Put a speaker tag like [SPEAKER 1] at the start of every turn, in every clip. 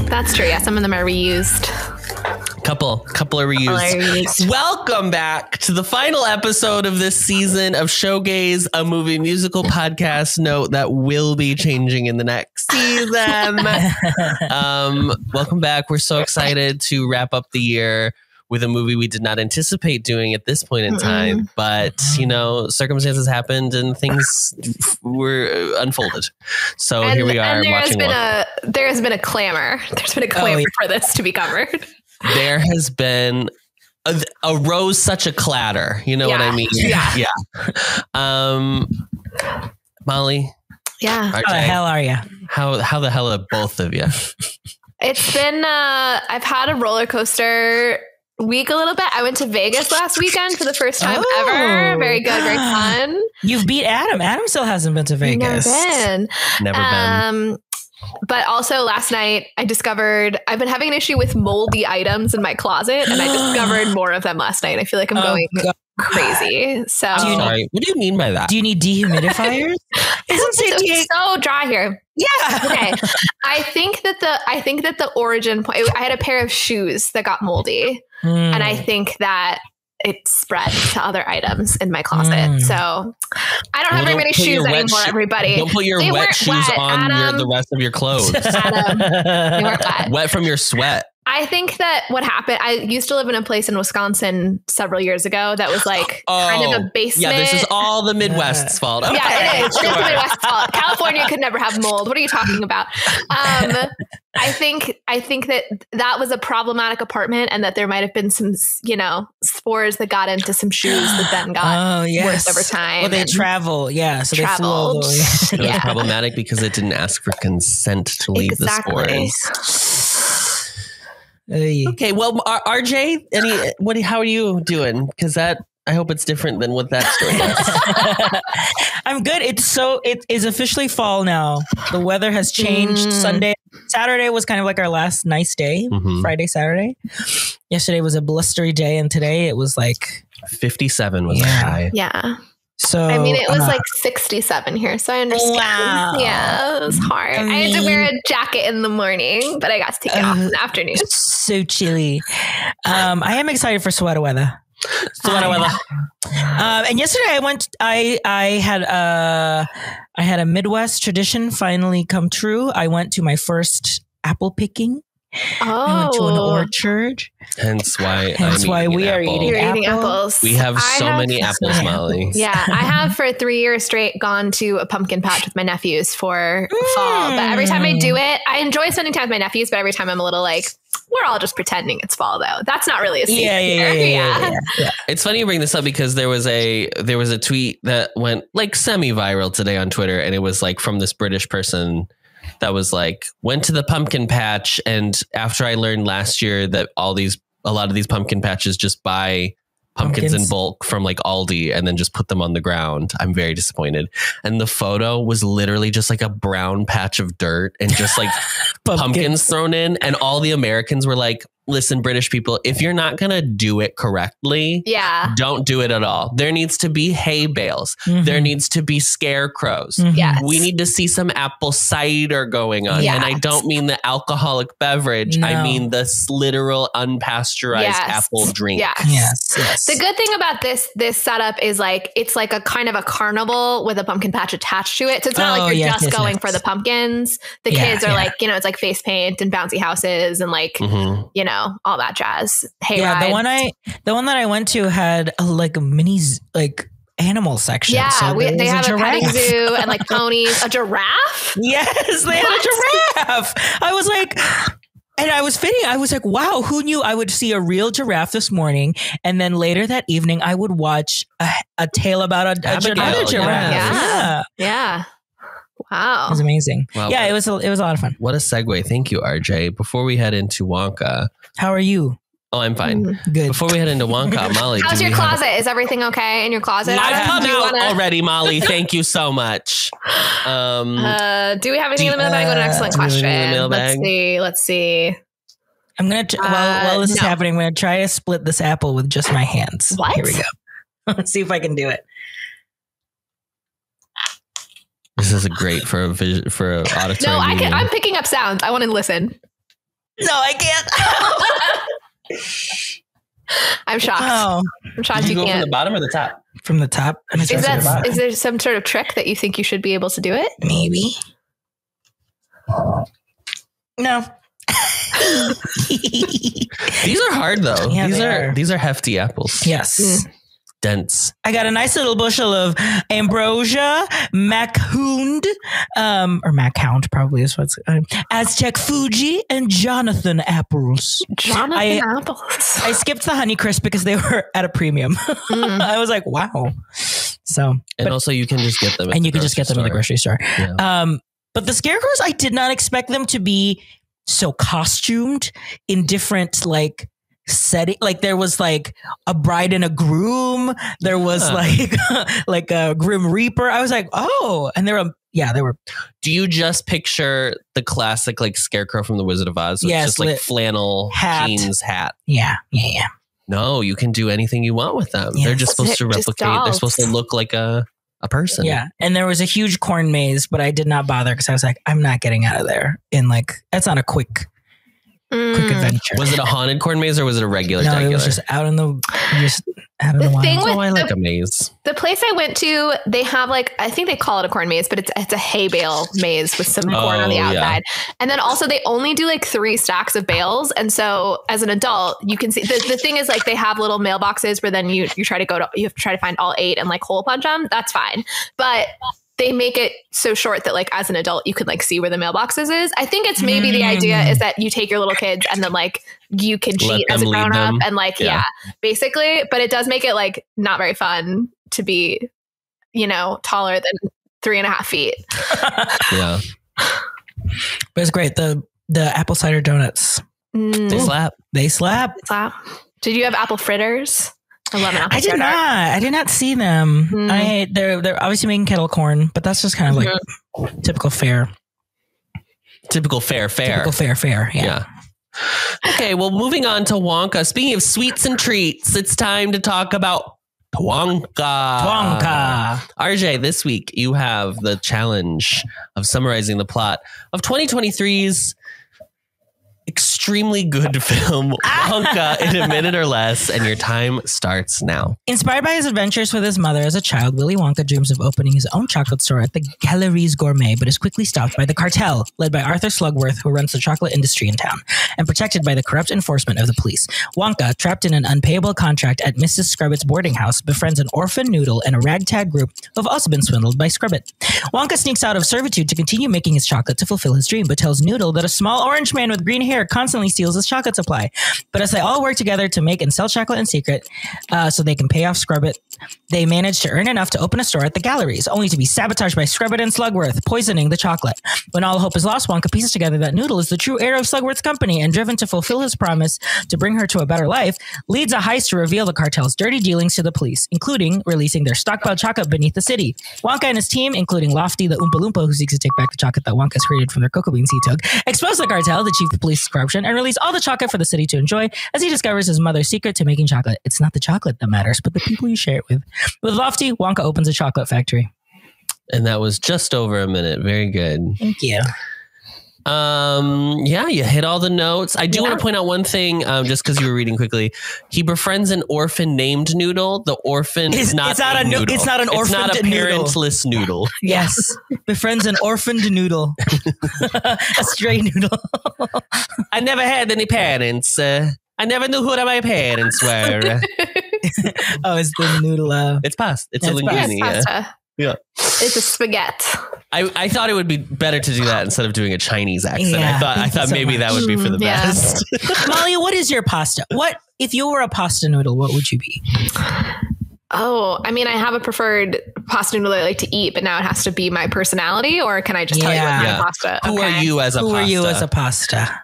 [SPEAKER 1] That's true. Yeah, some of them are reused.
[SPEAKER 2] Couple are reused. Welcome back to the final episode of this season of Showgays, a movie musical podcast. Note that will be changing in the next season. Welcome back. We're so excited to wrap up the year with a movie we did not anticipate doing at this point in time, but circumstances happened and things were unfolded. So here we are watching.
[SPEAKER 1] There has been a clamor. There's been a clamor for this to be covered.
[SPEAKER 2] There has been arose such a clatter. You know what I mean? Yeah. Molly.
[SPEAKER 3] Yeah. RJ, how the hell are you?
[SPEAKER 2] How the hell are both of you?
[SPEAKER 1] It's been, I've had a roller coaster week a little bit. I went to Vegas last weekend for the first time ever. Very good, very fun.
[SPEAKER 3] You've beat Adam. Adam still hasn't been to Vegas.
[SPEAKER 1] Never been. But also last night I discovered I've been having an issue with moldy items in my closet, and I discovered more of them last night. I feel like I'm going crazy. So
[SPEAKER 2] sorry. What do you mean by that?
[SPEAKER 3] Do you need dehumidifiers?
[SPEAKER 1] It's so dry here. Yeah. Okay. I think that the origin point, I had a pair of shoes that got moldy, and I think that it spread to other items in my closet. So I don't have very many shoes anymore, everybody.
[SPEAKER 2] Don't put your wet shoes on the rest of your clothes.
[SPEAKER 1] Adam, they weren't wet.
[SPEAKER 2] Wet from your sweat.
[SPEAKER 1] I think that what happened, I used to live in a place in Wisconsin several years ago that was like kind of a basement.
[SPEAKER 2] Yeah, this is all the Midwest's fault. Okay.
[SPEAKER 1] Yeah, it is. It is the Midwest's fault. California could never have mold. What are you talking about? I think that was a problematic apartment, and that there might have been some, spores that got into some shoes that then got worse over time.
[SPEAKER 3] Well, they travel. Yeah. So
[SPEAKER 1] traveled.
[SPEAKER 3] They flew.
[SPEAKER 2] It was problematic because it didn't ask for consent to leave the spores. Okay, well, RJ, how are you doing? Because I hope it's different than what that story is.
[SPEAKER 3] I'm good. It is officially fall now. The weather has changed. Saturday was kind of like our last nice day. Friday, Saturday. Yesterday was a blustery day, and today it was like
[SPEAKER 2] 57 was the high.
[SPEAKER 1] Yeah.
[SPEAKER 3] So
[SPEAKER 1] I mean, it was like 67 here, so I understand.
[SPEAKER 3] Wow.
[SPEAKER 1] Yeah, it was hard. I had to wear a jacket in the morning, but I got to take it off in the afternoon.
[SPEAKER 3] It's so chilly. I am excited for sweater weather. And yesterday I had a Midwest tradition finally come true. I went to my first apple picking. I went to an orchard.
[SPEAKER 2] Hence why
[SPEAKER 3] we are eating
[SPEAKER 1] apples.
[SPEAKER 2] We have so many apples, Molly.
[SPEAKER 1] Yeah, I have for 3 years straight gone to a pumpkin patch with my nephews for fall. But every time I do it, I enjoy spending time with my nephews. But every time I'm a little like, we're all just pretending it's fall, though. That's not really a secret.
[SPEAKER 3] Yeah.
[SPEAKER 2] It's funny you bring this up because there was a tweet that went like semi-viral today on Twitter, and it was like from this British person that was like, went to the pumpkin patch, and after I learned last year that a lot of these pumpkin patches just buy pumpkins in bulk from like Aldi and then just put them on the ground, I'm very disappointed. And the photo was literally just like a brown patch of dirt and just like pumpkins thrown in, and all the Americans were like, listen, British people, if you're not going to do it correctly, don't do it at all. There needs to be hay bales. There needs to be scarecrows.
[SPEAKER 1] Yes.
[SPEAKER 2] We need to see some apple cider going on. And I don't mean the alcoholic beverage. No. I mean the literal unpasteurized apple drink.
[SPEAKER 3] Yes.
[SPEAKER 1] The good thing about this setup is like, it's like a kind of a carnival with a pumpkin patch attached to it. So it's not like you're just going for the pumpkins. The kids are like, it's like face paint and bouncy houses and like, all that jazz.
[SPEAKER 3] The one that I went to had a mini animal section.
[SPEAKER 1] Yeah,
[SPEAKER 3] so
[SPEAKER 1] they have a petting zoo and like ponies. A giraffe?
[SPEAKER 3] Yes, they had a giraffe. I was like, and I was like, wow, who knew I would see a real giraffe this morning, and then later that evening I would watch a tale about another giraffe.
[SPEAKER 1] Yeah. Wow.
[SPEAKER 3] It was amazing.
[SPEAKER 2] Wow.
[SPEAKER 3] Yeah, it was a lot of fun.
[SPEAKER 2] What a segue. Thank you, RJ. Before we head into Wonka.
[SPEAKER 3] How are you?
[SPEAKER 2] Oh, I'm fine.
[SPEAKER 3] Good.
[SPEAKER 2] Before we head into Wonka, Molly.
[SPEAKER 1] How's your closet? Is everything okay in your closet?
[SPEAKER 2] I've come out already, Molly. Thank you so much.
[SPEAKER 1] Do we have anything in the mailbag? What an excellent question. Let's see.
[SPEAKER 3] I'm going to, while this is happening, I'm going to try to split this apple with just my hands.
[SPEAKER 1] What?
[SPEAKER 3] Here we go. Let's see if I can do it.
[SPEAKER 2] This is great for auditory.
[SPEAKER 1] No, I'm picking up sounds. I want to listen.
[SPEAKER 3] No, I can't.
[SPEAKER 1] I'm shocked.
[SPEAKER 3] Oh.
[SPEAKER 1] I'm shocked
[SPEAKER 2] Did you
[SPEAKER 1] you
[SPEAKER 2] go from
[SPEAKER 1] can't.
[SPEAKER 2] the bottom or the top?
[SPEAKER 3] From the top.
[SPEAKER 1] Is there some sort of trick that you think you should be able to do it?
[SPEAKER 3] Maybe. No.
[SPEAKER 2] These are hard though.
[SPEAKER 3] Yeah,
[SPEAKER 2] these are hefty apples.
[SPEAKER 3] Yes.
[SPEAKER 2] Dense.
[SPEAKER 3] I got a nice little bushel of ambrosia, machound, or machound probably is what's Aztec Fuji, and Jonathan apples.
[SPEAKER 1] Apples.
[SPEAKER 3] I skipped the Honeycrisp because they were at a premium. I was like, wow. So,
[SPEAKER 2] And also you can just get them.
[SPEAKER 3] And you can just get them in the grocery store.
[SPEAKER 2] Yeah.
[SPEAKER 3] But the scarecrows, I did not expect them to be so costumed in different like setting. Like there was like a bride and a groom. There was like a grim reaper. I was like, oh, and they were.
[SPEAKER 2] Do you just picture the classic like scarecrow from the Wizard of Oz?
[SPEAKER 3] Yes,
[SPEAKER 2] just like flannel jeans hat.
[SPEAKER 3] Yeah.
[SPEAKER 2] No, you can do anything you want with them.
[SPEAKER 3] Yes.
[SPEAKER 2] They're just supposed to replicate. They're supposed to look like a person.
[SPEAKER 3] Yeah. And there was a huge corn maze, but I did not bother because I was like, I'm not getting out of there in like, that's not a quick adventure.
[SPEAKER 2] Was it a haunted corn maze or was it a regular?
[SPEAKER 3] No, it was just out in the wild.
[SPEAKER 2] I like a maze.
[SPEAKER 1] The place I went to, they have like, I think they call it a corn maze, but it's a hay bale maze with some corn on the outside. Yeah. And then also they only do like 3 stacks of bales. And so as an adult, you can see the thing is like they have little mailboxes where then you have to try to find all 8 and like hole punch them. That's fine. But they make it so short that like as an adult you could like see where the mailboxes is. I think it's maybe the idea is that you take your little kids and then like you can cheat as a grown up and like basically, but it does make it like not very fun to be, taller than 3.5 feet.
[SPEAKER 2] Yeah.
[SPEAKER 3] But it's great. The apple cider donuts.
[SPEAKER 2] They slap.
[SPEAKER 3] They slap.
[SPEAKER 1] Did you have apple fritters?
[SPEAKER 3] I did not. I did not see them. They're obviously making kettle corn, but that's just kind of like typical fare.
[SPEAKER 2] Typical fare.
[SPEAKER 3] Typical fare. Yeah.
[SPEAKER 2] Okay. Well, moving on to Wonka. Speaking of sweets and treats, it's time to talk about Twonka. RJ, this week you have the challenge of summarizing the plot of 2023's extremely good film Wonka in a minute or less, and your time starts now.
[SPEAKER 3] Inspired by his adventures with his mother as a child, Willy Wonka dreams of opening his own chocolate store at the Galeries Gourmet, but is quickly stopped by the cartel, led by Arthur Slugworth, who runs the chocolate industry in town, and protected by the corrupt enforcement of the police. Wonka, trapped in an unpayable contract at Mrs. Scrubbett's boarding house, befriends an orphan noodle and a ragtag group who have also been swindled by Scrubbett. Wonka sneaks out of servitude to continue making his chocolate to fulfill his dream, but tells Noodle that a small orange man with green hair constantly steals his chocolate supply. But as they all work together to make and sell chocolate in secret, so they can pay off Scrubbett, they manage to earn enough to open a store at the Galleries, only to be sabotaged by Scrubbett and Slugworth, poisoning the chocolate. When all hope is lost, Wonka pieces together that Noodle is the true heir of Slugworth's company, and driven to fulfill his promise to bring her to a better life, leads a heist to reveal the cartel's dirty dealings to the police, including releasing their stockpiled chocolate beneath the city. Wonka and his team, including Lofty, the Oompa Loompa who seeks to take back the chocolate that Wonka's created from their cocoa beans he took, expose the cartel, the chief of police's corruption, and release all the chocolate for the city to enjoy as he discovers his mother's secret to making chocolate. It's not the chocolate that matters, but the people you share it with. With Lofty, Wonka opens a chocolate factory.
[SPEAKER 2] And that was just over a minute. Very good.
[SPEAKER 3] Thank you.
[SPEAKER 2] Yeah, you hit all the notes. I do want to point out one thing, just because you were reading quickly. He befriends an orphan named Noodle. The orphan is not a noodle.
[SPEAKER 3] It's not an orphan.
[SPEAKER 2] It's not a parentless noodle.
[SPEAKER 3] Yes. Befriends an orphaned noodle. A stray noodle.
[SPEAKER 2] I never had any parents. I never knew who my parents were.
[SPEAKER 3] Oh, it's the noodle.
[SPEAKER 2] It's pasta. It's a linguine.
[SPEAKER 1] Pasta.
[SPEAKER 2] Yeah.
[SPEAKER 1] It's a spaghetti.
[SPEAKER 2] I thought it would be better to do that instead of doing a Chinese accent.
[SPEAKER 3] Yeah,
[SPEAKER 2] I thought maybe that would be for the best.
[SPEAKER 3] Molly, what is your pasta? What if you were a pasta noodle? What would you be?
[SPEAKER 1] Oh, I mean, I have a preferred pasta noodle I like to eat, but now it has to be my personality, or can I just tell you what my pasta?
[SPEAKER 2] Who are you as a pasta?
[SPEAKER 3] Who are you as a pasta?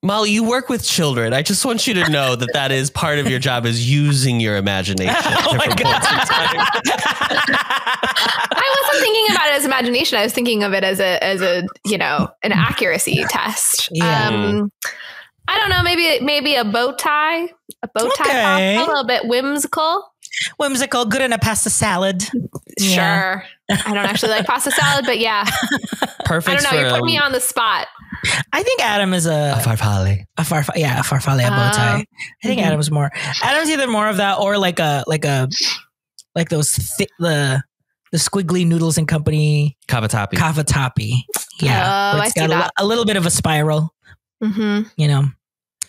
[SPEAKER 2] Molly, you work with children. I just want you to know that is part of your job, is using your imagination.
[SPEAKER 3] Oh my God.
[SPEAKER 1] I wasn't thinking about it as imagination. I was thinking of it as a an accuracy test.
[SPEAKER 3] Yeah.
[SPEAKER 1] I don't know. Maybe a bow tie. Pasta, a little bit whimsical.
[SPEAKER 3] Whimsical, good in a pasta salad.
[SPEAKER 1] Sure. I don't actually like pasta salad, but yeah.
[SPEAKER 2] Perfect.
[SPEAKER 1] I don't know. You're putting me on the spot.
[SPEAKER 3] I think Adam is a
[SPEAKER 2] farfalle.
[SPEAKER 3] A farfalle, a bow tie. I think Adam's more. Adam's either more of that or like those the Squiggly Noodles and Company cavatappi. Yeah,
[SPEAKER 1] Oh,
[SPEAKER 3] it's got a little bit of a spiral. You know,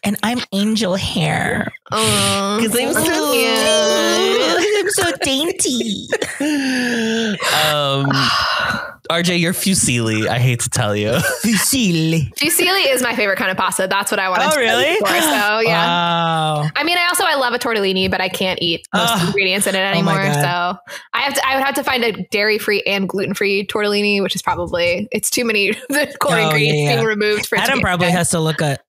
[SPEAKER 3] and I'm angel hair
[SPEAKER 1] because
[SPEAKER 2] I'm so
[SPEAKER 3] I'm so dainty.
[SPEAKER 2] RJ, you're fusilli. I hate to tell you.
[SPEAKER 3] Fusilli.
[SPEAKER 1] Fusilli is my favorite kind of pasta. That's what I wanted to
[SPEAKER 3] really?
[SPEAKER 1] for. So yeah.
[SPEAKER 3] Wow.
[SPEAKER 1] I mean, I love a tortellini, but I can't eat most ingredients in it anymore. So I would have to find a dairy-free and gluten-free tortellini, which is probably it's too many core ingredients being removed for
[SPEAKER 3] Adam probably has to look at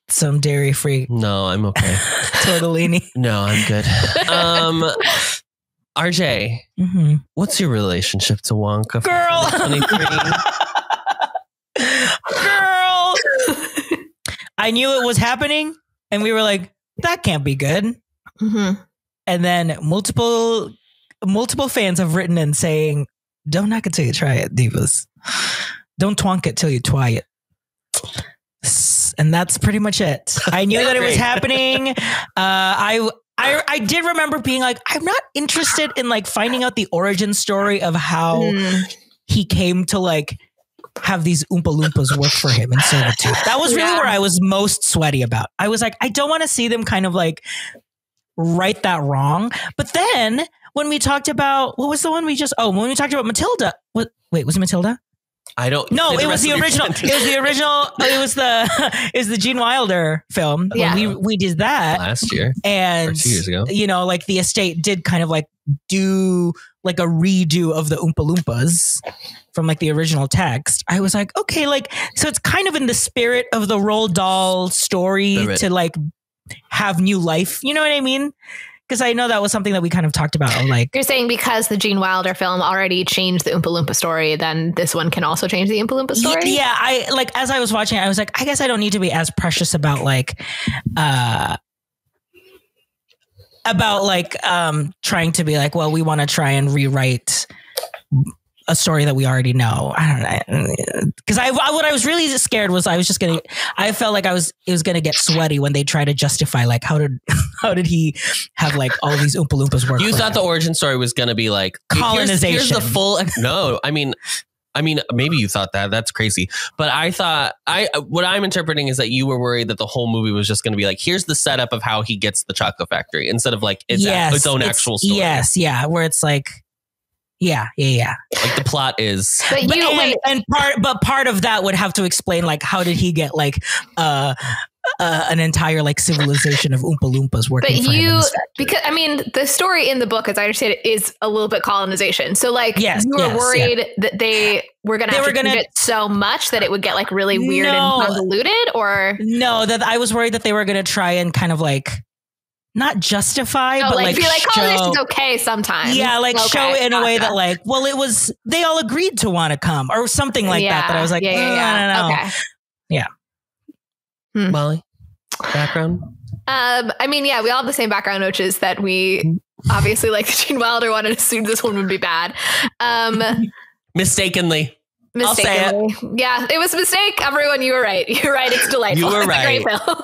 [SPEAKER 3] some dairy-free.
[SPEAKER 2] No, I'm okay.
[SPEAKER 3] Tortellini.
[SPEAKER 2] No, I'm good. RJ, what's your relationship to Wonka?
[SPEAKER 3] Girl.
[SPEAKER 2] 2023?
[SPEAKER 3] Girl. I knew it was happening and we were like, that can't be good. And then multiple fans have written in saying, don't knock it till you try it, divas. Don't twonk it till you twy it. And that's pretty much it. I knew that it was happening. I did remember being like, I'm not interested in like finding out the origin story of how he came to like have these Oompa Loompas work for him in servitude. That was really where I was most sweaty about. I was like, I don't want to see them kind of like right that wrong. But then when we talked about, what was the one we just, when we talked about Matilda, wait, was it Matilda?
[SPEAKER 2] I don't.
[SPEAKER 3] No, it was the original. It was the original. It was the Gene Wilder film.
[SPEAKER 1] Yeah,
[SPEAKER 3] we did that
[SPEAKER 2] last year
[SPEAKER 3] and
[SPEAKER 2] or 2 years ago.
[SPEAKER 3] You know, like the estate did kind of like do like a redo of the Oompa Loompas from like the original text. I was like, okay, like so it's kind of in the spirit of the Roald Dahl story to like have new life. You know what I mean? Because I know that was something that we kind of talked about. Like
[SPEAKER 1] you're saying because the Gene Wilder film already changed the Oompa Loompa story, then this one can also change the Oompa Loompa story?
[SPEAKER 3] Yeah, I like as I was watching it, I was like, I guess I don't need to be as precious about trying to be like, well, we want to try and rewrite a story that we already know. I don't know. Because what I was really scared was I felt like it was going to get sweaty when they try to justify like, how did he have like all these Oompa Loompas work?
[SPEAKER 2] You thought the origin story was going to be like
[SPEAKER 3] colonization.
[SPEAKER 2] Here's the full, no, I mean, maybe you thought that. That's crazy. But I thought what I'm interpreting is that you were worried that the whole movie was just going to be like, here's the setup of how he gets the chocolate factory instead of like its own actual story.
[SPEAKER 3] Yes. Yeah. Where it's like, yeah.
[SPEAKER 2] Like the plot is,
[SPEAKER 3] but part of that would have to explain like how did he get like an entire like civilization of Oompa Loompas working for him.
[SPEAKER 1] Because I mean the story in the book, as I understand it, is a little bit colonization. So like you were worried that they were going to have to do it so much that it would get like really weird and convoluted, or
[SPEAKER 3] no? That I was worried that they were going to try and kind of like. Not justify, but like
[SPEAKER 1] be like,
[SPEAKER 3] show,
[SPEAKER 1] this is okay sometimes.
[SPEAKER 3] Yeah, like show it in a way that like, well, it was, they all agreed to want to come or something like that. But I was like, I don't know.
[SPEAKER 1] Okay.
[SPEAKER 3] Yeah.
[SPEAKER 2] Molly, background?
[SPEAKER 1] I mean, yeah, we all have the same background, which is that we obviously like Gene Wilder wanted to assume this one would be bad.
[SPEAKER 2] Mistakenly.
[SPEAKER 3] I'll say it.
[SPEAKER 1] Yeah, it was a mistake. Everyone, you were right. You're right. It's delightful.
[SPEAKER 2] You were right.
[SPEAKER 1] It's a great film.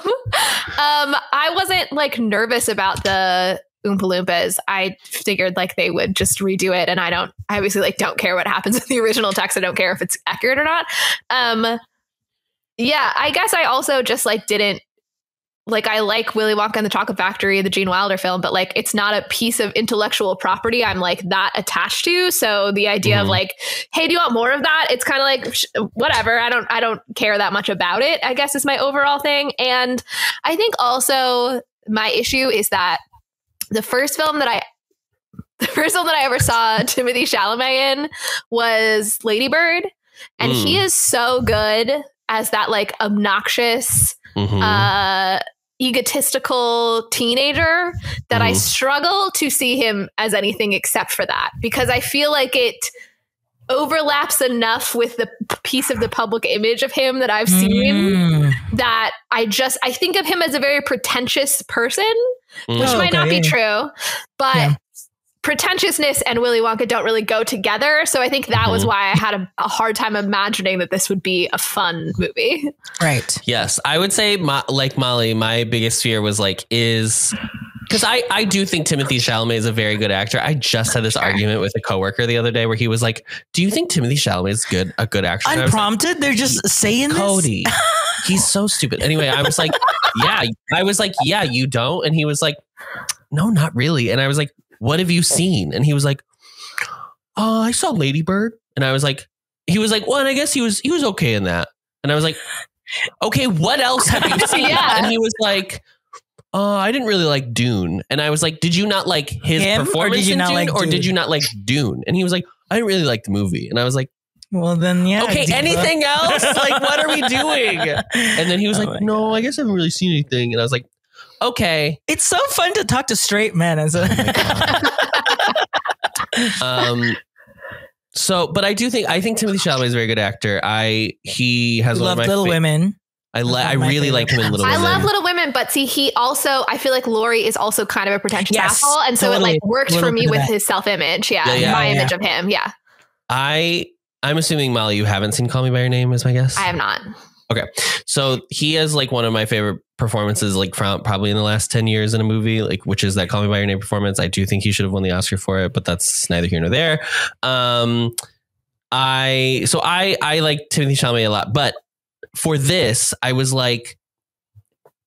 [SPEAKER 1] I wasn't like nervous about the Oompa Loompas. I figured like they would just redo it, and I obviously like don't care what happens in the original text. I don't care if it's accurate or not. Yeah, I guess I also just like didn't. Like I like Willy Wonka and the Chocolate Factory, the Gene Wilder film, but like it's not a piece of intellectual property I'm like that attached to. So the idea of like, hey, do you want more of that? It's kind of like whatever. I don't care that much about it, I guess is my overall thing. And I think also my issue is that the first film that I ever saw Timothée Chalamet in was Lady Bird, and he is so good as that like obnoxious egotistical teenager that I struggle to see him as anything except for that, because I feel like it overlaps enough with the piece of the public image of him that I've seen that I think of him as a very pretentious person, which might not be true, but pretentiousness and Willy Wonka don't really go together. So I think that was why I had a hard time imagining that this would be a fun movie.
[SPEAKER 3] Right.
[SPEAKER 2] Yes. I would say, like Molly, my biggest fear was like, because I do think Timothée Chalamet is a very good actor. I just had this argument with a coworker the other day where he was like, do you think Timothée Chalamet is a good actor?
[SPEAKER 3] Unprompted? They're just saying
[SPEAKER 2] Cody, he's so stupid. Anyway, I was like, yeah, you don't? And he was like, no, not really. And I was like, what have you seen? And he was like, I saw Lady Bird. And I was like, well, and I guess he was okay in that. And I was like, okay, what else have you seen? And he was like, I didn't really like Dune. And I was like, did you not like his performance in Dune? Or did you not like Dune? And he was like, I didn't really like the movie. And I was like,
[SPEAKER 3] well, then, yeah.
[SPEAKER 2] Okay, anything else? Like, what are we doing? And then he was like, no, I guess I haven't really seen anything. And I was like, okay.
[SPEAKER 3] It's so fun to talk to straight men. But
[SPEAKER 2] I think Timothée Chalamet is a very good actor. He has one of my
[SPEAKER 3] Little Women.
[SPEAKER 2] I really like him in Little Women.
[SPEAKER 1] I love Little Women, but see, I feel like Laurie is also kind of a pretentious asshole. And so it like worked for me with his self-image. My image of him. Yeah.
[SPEAKER 2] I'm assuming, Molly, you haven't seen Call Me by Your Name, is my guess?
[SPEAKER 1] I have not.
[SPEAKER 2] Okay. So he has like one of my favorite performances, like from probably in the last 10 years in a movie, like, which is that Call Me by Your Name performance. I do think he should have won the Oscar for it, but that's neither here nor there. I like Timothée Chalamet a lot, but for this, I was like,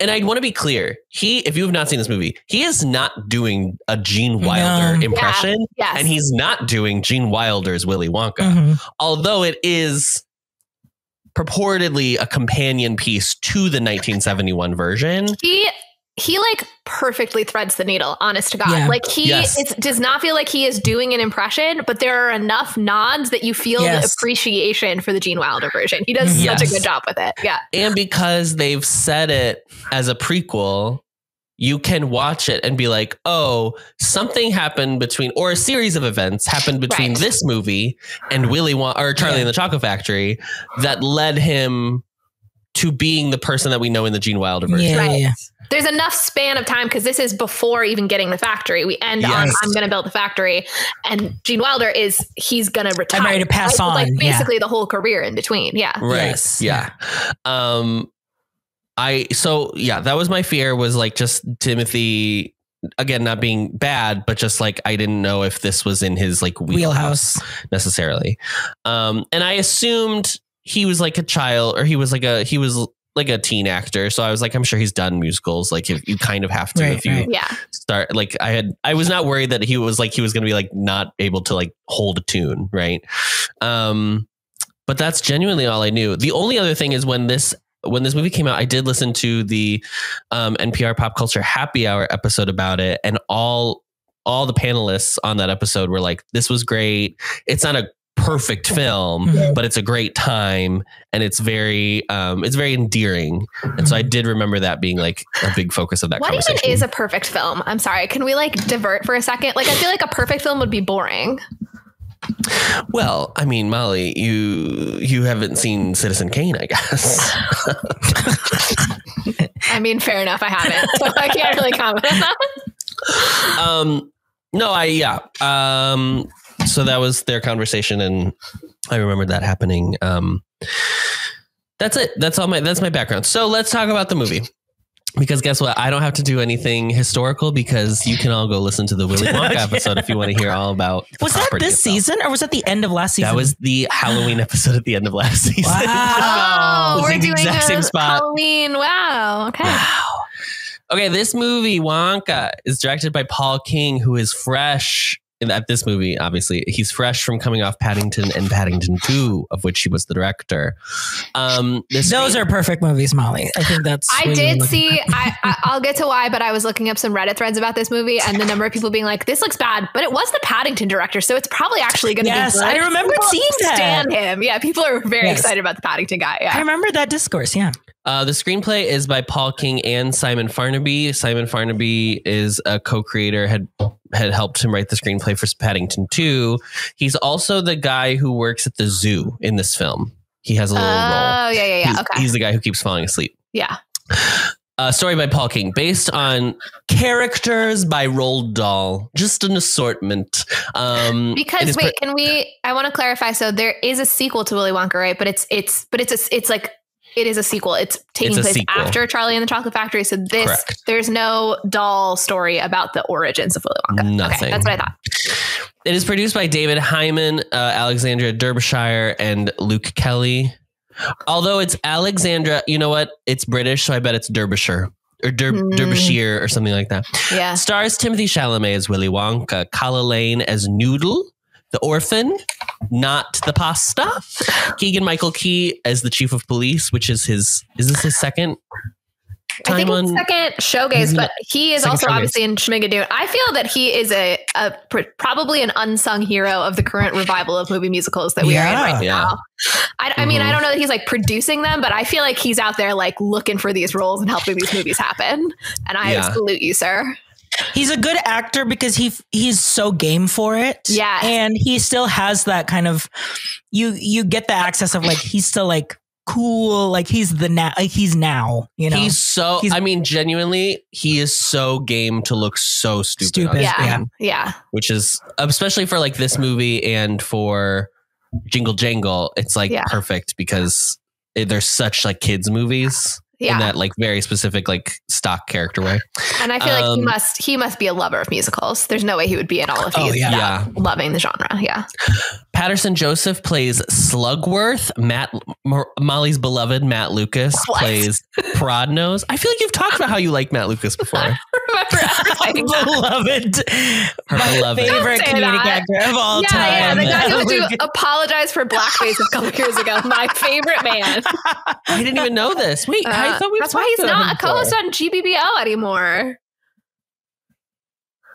[SPEAKER 2] and I want to be clear. If you have not seen this movie, he is not doing a Gene Wilder impression, and he's not doing Gene Wilder's Willy Wonka, although it is purportedly a companion piece to the 1971 version.
[SPEAKER 1] He like perfectly threads the needle, honest to God. Like does not feel like he is doing an impression, but there are enough nods that you feel the appreciation for the Gene Wilder version. He does such a good job with it. Yeah. And
[SPEAKER 2] because they've said it as a prequel, you can watch it and be like, oh, something happened between, or a series of events happened between this movie and Willy Wonka or Charlie and the Chocolate Factory that led him to being the person that we know in the Gene Wilder version.
[SPEAKER 1] Right. There's enough span of time because this is before even getting the factory. We end on I'm going to build the factory, and Gene Wilder he's going to retire.
[SPEAKER 3] I'm ready to pass on.
[SPEAKER 1] Like basically the whole career in between. Yeah.
[SPEAKER 2] Right. Yes. Yeah. That was my fear, was like just Timothy, again, not being bad, but just like I didn't know if this was in his like wheelhouse necessarily. And I assumed he was like a child, or he was like a teen actor. So I was like, I'm sure he's done musicals. Like if you kind of have to, start, like I was not worried that he was going to be like not able to like hold a tune. Right. But that's genuinely all I knew. The only other thing is when this movie came out, I did listen to the NPR Pop Culture Happy Hour episode about it. And all the panelists on that episode were like, this was great. It's not a perfect film, but it's a great time, and it's very endearing. And so I did remember that being like a big focus of that conversation.
[SPEAKER 1] What even is a perfect film? I'm sorry, can we like divert for a second? Like I feel like a perfect film would be boring.
[SPEAKER 2] Well, I mean, Molly, you haven't seen Citizen Kane, I guess.
[SPEAKER 1] I mean, fair enough, I haven't, so I can't really comment on that.
[SPEAKER 2] So that was their conversation, and I remembered that happening. That's it. That's my background. So let's talk about the movie. Because guess what? I don't have to do anything historical, because you can all go listen to the Willy Wonka episode if you want to hear all about the
[SPEAKER 3] Was that this season, or was that the end of last season?
[SPEAKER 2] That was the Halloween episode at the end of last season.
[SPEAKER 1] Wow. We're doing
[SPEAKER 2] exact same spot.
[SPEAKER 1] Halloween. Wow. Okay.
[SPEAKER 2] Wow. Okay, this movie, Wonka, is directed by Paul King, who is fresh. At this movie, obviously, he's fresh from coming off Paddington and Paddington 2, of which he was the director.
[SPEAKER 3] Those are perfect movies, Molly. I think that's.
[SPEAKER 1] I did see. I'll get to why, but I was looking up some Reddit threads about this movie, and the number of people being like, "This looks bad," but it was the Paddington director, so it's probably actually going to be.
[SPEAKER 3] Yes, I remember seeing that.
[SPEAKER 1] Stand him, yeah. People are very excited about the Paddington guy. Yeah,
[SPEAKER 3] I remember that discourse. Yeah.
[SPEAKER 2] The screenplay is by Paul King and Simon Farnaby. Simon Farnaby is a co-creator, had helped him write the screenplay for Paddington 2. He's also the guy who works at the zoo in this film. He has a little role.
[SPEAKER 1] Oh, yeah. Okay.
[SPEAKER 2] He's the guy who keeps falling asleep.
[SPEAKER 1] Yeah.
[SPEAKER 2] Story by Paul King, based on characters by Roald Dahl. Just an assortment.
[SPEAKER 1] Because wait, I want to clarify. So there is a sequel to Willy Wonka, right? But it is a sequel. It's taking place after Charlie and the Chocolate Factory. So there's no Dahl story about the origins of Willy Wonka.
[SPEAKER 2] Nothing.
[SPEAKER 1] Okay, that's what I thought.
[SPEAKER 2] It is produced by David Hyman, Alexandra Derbyshire, and Luke Kelly. Although it's Alexandra, you know what? It's British, so I bet it's Derbyshire or Derbyshire or something like that.
[SPEAKER 1] Yeah.
[SPEAKER 2] Stars Timothy Chalamet as Willy Wonka, Kala Lane as Noodle, the orphan, not the pasta. Keegan-Michael Key as the chief of police, which is is this his second time
[SPEAKER 1] I think it's second Showgays, but he is also obviously in Schmigadoon. I feel that he is probably an unsung hero of the current revival of movie musicals that we are in right now. I mean, I don't know that he's like producing them, but I feel like he's out there like looking for these roles and helping these movies happen. And I salute you, sir.
[SPEAKER 3] He's a good actor because he's so game for it.
[SPEAKER 1] Yeah.
[SPEAKER 3] And he still has that kind of, you get the access of like, he's still like cool. Like he's now, you know,
[SPEAKER 2] I mean, genuinely, he is so game to look so stupid.
[SPEAKER 1] Yeah.
[SPEAKER 2] Which is, especially for like this movie and for Jingle Jangle, it's like perfect because they're such like kids movies. In that like very specific like stock character way.
[SPEAKER 1] And I feel like he must be a lover of musicals. There's no way he would be in all of these loving the genre. Yeah.
[SPEAKER 2] Patterson Joseph plays Slugworth. Molly's beloved Matt Lucas plays Prodnose. I feel like you've talked about how you like Matt Lucas before.
[SPEAKER 1] I remember
[SPEAKER 3] beloved. My favorite comedic actor of all time.
[SPEAKER 1] Yeah, the guy who apologized for blackface a couple years ago. My favorite man.
[SPEAKER 2] I didn't even know this. Wait, I thought
[SPEAKER 1] that's why he's not a co-host on GBBL anymore.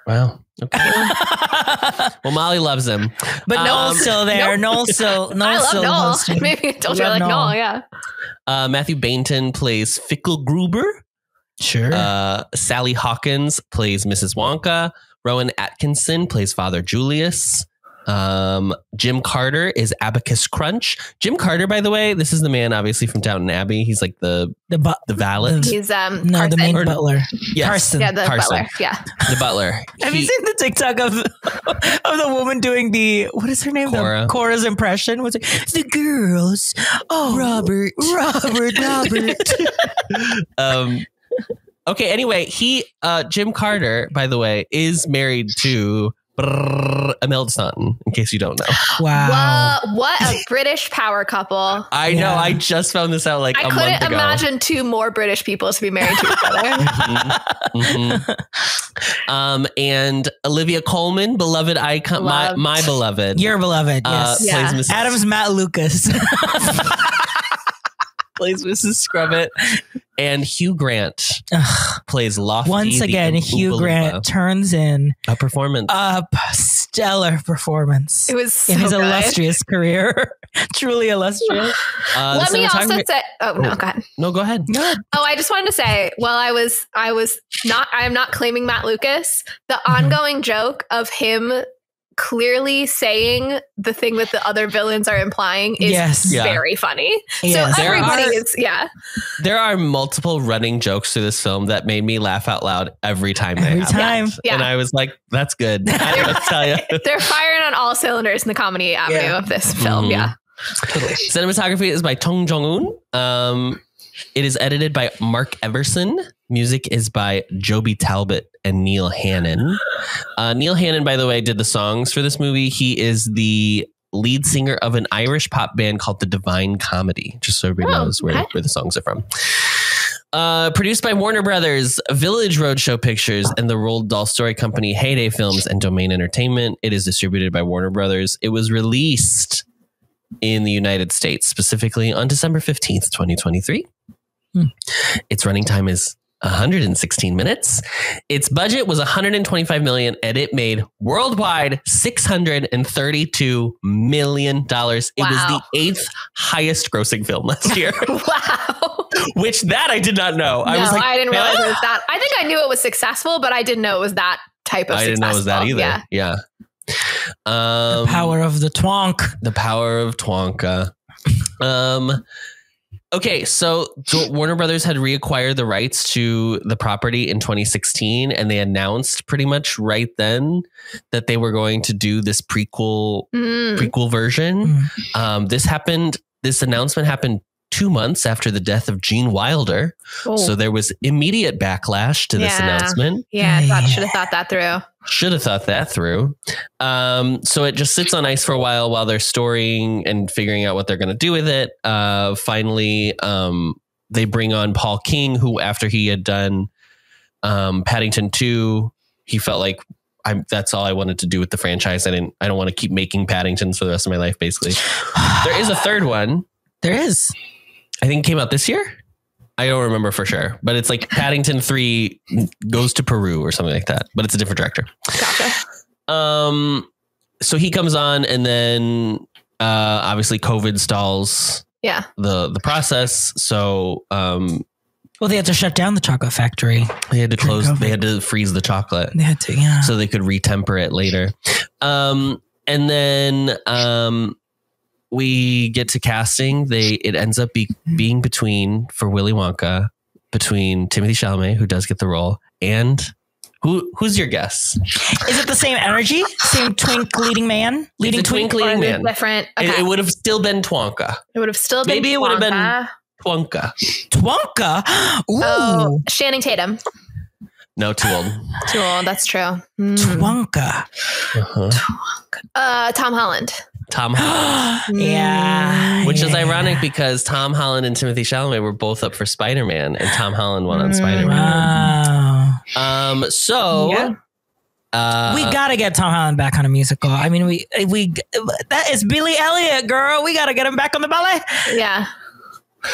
[SPEAKER 2] Wow. Okay. Well, Molly loves him,
[SPEAKER 3] but Noel's still there. Noel's still.
[SPEAKER 1] I love Noel. Maybe I told you I like Noel. Yeah.
[SPEAKER 2] Matthew Bainton plays Fickle Gruber.
[SPEAKER 3] Sure.
[SPEAKER 2] Sally Hawkins plays Mrs. Wonka. Rowan Atkinson plays Father Julius. Jim Carter is Abacus Crunch. Jim Carter, by the way, this is the man obviously from Downton Abbey. He's like the valet.
[SPEAKER 1] He's
[SPEAKER 3] the main butler.
[SPEAKER 2] Yes.
[SPEAKER 3] Carson.
[SPEAKER 1] Yeah, the butler. Yeah.
[SPEAKER 2] The butler.
[SPEAKER 3] Have you seen the TikTok of the woman doing what is her name? Cora's impression? What's it? The girls. Oh, Robert.
[SPEAKER 2] Okay, anyway, Jim Carter, by the way, is married to Imelda Staunton, in case you don't know.
[SPEAKER 3] Wow.
[SPEAKER 1] What a British power couple.
[SPEAKER 2] I know. I just found this out like a month ago. I couldn't
[SPEAKER 1] imagine two more British people to be married to each other.
[SPEAKER 2] And Olivia Colman, beloved icon, my beloved.
[SPEAKER 3] Your beloved, yes.
[SPEAKER 2] Plays Mrs.
[SPEAKER 3] Adam's Matt Lucas.
[SPEAKER 2] Plays Mrs. Scrubbit. And Hugh Grant plays Lofty.
[SPEAKER 3] Once again, Hugh Grant turns in
[SPEAKER 2] a performance.
[SPEAKER 3] A stellar performance.
[SPEAKER 1] It was so
[SPEAKER 3] in his
[SPEAKER 1] good.
[SPEAKER 3] Illustrious career. Truly illustrious.
[SPEAKER 1] Let me also say, go ahead.
[SPEAKER 2] No, go ahead.
[SPEAKER 1] Oh, I just wanted to say, I am not claiming Matt Lucas. The ongoing joke of him clearly saying the thing that the other villains are implying is very funny. Yes. So everybody is,
[SPEAKER 2] There are multiple running jokes to this film that made me laugh out loud every time.
[SPEAKER 1] Yeah.
[SPEAKER 2] And I was like, that's good. I don't know what to tell you.
[SPEAKER 1] They're firing on all cylinders in the comedy avenue of this film. Yeah.
[SPEAKER 2] Cinematography is by Tong Jong-un. It is edited by Mark Everson. Music is by Joby Talbot and Neil Hannon. Neil Hannon, by the way, did the songs for this movie. He is the lead singer of an Irish pop band called The Divine Comedy, just so everybody knows where the songs are from. Produced by Warner Brothers, Village Roadshow Pictures, and the Roald Dahl Story Company, Heyday Films, and Domain Entertainment. It is distributed by Warner Brothers. It was released in the United States, specifically on December 15th, 2023. Its running time is 116 minutes. Its budget was $125 million, and it made worldwide $632 million. It was the 8th highest grossing film last year.
[SPEAKER 1] Wow.
[SPEAKER 2] Which I did not know.
[SPEAKER 1] I didn't realize it was that. I think I knew it was successful, but I didn't know it was that type of successful. I didn't know it was that either.
[SPEAKER 2] Yeah.
[SPEAKER 3] The power of the twonk.
[SPEAKER 2] The power of Twonka. Okay, so Warner Brothers had reacquired the rights to the property in 2016, and they announced pretty much right then that they were going to do this prequel version. This announcement happened 2 months after the death of Gene Wilder. Oh. So there was immediate backlash to this announcement.
[SPEAKER 1] Yeah, I should have thought that through.
[SPEAKER 2] So it just sits on ice for a while they're storing and figuring out what they're going to do with it. Finally, they bring on Paul King, who after he had done Paddington 2, he felt like that's all I wanted to do with the franchise. I don't want to keep making Paddingtons for the rest of my life, basically. There is a third one.
[SPEAKER 3] There is.
[SPEAKER 2] I think it came out this year. I don't remember for sure, but it's like Paddington 3 goes to Peru or something like that, but it's a different director.
[SPEAKER 1] Gotcha.
[SPEAKER 2] So he comes on, and then obviously COVID stalls the process. So
[SPEAKER 3] they had to shut down the chocolate factory.
[SPEAKER 2] They had to close. COVID. They had to freeze the chocolate.
[SPEAKER 3] They had to,
[SPEAKER 2] so they could retemper it later. And then we get to casting. It ends up being for Willy Wonka, between Timothée Chalamet, who does get the role, and who's your guess?
[SPEAKER 3] Is it the same energy? Same twink leading man?
[SPEAKER 2] Leading twink leading man.
[SPEAKER 1] Different. Okay.
[SPEAKER 2] It would have still been Twonka.
[SPEAKER 1] It would have still been
[SPEAKER 2] Maybe
[SPEAKER 1] Twonka.
[SPEAKER 2] It would have been Twonka.
[SPEAKER 3] Twonka? Ooh.
[SPEAKER 1] Oh, Channing Tatum.
[SPEAKER 2] No, too old.
[SPEAKER 1] Too old. That's true.
[SPEAKER 3] Twonka.
[SPEAKER 1] Twonka. Tom Holland.
[SPEAKER 2] Tom Holland.
[SPEAKER 3] Yeah.
[SPEAKER 2] Which is ironic because Tom Holland and Timothée Chalamet were both up for Spider-Man, and Tom Holland won on Spider-Man.
[SPEAKER 3] Wow.
[SPEAKER 2] So
[SPEAKER 3] we gotta get Tom Holland back on a musical. I mean, we that is Billy Elliot, girl. We gotta get him back on the ballet.
[SPEAKER 1] Yeah.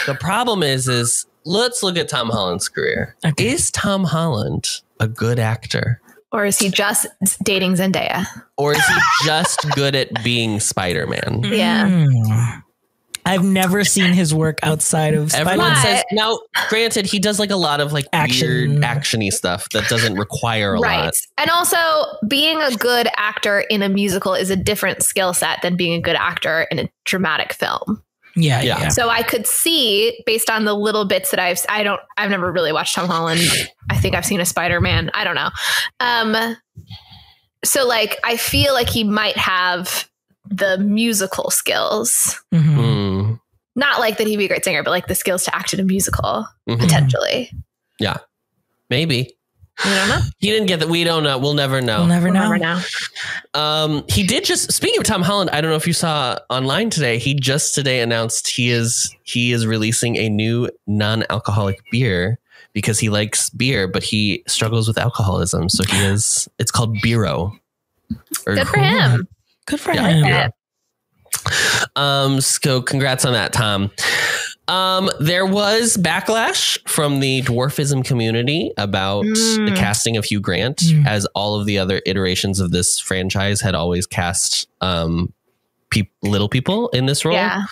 [SPEAKER 2] The problem is let's look at Tom Holland's career. Okay. Is Tom Holland a good actor?
[SPEAKER 1] Or is he just dating Zendaya?
[SPEAKER 2] Or is he just good at being Spider-Man?
[SPEAKER 1] Yeah.
[SPEAKER 3] I've never seen his work outside of Spider-Man.
[SPEAKER 2] Everyone says, now, granted, he does like a lot of like weird action-y stuff that doesn't require a lot.
[SPEAKER 1] And also, being a good actor in a musical is a different skill set than being a good actor in a dramatic film.
[SPEAKER 3] Yeah.
[SPEAKER 1] So I could see, based on the little bits that I've never really watched Tom Holland. I think I've seen a Spider-Man. I don't know. So like, I feel like he might have the musical skills.
[SPEAKER 3] Mm-hmm.
[SPEAKER 1] Not like that he'd be a great singer, but like the skills to act in a musical, potentially.
[SPEAKER 2] Yeah, maybe.
[SPEAKER 1] We don't know.
[SPEAKER 2] He didn't get that. We don't know. We'll never know.
[SPEAKER 3] We'll never
[SPEAKER 2] know. He did just, speaking of Tom Holland, I don't know if you saw online today, he just today announced he is releasing a new non-alcoholic beer because he likes beer, but he struggles with alcoholism. So it's called Beero.
[SPEAKER 1] Good for him.
[SPEAKER 3] Good for him.
[SPEAKER 2] So congrats on that, Tom. There was backlash from the dwarfism community about the casting of Hugh Grant, as all of the other iterations of this franchise had always cast little people in this role. Yeah.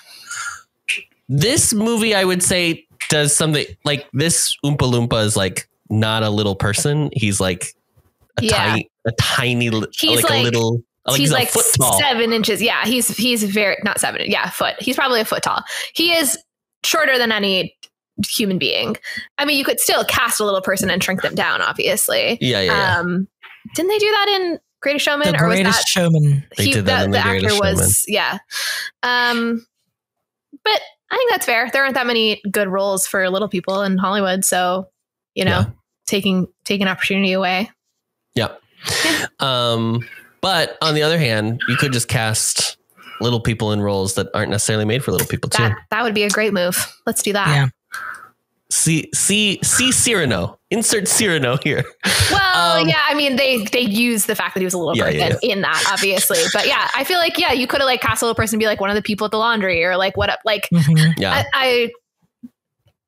[SPEAKER 2] This movie, I would say, does something like this. Oompa Loompa is like not a little person. He's like a tiny, he's like a little.
[SPEAKER 1] He's like
[SPEAKER 2] foot tall.
[SPEAKER 1] 7 inches. Yeah, he's very not 7. Yeah, foot. He's probably a foot tall. He is shorter than any human being. I mean, you could still cast a little person and shrink them down, obviously.
[SPEAKER 2] Yeah.
[SPEAKER 1] Didn't they do that in Greatest Showman?
[SPEAKER 3] The Greatest Showman.
[SPEAKER 2] They did that in the Greatest Showman.
[SPEAKER 1] Was, yeah. But I think that's fair. There aren't that many good roles for little people in Hollywood, so taking opportunity away.
[SPEAKER 2] Yeah. But on the other hand, you could just cast little people in roles that aren't necessarily made for little people too.
[SPEAKER 1] That would be a great move. Let's do that.
[SPEAKER 3] Yeah.
[SPEAKER 2] See Cyrano. Insert Cyrano here.
[SPEAKER 1] Well, yeah. I mean, they use the fact that he was a little person in that, obviously. But yeah, I feel like you could have like cast a little person and be like one of the people at the laundry or like what up. Like,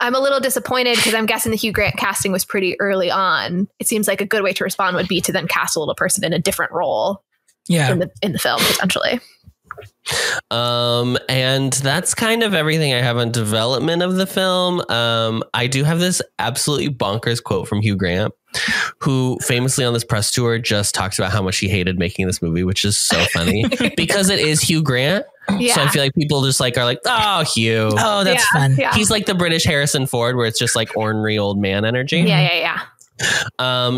[SPEAKER 1] I'm a little disappointed because I'm guessing the Hugh Grant casting was pretty early on. It seems like a good way to respond would be to then cast a little person in a different role.
[SPEAKER 3] Yeah.
[SPEAKER 1] In the film potentially.
[SPEAKER 2] And that's kind of everything I have on development of the film. I do have this absolutely bonkers quote from Hugh Grant, who famously on this press tour just talks about how much he hated making this movie, which is so funny because it is Hugh Grant. So I feel like people just like are like, oh, Hugh.
[SPEAKER 3] Oh, that's fun.
[SPEAKER 1] Yeah.
[SPEAKER 2] He's like the British Harrison Ford, where it's just like ornery old man energy.
[SPEAKER 1] Yeah.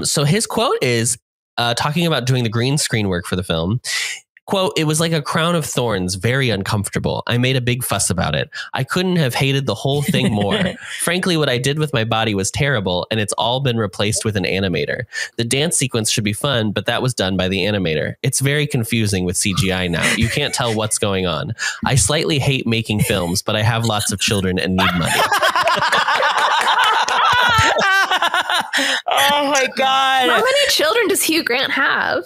[SPEAKER 2] So his quote is talking about doing the green screen work for the film. Quote, "It was like a crown of thorns, very uncomfortable. I made a big fuss about it. I couldn't have hated the whole thing more. Frankly, what I did with my body was terrible, and it's all been replaced with an animator. The dance sequence should be fun, but that was done by the animator. It's very confusing with CGI now. You can't tell what's going on. I slightly hate making films, but I have lots of children and need money."
[SPEAKER 3] Oh my God.
[SPEAKER 1] How many children does Hugh Grant have?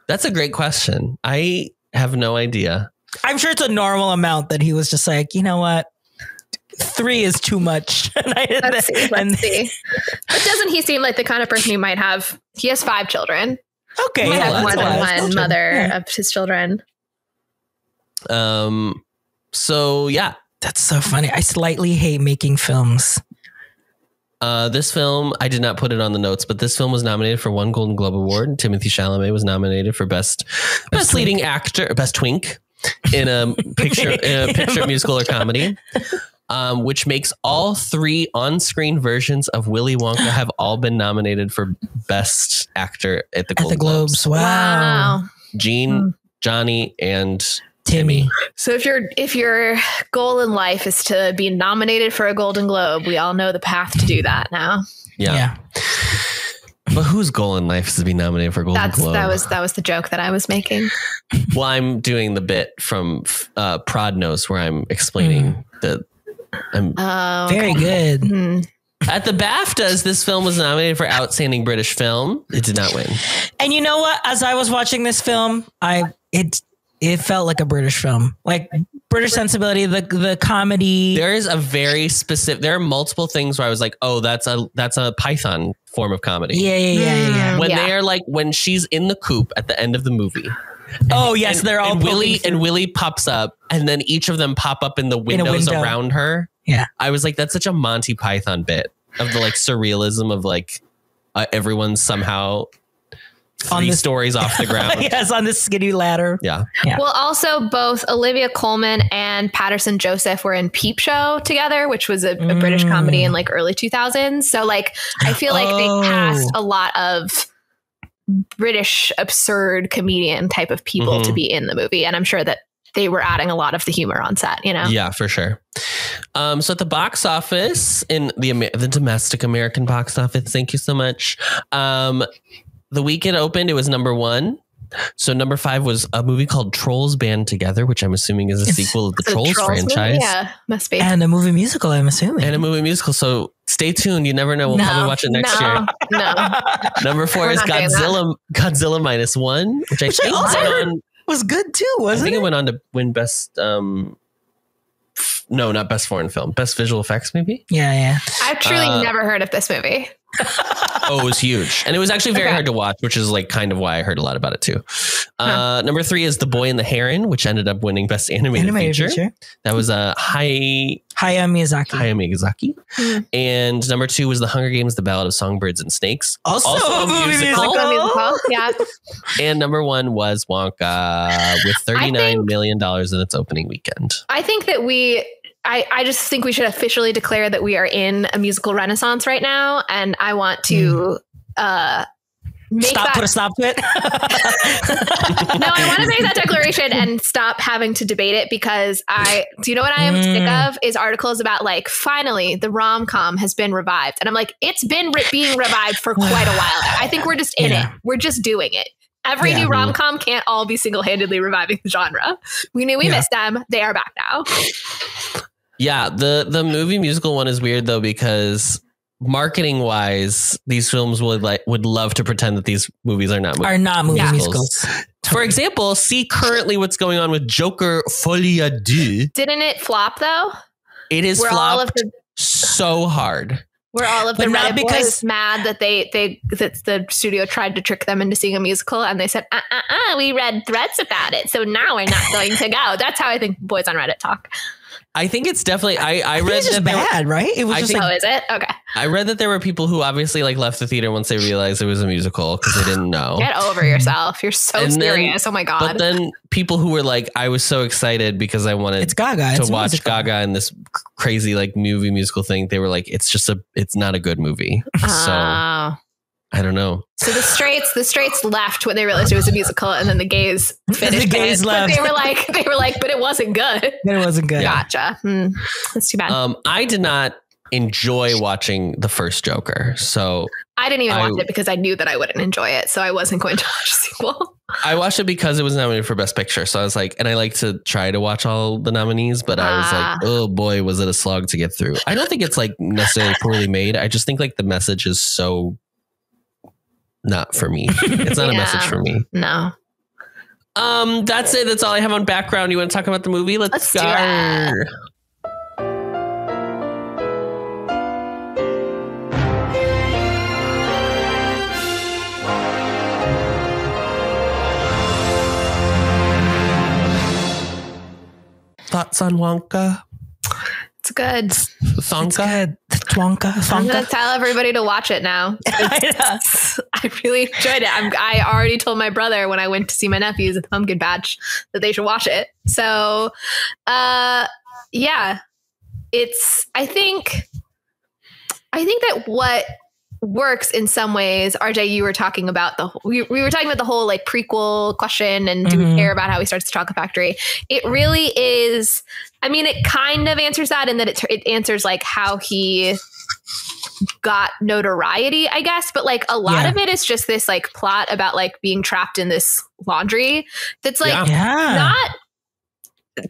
[SPEAKER 2] That's a great question. I have no idea.
[SPEAKER 3] I'm sure it's a normal amount that he was just like, you know what? 3 is too much.
[SPEAKER 1] Let's see. But doesn't he seem like the kind of person who might have, he has 5 children.
[SPEAKER 3] Okay.
[SPEAKER 1] He might
[SPEAKER 3] Yeah,
[SPEAKER 1] have more
[SPEAKER 3] that's
[SPEAKER 1] than one mother of his children.
[SPEAKER 2] So yeah.
[SPEAKER 3] That's so funny. I slightly hate making films.
[SPEAKER 2] This film, I did not put it on the notes, but this film was nominated for 1 Golden Globe Award. Timothy Chalamet was nominated for best leading actor, best twink in a picture musical or comedy, which makes all 3 on-screen versions of Willy Wonka have all been nominated for best actor at the Golden Globes.
[SPEAKER 3] Wow.
[SPEAKER 2] Gene, Johnny, and
[SPEAKER 3] Timmy.
[SPEAKER 1] So if your goal in life is to be nominated for a Golden Globe, we all know the path to do that now.
[SPEAKER 2] Yeah. But whose goal in life is to be nominated for a Golden Globe?
[SPEAKER 1] That was the joke that I was making.
[SPEAKER 2] Well, I'm doing the bit from Prodnos where I'm explaining that I'm
[SPEAKER 3] very good.
[SPEAKER 1] Mm-hmm.
[SPEAKER 2] At the BAFTAs, this film was nominated for Outstanding British Film. It did not win.
[SPEAKER 3] And you know what? As I was watching this film, it felt like a British film, like British sensibility, the comedy.
[SPEAKER 2] There is a very specific, there are multiple things where I was like, oh, that's a Python form of comedy.
[SPEAKER 3] Yeah.
[SPEAKER 2] When they are like, when she's in the coop at the end of the movie.
[SPEAKER 3] They're all
[SPEAKER 2] Willie pops up, and then each of them pop up in the windows around her.
[SPEAKER 3] Yeah.
[SPEAKER 2] I was like, that's such a Monty Python bit of the like surrealism of like everyone's somehow 3 stories off the ground.
[SPEAKER 3] Yes, on this skinny ladder.
[SPEAKER 2] Yeah.
[SPEAKER 1] Well, also both Olivia Colman and Patterson Joseph were in Peep Show together, which was a British comedy in like early 2000s. So like, I feel like they cast a lot of British absurd comedian type of people to be in the movie. And I'm sure that they were adding a lot of the humor on set, you know?
[SPEAKER 2] Yeah, for sure. So at the box office, in the domestic American box office, thank you so much. The week it opened, it was number 1. So number 5 was a movie called Trolls Band Together, which I'm assuming is a sequel of the Trolls franchise.
[SPEAKER 1] Movie? Yeah, must be.
[SPEAKER 3] And a movie musical, I'm assuming.
[SPEAKER 2] And a movie musical. So stay tuned. You never know. We'll probably watch it next year.
[SPEAKER 1] No.
[SPEAKER 2] Number 4 is Godzilla -1, which I think
[SPEAKER 3] was good too, wasn't it?
[SPEAKER 2] I think it went on to win best... no, not best foreign film. Best visual effects, maybe?
[SPEAKER 3] Yeah.
[SPEAKER 1] I've truly never heard of this movie.
[SPEAKER 2] Oh, it was huge. And it was actually very hard to watch, which is like kind of why I heard a lot about it too. Number 3 is The Boy and the Heron, which ended up winning Best Animated Feature. That was a Hayao Miyazaki. And number 2 was The Hunger Games, The Ballad of Songbirds and Snakes. Also a musical.
[SPEAKER 1] Yeah.
[SPEAKER 2] And number 1 was Wonka with $39 million in its opening weekend.
[SPEAKER 1] I think that I just think we should officially declare that we are in a musical renaissance right now. And I want to
[SPEAKER 3] put a stop to it.
[SPEAKER 1] No, I want to make that declaration and stop having to debate it, because do you know what I am sick of is articles about like, finally the rom-com has been revived. And I'm like, it's been being revived for quite a while. I think we're just in it. We're just doing it. Every new rom-com can't all be single-handedly reviving the genre. We knew we missed them. They are back now.
[SPEAKER 2] Yeah, the movie musical one is weird though, because marketing wise, these films would love to pretend that these movies are not movie musicals. For example, see currently what's going on with Joker Folie à Deux.
[SPEAKER 1] Didn't it flop though?
[SPEAKER 2] It is flopped so hard.
[SPEAKER 1] Were all of the Reddit boys mad that that the studio tried to trick them into seeing a musical, and they said, we read threads about it, so now we're not going to go. That's how I think boys on Reddit talk.
[SPEAKER 2] I think it's definitely. I read
[SPEAKER 3] it's just bad, right? It was just
[SPEAKER 1] oh, is it? Okay.
[SPEAKER 2] I read that there were people who obviously like left the theater once they realized it was a musical because they didn't know.
[SPEAKER 1] Get over yourself. You're so serious. Oh my God.
[SPEAKER 2] But then people who were like, I was so excited because I wanted
[SPEAKER 3] it's Gaga.
[SPEAKER 2] to watch Gaga in this crazy like movie musical thing. They were like, it's not a good movie. So I don't know.
[SPEAKER 1] So the straights left when they realized it was a musical, and then the gays finished.
[SPEAKER 3] The gays left.
[SPEAKER 1] But they were like, but it wasn't good.
[SPEAKER 3] But it wasn't good.
[SPEAKER 1] Gotcha. That's too bad.
[SPEAKER 2] I did not enjoy watching the first Joker, so
[SPEAKER 1] I didn't even watch it because I knew that I wouldn't enjoy it, so I wasn't going to watch a sequel.
[SPEAKER 2] I watched it because it was nominated for Best Picture, so I was like, and I like to try to watch all the nominees, but I was like, oh boy, was it a slog to get through. I don't think it's like necessarily poorly made. I just think like the message is so not for me. It's not a message for me.
[SPEAKER 1] No.
[SPEAKER 2] That's it. That's all I have on background. You want to talk about the movie? Let's go. Thoughts on Wonka?
[SPEAKER 1] It's good.
[SPEAKER 2] Thonka?
[SPEAKER 3] Twonka.
[SPEAKER 1] I'm going to tell everybody to watch it now. I really enjoyed it. I already told my brother when I went to see my nephews at the pumpkin patch that they should watch it. So, yeah, I think that what works in some ways, RJ, you were talking about we were talking about the whole like prequel question and do we care about how he starts the chocolate factory? It really is. I mean, it kind of answers that in that it answers like how he got notoriety, I guess. But like a lot of it is just this like plot about like being trapped in this laundry that's like not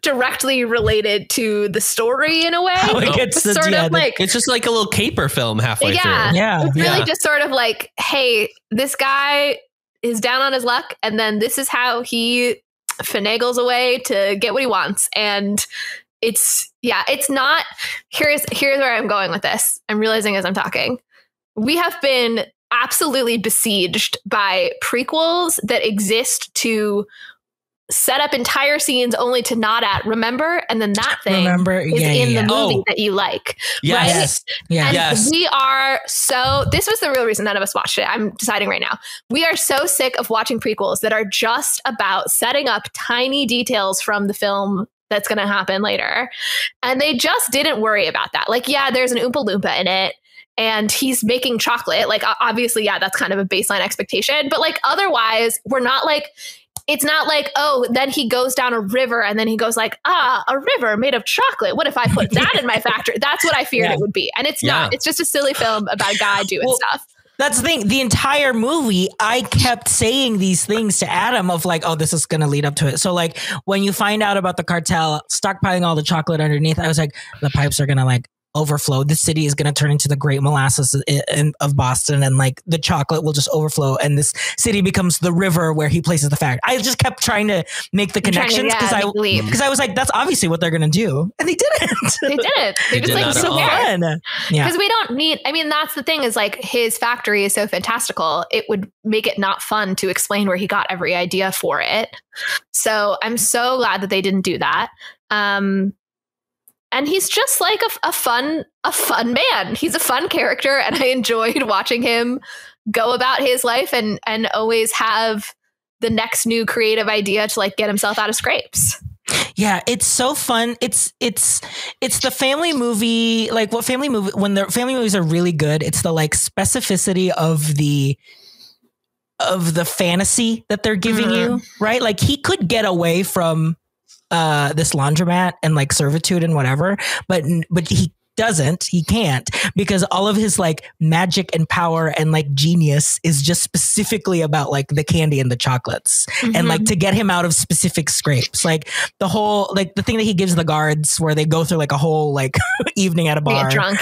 [SPEAKER 1] directly related to the story in a way.
[SPEAKER 2] It's just like a little caper film halfway through.
[SPEAKER 1] It's really just sort of like, hey, this guy is down on his luck, and then this is how he finagles away to get what he wants. And it's not. Here's where I'm going with this. I'm realizing as I'm talking, we have been absolutely besieged by prequels that exist to set up entire scenes only to nod at remember, and then that thing is in the movie that you like.
[SPEAKER 2] Yes.
[SPEAKER 1] Right? And we are this was the real reason none of us watched it. I'm deciding right now. We are so sick of watching prequels that are just about setting up tiny details from the film that's going to happen later. And they just didn't worry about that. Like, yeah, there's an Oompa Loompa in it, and he's making chocolate. Like, obviously, that's kind of a baseline expectation. But like, otherwise, we're not like, it's not like, oh, then he goes down a river and then he goes like, a river made of chocolate. What if I put that in my factory? That's what I feared it would be. And it's not. It's just a silly film about a guy doing stuff.
[SPEAKER 3] That's the thing. The entire movie, I kept saying these things to Adam of like, oh, this is going to lead up to it. So like when you find out about the cartel stockpiling all the chocolate underneath, I was like, the pipes are going to like overflow. The city is going to turn into the Great Molasses of Boston, and like the chocolate will just overflow, and this city becomes the river where he places the factory. I just kept trying to make the connections because I was like, that's obviously what they're going to do, and they didn't.
[SPEAKER 1] They didn't. They just like
[SPEAKER 3] so fun.
[SPEAKER 1] Because we don't need. I mean, that's the thing is like his factory is so fantastical. It would make it not fun to explain where he got every idea for it. So I'm so glad that they didn't do that. And he's just like a fun man. He's a fun character, and I enjoyed watching him go about his life and always have the next new creative idea to like get himself out of scrapes.
[SPEAKER 3] Yeah, it's so fun. It's the family movie. Like when the family movies are really good, it's the like specificity of the fantasy that they're giving you, right? Like he could get away from this laundromat and like servitude and whatever, but he can't, because all of his like magic and power and like genius is just specifically about like the candy and the chocolates and like to get him out of specific scrapes. Like the whole, like the thing that he gives the guards where they go through like a whole like evening at a bar.
[SPEAKER 1] They get drunk,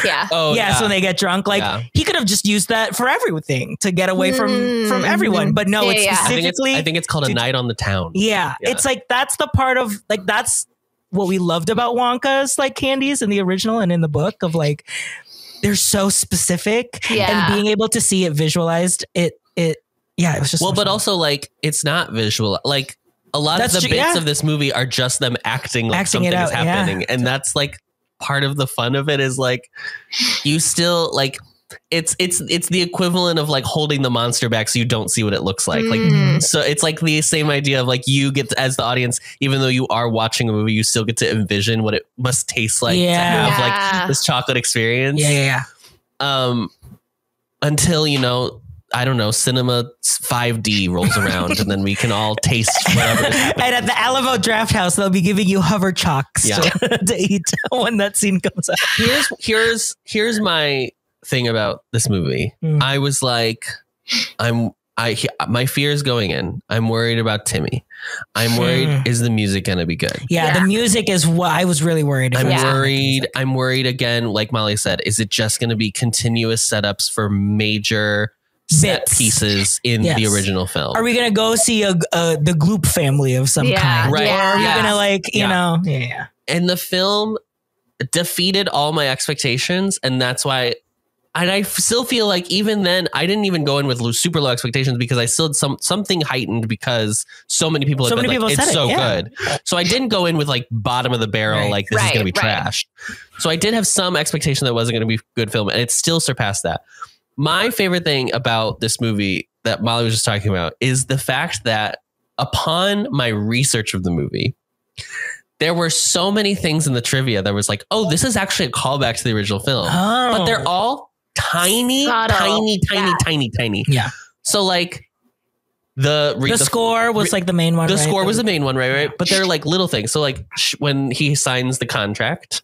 [SPEAKER 3] so they get drunk. Like he could have just used that for everything to get away from everyone, but no, it's specifically.
[SPEAKER 2] I think it's called A Night on the Town.
[SPEAKER 3] Yeah, it's like that's the part of like that's what we loved about Wonka's like candies in the original and in the book of like they're so specific and being able to see it visualized. It was just
[SPEAKER 2] but also like it's not visual. Like A lot of the bits of this movie are just them acting like something is happening. Yeah. And that's like part of the fun of it is like you still like it's the equivalent of like holding the monster back so you don't see what it looks like. Like so it's like the same idea of like you get to, as the audience, even though you are watching a movie, you still get to envision what it must taste like to have like this chocolate experience.
[SPEAKER 3] Yeah.
[SPEAKER 2] Until, you know, I don't know, cinema 5D rolls around and then we can all taste whatever is happening.
[SPEAKER 3] And at the Alamo Draft House, they'll be giving you hover chalks to eat when that scene comes up.
[SPEAKER 2] Here's my thing about this movie. I was like, my fear is going in. I'm worried about Timmy. I'm worried, is the music going to be good?
[SPEAKER 3] Yeah, the music is what I was really worried about.
[SPEAKER 2] I'm worried again, like Molly said, is it just going to be continuous setups for major set pieces in the original film?
[SPEAKER 3] Are we going to go see the Gloop family of some kind?
[SPEAKER 2] Right.
[SPEAKER 3] Or are we going to like, you know? Yeah.
[SPEAKER 2] And the film defeated all my expectations. And that's why, and I still feel like even then I didn't even go in with super low expectations because I still had something heightened because so many people had been like, it's so good. So I didn't go in with like bottom of the barrel, like this is going to be trashed. So I did have some expectation that it wasn't going to be a good film, and it still surpassed that. My favorite thing about this movie that Molly was just talking about is the fact that upon my research of the movie, there were so many things in the trivia that was like, oh, this is actually a callback to the original film. But they're all tiny. Yeah. So like the
[SPEAKER 3] score was like the main one.
[SPEAKER 2] The score was the main one, right? But they're like little things. So like when he signs the contract,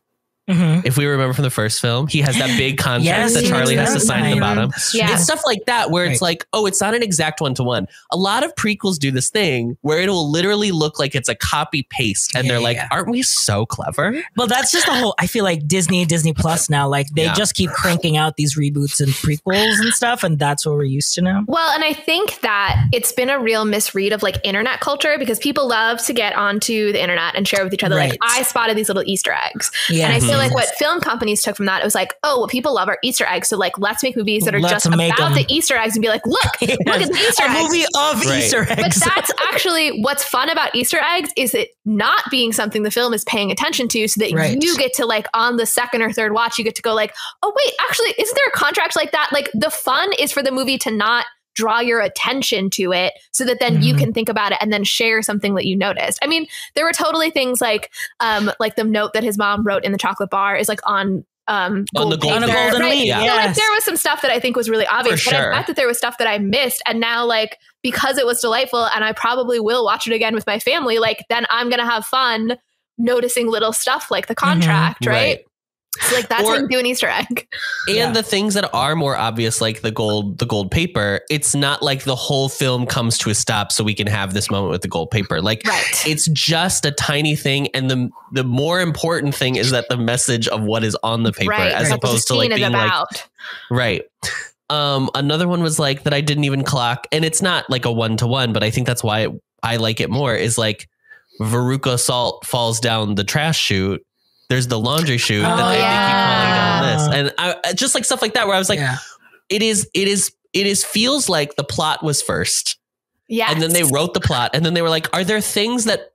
[SPEAKER 2] if we remember from the first film, he has that big contract that Charlie has to sign at the bottom.
[SPEAKER 1] Yeah.
[SPEAKER 2] It's stuff like that where it's like, oh, it's not an exact one-to-one. A lot of prequels do this thing where it'll literally look like it's a copy paste. And they're like, aren't we so clever?
[SPEAKER 3] Well, that's just the whole, I feel like Disney Plus now, like they just keep cranking out these reboots and prequels and stuff. And that's what we're used to now.
[SPEAKER 1] Well, and I think that it's been a real misread of like internet culture because people love to get onto the internet and share with each other. Like I spotted these little Easter eggs. Yeah. And I feel like what film companies took from that, it was like, oh, what people love are Easter eggs. So like, let's make movies that are just about the Easter eggs and be like, look at the Easter eggs.
[SPEAKER 3] A movie of Easter eggs.
[SPEAKER 1] But that's actually what's fun about Easter eggs is it not being something the film is paying attention to so that you get to like on the second or third watch, you get to go like, oh, wait, actually, isn't there a contract like that? Like the fun is for the movie to not draw your attention to it so that then you can think about it and then share something that you noticed. I mean, there were totally things like the note that his mom wrote in the chocolate bar is like on
[SPEAKER 2] the golden
[SPEAKER 1] leaf.
[SPEAKER 2] Yeah.
[SPEAKER 1] So, like, there was some stuff that I think was really obvious, but I bet that there was stuff that I missed. And now like, because it was delightful and I probably will watch it again with my family, like then I'm going to have fun noticing little stuff like the contract, right? So like that's how you do an Easter egg.
[SPEAKER 2] And the things that are more obvious, like the gold paper, it's not like the whole film comes to a stop so we can have this moment with the gold paper. Like it's just a tiny thing. And the more important thing is that the message of what is on the paper as opposed to like being about. Another one was like that I didn't even clock, and it's not like a 1-to-1, but I think that's why I like it more is like Veruca Salt falls down the trash chute. There's the laundry chute that they keep falling down this. And I just like stuff like that where I was like, it is feels like the plot was first. Yeah. And then they wrote the plot and then they were like, are there things that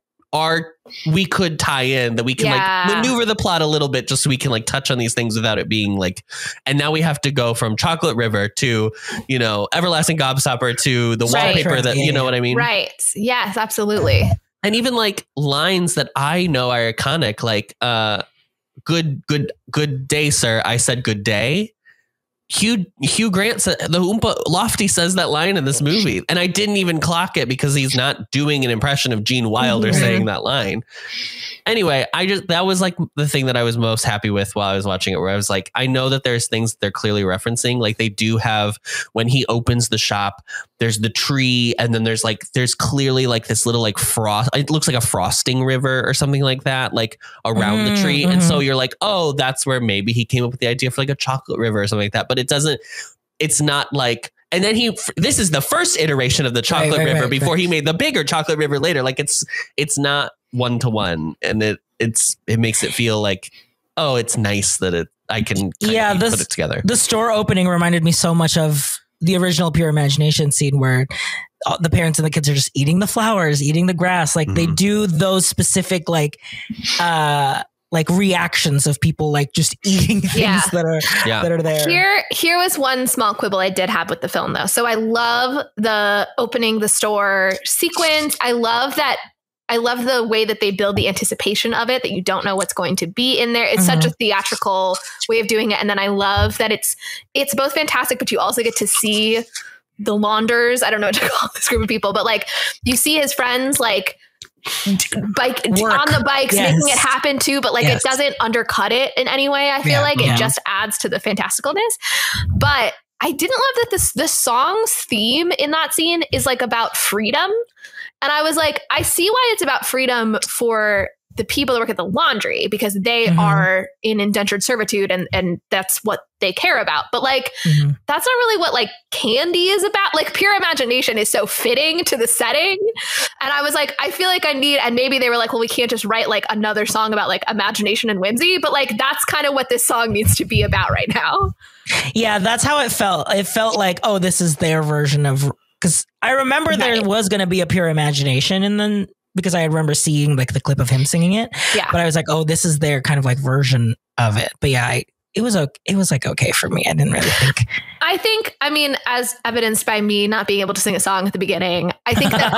[SPEAKER 2] we could tie in that we can like maneuver the plot a little bit just so we can like touch on these things without it being like, and now we have to go from Chocolate River to, you know, Everlasting Gobstopper to the wallpaper that, you know what I mean?
[SPEAKER 1] Right. Yes, absolutely.
[SPEAKER 2] And even like lines that I know are iconic, like good day, sir. I said good day. Hugh Grant said, the Oompa Lofty says that line in this movie. And I didn't even clock it because he's not doing an impression of Gene Wilder saying that line. Anyway, that was like the thing that I was most happy with while I was watching it, where I was like, I know that there's things that they're clearly referencing. Like they do have, when he opens the shop, there's the tree. And then there's clearly like this little like frost. It looks like a frosting river or something like that, like around the tree. And so you're like, oh, that's where maybe he came up with the idea for like a chocolate river or something like that. But it's not like, and then this is the first iteration of the chocolate river before he made the bigger chocolate river later. Like it's not 1-to-1, and it makes it feel like, oh, it's nice that I can put it together.
[SPEAKER 3] The store opening reminded me so much of the original Pure Imagination scene where the parents and the kids are just eating the flowers, eating the grass. Like they do those specific like reactions of people like just eating things that are there.
[SPEAKER 1] Here was one small quibble I did have with the film though. So I love the opening the store sequence. I love the way that they build the anticipation of it, that you don't know what's going to be in there. It's such a theatrical way of doing it. And then I love that it's both fantastic, but you also get to see the launders. I don't know what to call this group of people, but like you see his friends like on the bikes making it happen too, but like it doesn't undercut it in any way. I feel like it just adds to the fantasticalness. But I didn't love that the song's theme in that scene is like about freedom. And I was like, I see why it's about freedom for the people that work at the laundry, because they are in indentured servitude and that's what they care about. But like, that's not really what like Candy is about. Like Pure Imagination is so fitting to the setting. And I was like, I feel like and maybe they were like, well, we can't just write like another song about like imagination and whimsy, but like, that's kind of what this song needs to be about right now. Yeah,
[SPEAKER 3] that's how it felt. It felt like, oh, this is their version of, because I remember there was going to be a Pure Imagination, and then because I remember seeing like the clip of him singing it, but I was like, oh, this is their kind of like version of it. But yeah, it was like okay for me. I didn't really think.
[SPEAKER 1] I mean, as evidenced by me not being able to sing a song at the beginning, I think that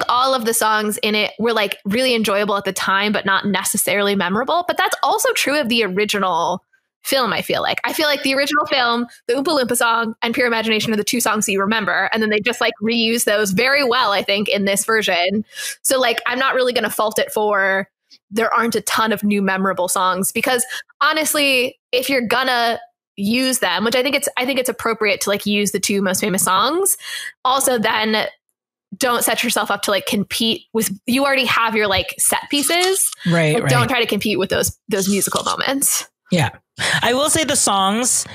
[SPEAKER 1] all of the songs in it were like really enjoyable at the time, but not necessarily memorable. But that's also true of the original film. I feel like the original film, the Oompa Loompa song and Pure Imagination are the two songs that you remember, and then they just like reuse those very well, I think, in this version. So like I'm not really going to fault it for there aren't a ton of new memorable songs, because honestly, if you're gonna use them, which I think it's appropriate to like use the two most famous songs, also then don't set yourself up to like compete with, you already have your like set pieces, right? Don't try to compete with those musical moments.
[SPEAKER 3] Yeah. I will say the songs,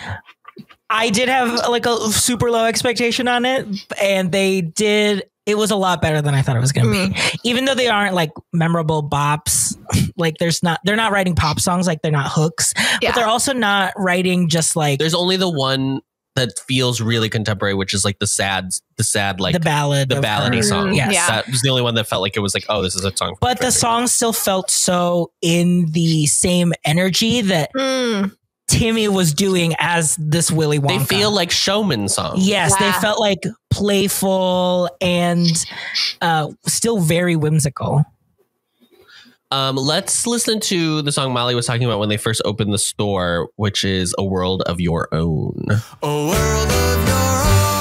[SPEAKER 3] I did have like a super low expectation on it, and it was a lot better than I thought it was going to be. Even though they aren't like memorable bops, like they're not writing pop songs, like they're not hooks, but they're also not writing just like.
[SPEAKER 2] There's only the one that feels really contemporary, which is like the sad, like the ballady song.
[SPEAKER 3] Yes.
[SPEAKER 2] Yeah. That was the only one that felt like it was like, oh, this is a song.
[SPEAKER 3] But the song still felt so in the same energy that Timmy was doing as this Willy Wonka.
[SPEAKER 2] They feel like showman songs.
[SPEAKER 3] Yes, they felt like playful and still very whimsical.
[SPEAKER 2] Let's listen to the song Molly was talking about when they first opened the store, which is A World of Your Own.
[SPEAKER 4] A world of your own,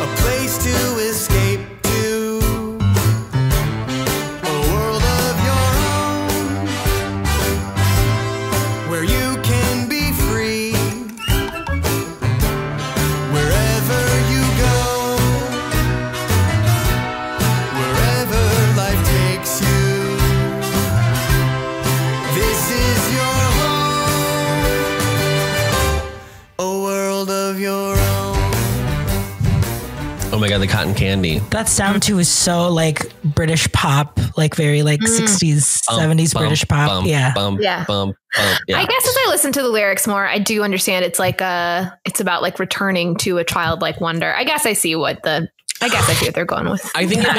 [SPEAKER 4] a place to escape to, a world of your own, where you can be free, wherever you go, wherever life takes you, this is your home, a world of your own.
[SPEAKER 2] Oh my God, the cotton candy.
[SPEAKER 3] That sound too is so like British pop, like very like 60s, 70s British pop.
[SPEAKER 1] Yeah.
[SPEAKER 2] Yeah.
[SPEAKER 1] I guess as I listen to the lyrics more, I do understand it's like it's about like returning to a childlike wonder. I guess I see what they're going with.
[SPEAKER 2] I think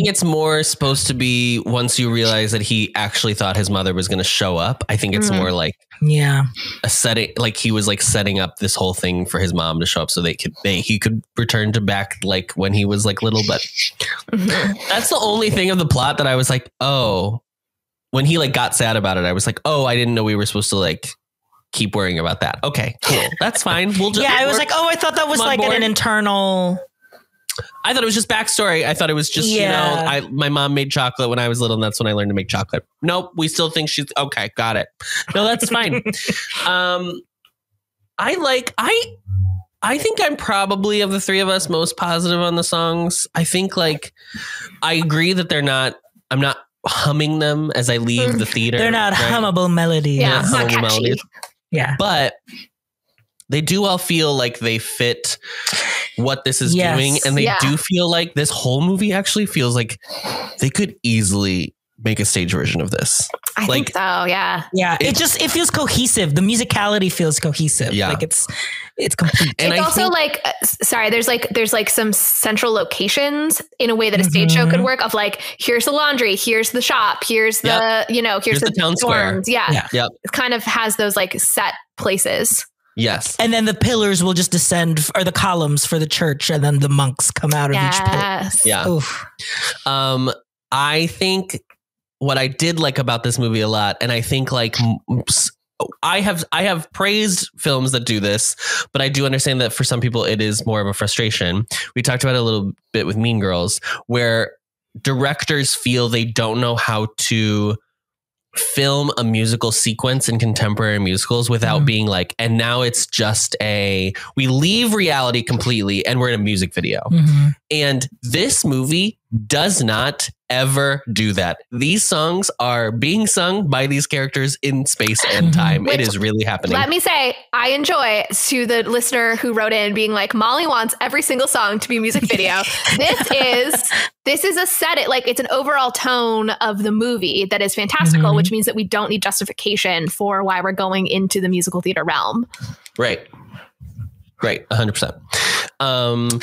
[SPEAKER 2] it's more supposed to be once you realize that he actually thought his mother was going to show up. I think it's more like a setting, like he was like setting up this whole thing for his mom to show up so he could return to back like when he was like little. But that's the only thing of the plot that I was like, oh, when he like got sad about it, I was like, oh, I didn't know we were supposed to like keep worrying about that. Okay, cool, that's fine. We'll just
[SPEAKER 3] I was like, oh, I thought that was like an internal.
[SPEAKER 2] I thought it was just backstory. I thought it was just, my mom made chocolate when I was little, and that's when I learned to make chocolate. Nope. We still think she's okay. Got it. No, that's fine. I think I'm probably of the three of us most positive on the songs. I think like, I agree that I'm not humming them as I leave the theater.
[SPEAKER 3] They're not hummable melodies.
[SPEAKER 1] Yeah. Hummable melodies.
[SPEAKER 3] Yeah.
[SPEAKER 2] But they do all feel like they fit what this is doing. And they do feel like this whole movie actually feels like they could easily make a stage version of this.
[SPEAKER 1] I think so. Yeah.
[SPEAKER 3] Yeah. It feels cohesive. The musicality feels cohesive.
[SPEAKER 2] Yeah.
[SPEAKER 3] Like it's complete.
[SPEAKER 1] And it's also like, sorry, there's like some central locations in a way that a stage show could work of like, here's the laundry, here's the shop, here's the, here's the
[SPEAKER 2] town square.
[SPEAKER 1] Yeah.
[SPEAKER 2] Yep.
[SPEAKER 1] It kind of has those like set places.
[SPEAKER 2] Yes.
[SPEAKER 3] And then the pillars will just descend, or the columns for the church, and then the monks come out of each pillar.
[SPEAKER 2] Yeah.
[SPEAKER 3] Oof.
[SPEAKER 2] I think what I did like about this movie a lot, and I think like I have praised films that do this, but I do understand that for some people it is more of a frustration. We talked about it a little bit with Mean Girls, where directors feel they don't know how to film a musical sequence in contemporary musicals without being like, and now it's just we leave reality completely and we're in a music video. And this movie does not ever do that. These songs are being sung by these characters in space and time. It is really happening.
[SPEAKER 1] Let me say, I enjoy, to the listener who wrote in being like, Molly wants every single song to be a music video. This is a it's an overall tone of the movie that is fantastical, which means that we don't need justification for why we're going into the musical theater realm.
[SPEAKER 2] Right. 100%.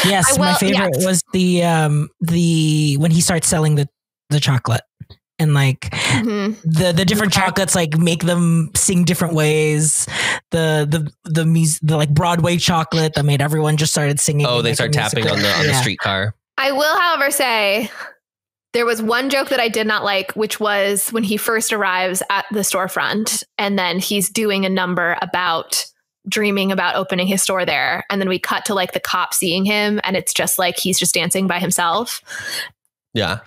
[SPEAKER 3] Yes, my favorite was the when he starts selling the chocolate, and like the different chocolates like make them sing different ways. The like Broadway chocolate that made everyone just started singing.
[SPEAKER 2] Oh, they start tapping on the streetcar.
[SPEAKER 1] I will, however, say there was one joke that I did not like, which was when he first arrives at the storefront and then he's doing a number about dreaming about opening his store there. And then we cut to like the cop seeing him and it's just like he's just dancing by himself.
[SPEAKER 2] Yeah.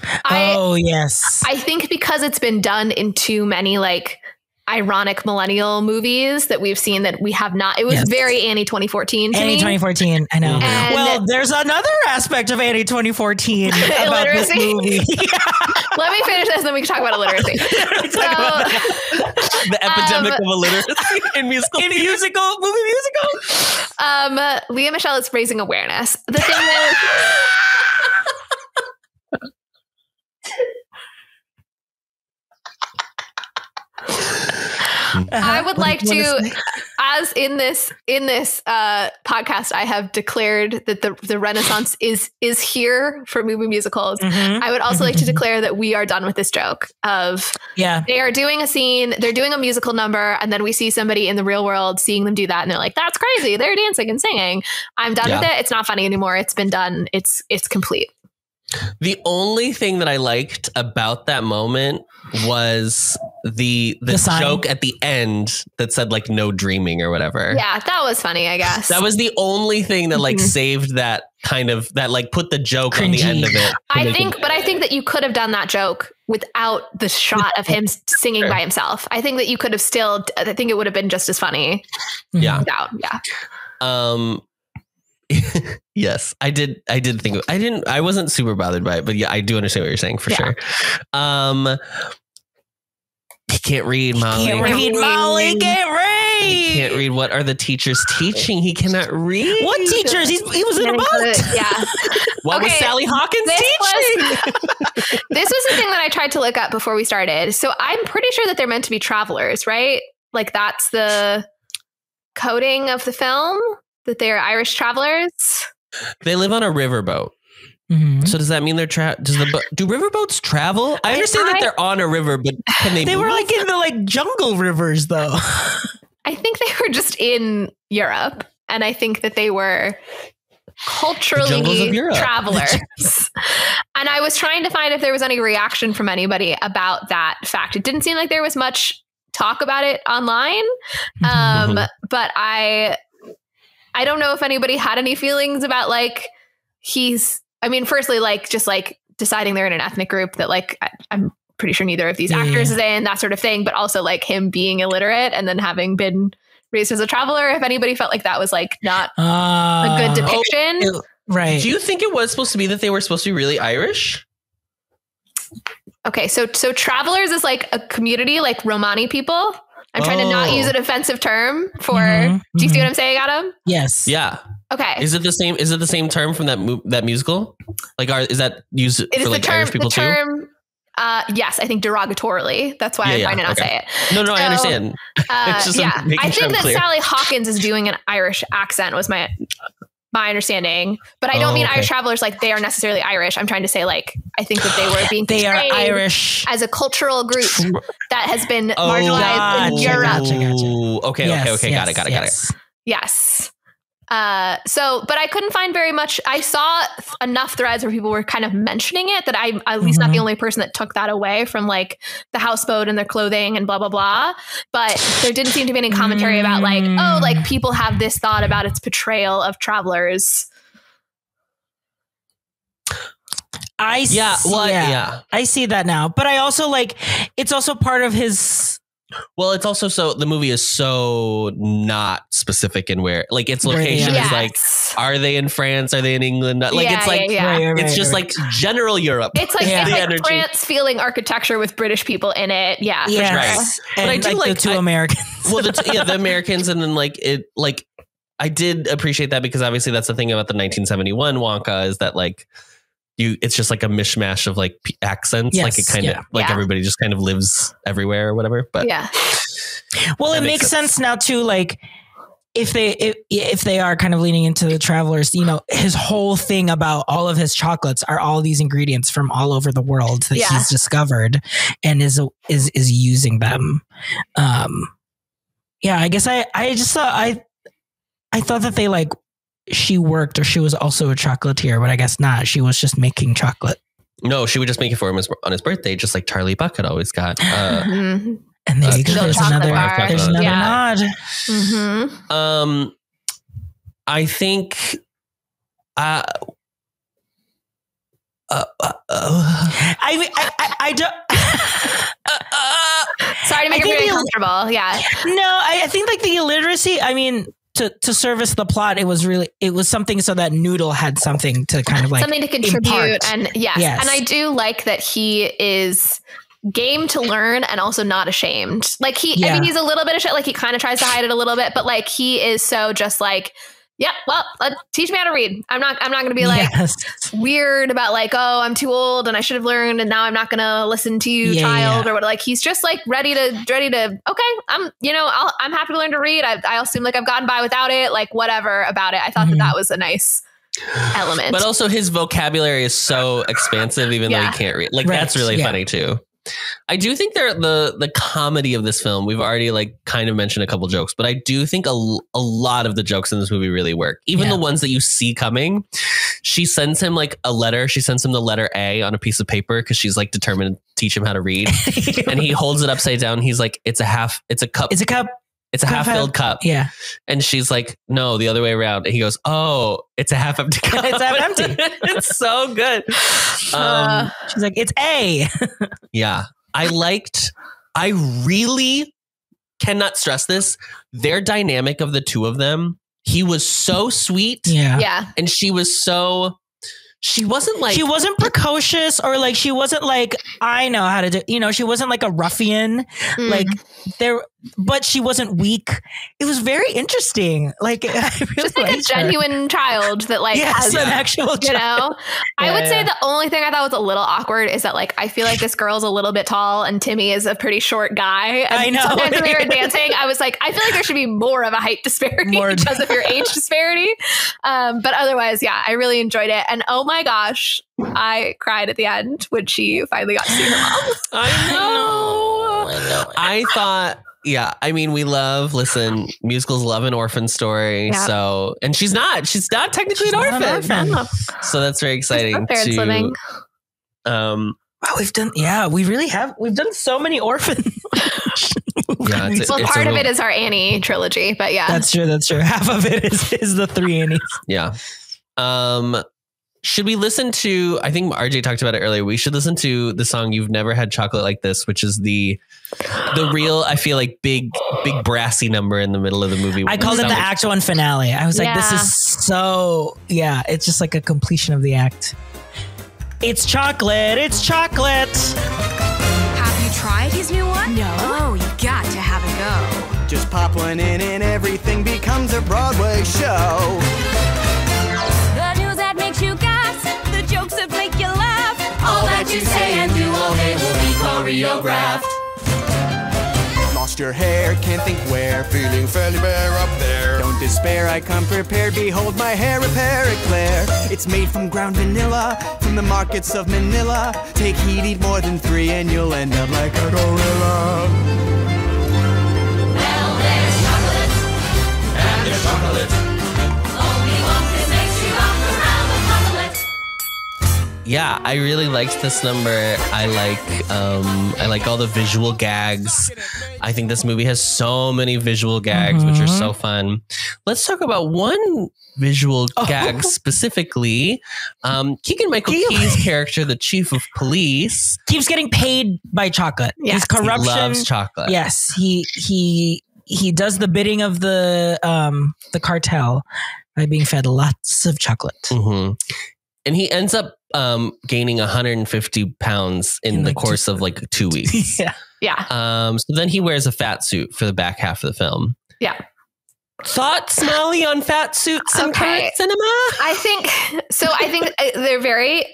[SPEAKER 3] Yes.
[SPEAKER 1] I think because it's been done in too many like ironic millennial movies that we've seen that we have not. It was very Annie 2014 to
[SPEAKER 3] Annie
[SPEAKER 1] me.
[SPEAKER 3] 2014, I know.
[SPEAKER 1] And
[SPEAKER 3] well, there's another aspect of Annie 2014 about
[SPEAKER 1] illiteracy.
[SPEAKER 3] This movie.
[SPEAKER 1] Let me finish this and then we can talk about illiteracy.
[SPEAKER 2] The epidemic of illiteracy in movie musical.
[SPEAKER 1] Leah Michelle is raising awareness. The thing is, I would like to, as in this podcast, I have declared that the Renaissance is here for movie musicals. I would also like to declare that we are done with this joke of they are doing a scene, they're doing a musical number, and then we see somebody in the real world seeing them do that, and they're like, "That's crazy! They're dancing and singing." I'm done with it. It's not funny anymore. It's been done. It's complete.
[SPEAKER 2] The only thing that I liked about that moment was the joke at the end that said like no dreaming or whatever.
[SPEAKER 1] Yeah, that was funny, I guess.
[SPEAKER 2] That was the only thing that like saved that kind of that like put the joke on the end of it.
[SPEAKER 1] I think that you could have done that joke without the shot of him singing by himself. I think that you could have still, I think it would have been just as funny.
[SPEAKER 2] Yeah.
[SPEAKER 1] Yeah.
[SPEAKER 2] Yes, I did think I wasn't super bothered by it, but yeah, I do understand what you're saying for sure. He can't read, Molly.
[SPEAKER 3] Can't read.
[SPEAKER 2] He can't read. What are the teachers teaching? He cannot read.
[SPEAKER 3] What teachers? He was in a boat.
[SPEAKER 1] Yeah.
[SPEAKER 2] What was Sally Hawkins teaching?
[SPEAKER 1] This was the thing that I tried to look up before we started. So I'm pretty sure that they're meant to be travelers, right? Like that's the coding of the film, that they're Irish travelers.
[SPEAKER 2] They live on a riverboat. So does that mean they're do riverboats travel? I understand that they're on a river, but can they?
[SPEAKER 3] They were like in the like jungle rivers, though.
[SPEAKER 1] I think they were just in Europe, and I think that they were culturally travelers. And I was trying to find if there was any reaction from anybody about that fact. It didn't seem like there was much talk about it online, but I don't know if anybody had any feelings about like firstly, like just like deciding they're in an ethnic group that like I'm pretty sure neither of these actors is in, that sort of thing, but also like him being illiterate and then having been raised as a traveler. If anybody felt like that was like not a good depiction.
[SPEAKER 3] Right.
[SPEAKER 2] Do you think it was supposed to be that they were supposed to be really Irish?
[SPEAKER 1] Okay, so travelers is like a community, like Romani people. I'm trying to not use an offensive term for. Do you see what I'm saying, Adam?
[SPEAKER 3] Yes.
[SPEAKER 2] Yeah.
[SPEAKER 1] Okay.
[SPEAKER 2] Is it the same? Is it the same term from that musical? Like, is that used for like Irish people too?
[SPEAKER 1] Yes, I think derogatorily. That's why I'm trying to not say it.
[SPEAKER 2] No, I understand. It's just
[SPEAKER 1] I think that Sally Hawkins is doing an Irish accent was my understanding, but I don't mean Irish travelers like they are necessarily Irish. I'm trying to say like I think that they were being
[SPEAKER 3] they are Irish
[SPEAKER 1] as a cultural group that has been marginalized in Europe.
[SPEAKER 2] Gotcha. Okay. Got it.
[SPEAKER 1] Yes. But I couldn't find very much. I saw enough threads where people were kind of mentioning it that I'm at least not the only person that took that away from like the houseboat and their clothing and blah, blah, blah. But there didn't seem to be any commentary about like, oh, like people have this thought about its portrayal of travelers.
[SPEAKER 3] I see that now. But I also like, it's also part of his...
[SPEAKER 2] Well, it's also the movie is so not specific in where, like its location is like, are they in France? Are they in England? Like it's like, it's just like general Europe.
[SPEAKER 1] It's like, it's like France feeling architecture with British people in it. Yeah.
[SPEAKER 3] Yes.
[SPEAKER 1] Sure.
[SPEAKER 3] But I do like the two Americans.
[SPEAKER 2] Well, the Americans. And then like it, like I did appreciate that because obviously that's the thing about the 1971 Wonka is that like, it's just like a mishmash of like accents. Like it kind of like everybody just kind of lives everywhere or whatever. But
[SPEAKER 3] well, it makes sense now too. Like if they are kind of leaning into the travelers, you know, his whole thing about all of his chocolates are all these ingredients from all over the world that he's discovered and is using them. I guess I just thought I thought that they like. She worked or she was also a chocolatier, but I guess not. She was just making chocolate.
[SPEAKER 2] No, she would just make it for him on his birthday, just like Charlie Buck had always got.
[SPEAKER 3] And there you go. There's another nod.
[SPEAKER 2] I think I
[SPEAKER 3] don't.
[SPEAKER 1] Sorry to make you uncomfortable. Yeah.
[SPEAKER 3] No, I think like the illiteracy. I mean. To service the plot, it was something so that Noodle had something to kind of like
[SPEAKER 1] something to contribute
[SPEAKER 3] impart.
[SPEAKER 1] And yes, and I do like that he is game to learn and also not ashamed. Like I mean, he's a little bit ashamed, like he kind of tries to hide it a little bit, but like he is so just like, teach me how to read. I'm not going to be like weird about like, oh, I'm too old and I should have learned and now I'm not going to listen to you, child, or what. Like he's just like ready to. Okay, I'm happy to learn to read. I assume like I've gotten by without it. Like whatever about it. I thought that was a nice element.
[SPEAKER 2] But also his vocabulary is so expansive, even though he can't read. Like that's really funny too. I do think the comedy of this film, we've already like kind of mentioned a couple jokes, but I do think a lot of the jokes in this movie really work. Even the ones that you see coming. She sends him like a letter. She sends him the letter A on a piece of paper because she's like determined to teach him how to read. And he holds it upside down. He's like, it's a cup. It's a half-filled cup. Yeah. And she's like, no, the other way around. And he goes, oh, it's a half-empty cup.
[SPEAKER 3] It's half-empty.
[SPEAKER 2] It's so good.
[SPEAKER 3] She's like, it's A.
[SPEAKER 2] Yeah. I really cannot stress this. Their dynamic of the two of them, he was so sweet.
[SPEAKER 1] Yeah.
[SPEAKER 2] And she wasn't
[SPEAKER 3] precocious or like, she wasn't like, I know how to do, she wasn't like a ruffian, like but she wasn't weak. It was very interesting. Like, I really
[SPEAKER 1] just like a genuine child that like has
[SPEAKER 3] an actual child.
[SPEAKER 1] I would say the only thing I thought was a little awkward is that like, I feel like this girl's a little bit tall and Timmy is a pretty short guy. And
[SPEAKER 3] I know.
[SPEAKER 1] Sometimes when we were dancing, I was like, I feel like there should be more of a height disparity because of your age disparity. But otherwise, I really enjoyed it. And oh my gosh, I cried at the end when she finally got to see her mom.
[SPEAKER 2] I know. I thought, I mean, musicals love an orphan story. Yeah. So, and she's not technically an orphan. So that's very exciting.
[SPEAKER 1] Parents living.
[SPEAKER 3] We've done so many orphan.
[SPEAKER 1] Part of it is our Annie trilogy, but
[SPEAKER 3] that's true. Half of it is the three Annies.
[SPEAKER 2] Yeah. Should we listen to, I think RJ talked about it earlier, we should listen to the song You've Never Had Chocolate Like This, which is the real, I feel like big brassy number in the middle of the movie.
[SPEAKER 3] I called it the Act 1 finale. I was like, this is so, it's just like a completion of the act. It's chocolate.
[SPEAKER 5] Have you tried his new one? No. Oh, you got to have a go.
[SPEAKER 4] Just pop one in and everything becomes a Broadway show.
[SPEAKER 5] The news that makes you gasp, the jokes that make you laugh, all that
[SPEAKER 6] you say and do all day will be choreographed.
[SPEAKER 4] Lost your hair, can't think where, feeling fairly bare up there. Don't despair, I come prepared, behold my hair repair eclair. It's made from ground vanilla, from the markets of Manila. Take heed, eat more than 3 and you'll end up like a gorilla.
[SPEAKER 6] Well, there's chocolate, and there's chocolate. Only Wonka makes you rock around the chocolate.
[SPEAKER 2] Yeah, I really liked this number. I like all the visual gags. I think this movie has so many visual gags, which are so fun. Let's talk about one visual gag specifically. Keegan-Michael Key's character, the chief of police,
[SPEAKER 3] keeps getting paid by chocolate.
[SPEAKER 1] Yes.
[SPEAKER 3] His corruption.
[SPEAKER 2] He loves chocolate.
[SPEAKER 3] Yes, he does the bidding of the cartel by being fed lots of chocolate.
[SPEAKER 2] Mm-hmm. And he ends up gaining 150 pounds in the course of like 2 weeks.
[SPEAKER 1] Yeah.
[SPEAKER 2] So then he wears a fat suit for the back half of the film.
[SPEAKER 1] Yeah.
[SPEAKER 2] Thoughts, Molly, on fat suits in current cinema?
[SPEAKER 1] I think they're very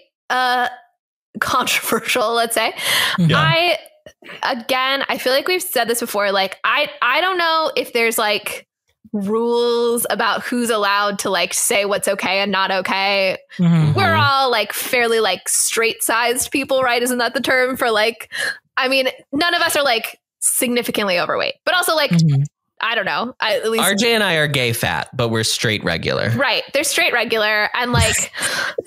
[SPEAKER 1] controversial, let's say. Yeah. I feel like we've said this before. Like, I don't know if there's like rules about who's allowed to like say what's okay and not okay. Mm-hmm. We're all like fairly like straight sized people, right? Isn't that the term for like, I mean, none of us are like significantly overweight, but also like, I don't know. At least
[SPEAKER 2] RJ and I are gay fat, but we're straight regular.
[SPEAKER 1] Right. They're straight regular. And like,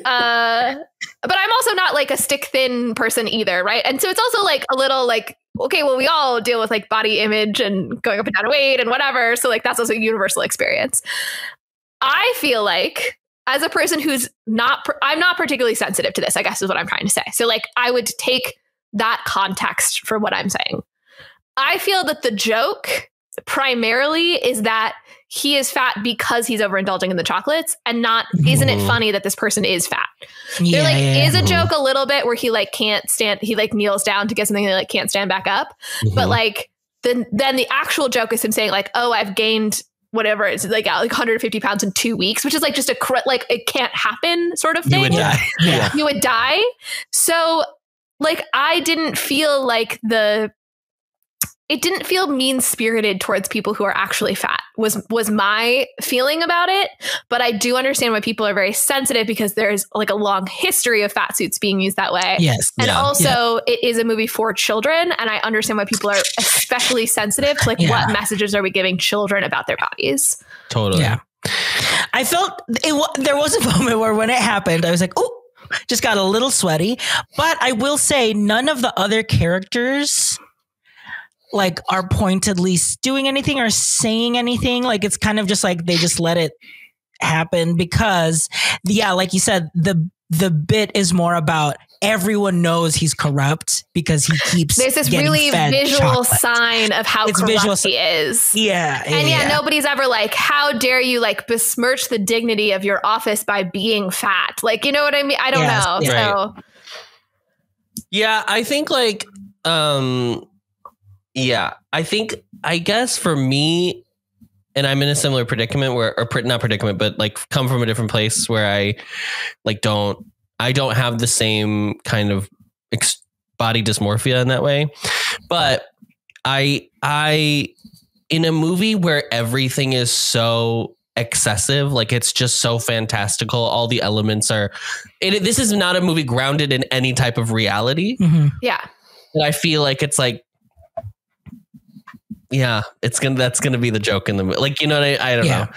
[SPEAKER 1] but I'm also not like a stick thin person either. Right. And so it's also like a little like, okay, well, we all deal with like body image and going up and down in weight and whatever. So like, that's also a universal experience. I feel like as a person who's I'm not particularly sensitive to this, I guess is what I'm trying to say. So like, I would take that context for what I'm saying. I feel that the joke primarily is that he is fat because he's overindulging in the chocolates and not, isn't it funny that this person is fat? There is a joke a little bit where he like can't stand, he like kneels down to get something and like can't stand back up. But like then the actual joke is him saying like, oh, I've gained whatever, it's like 150 pounds in 2 weeks, which is like just like it can't happen sort of thing.
[SPEAKER 2] You would die.
[SPEAKER 1] You would die. So like, I didn't feel like it didn't feel mean-spirited towards people who are actually fat was my feeling about it. But I do understand why people are very sensitive because there's like a long history of fat suits being used that way.
[SPEAKER 3] Yes.
[SPEAKER 1] And also it is a movie for children. And I understand why people are especially sensitive to like what messages are we giving children about their bodies.
[SPEAKER 2] Totally.
[SPEAKER 3] Yeah. I felt there was a moment where when it happened, I was like, oh, just got a little sweaty. But I will say none of the other characters like are pointedly doing anything or saying anything. Like it's kind of just like they just let it happen because like you said, the bit is more about everyone knows he's corrupt because he keeps
[SPEAKER 1] there's this really visual
[SPEAKER 3] chocolate.
[SPEAKER 1] Sign of how corrupt he is. And nobody's ever like, how dare you like besmirch the dignity of your office by being fat? Like, you know what I mean? I don't know.
[SPEAKER 2] Right.
[SPEAKER 1] So
[SPEAKER 2] yeah, I think like I guess for me, and I'm in a similar predicament not predicament, but like come from a different place where I like don't have the same kind of body dysmorphia in that way. But I in a movie where everything is so excessive, like it's just so fantastical. All the elements are, this is not a movie grounded in any type of reality.
[SPEAKER 1] Yeah.
[SPEAKER 2] And I feel like it's like, yeah, that's gonna be the joke in the movie. Like, you know what I don't know.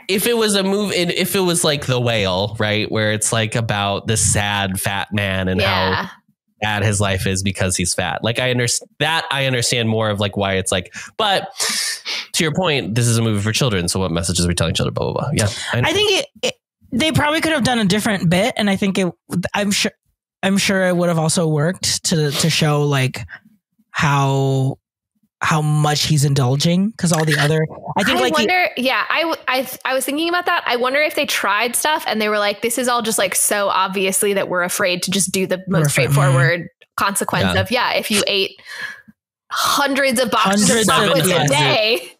[SPEAKER 2] If it was a movie, if it was like The Whale, right, where it's like about this sad fat man and how bad his life is because he's fat. Like I understand more of like why it's like. But to your point, this is a movie for children. So what messages are we telling children? Blah blah blah. Yeah,
[SPEAKER 3] I think they probably could have done a different bit, and I think I'm sure it would have also worked to show like how much he's indulging because all the other
[SPEAKER 1] I was thinking about that. I wonder if they tried stuff and they were like, this is all just like so obviously that we're afraid to just do the most straightforward consequence of if you ate hundreds of boxes of chocolates a day.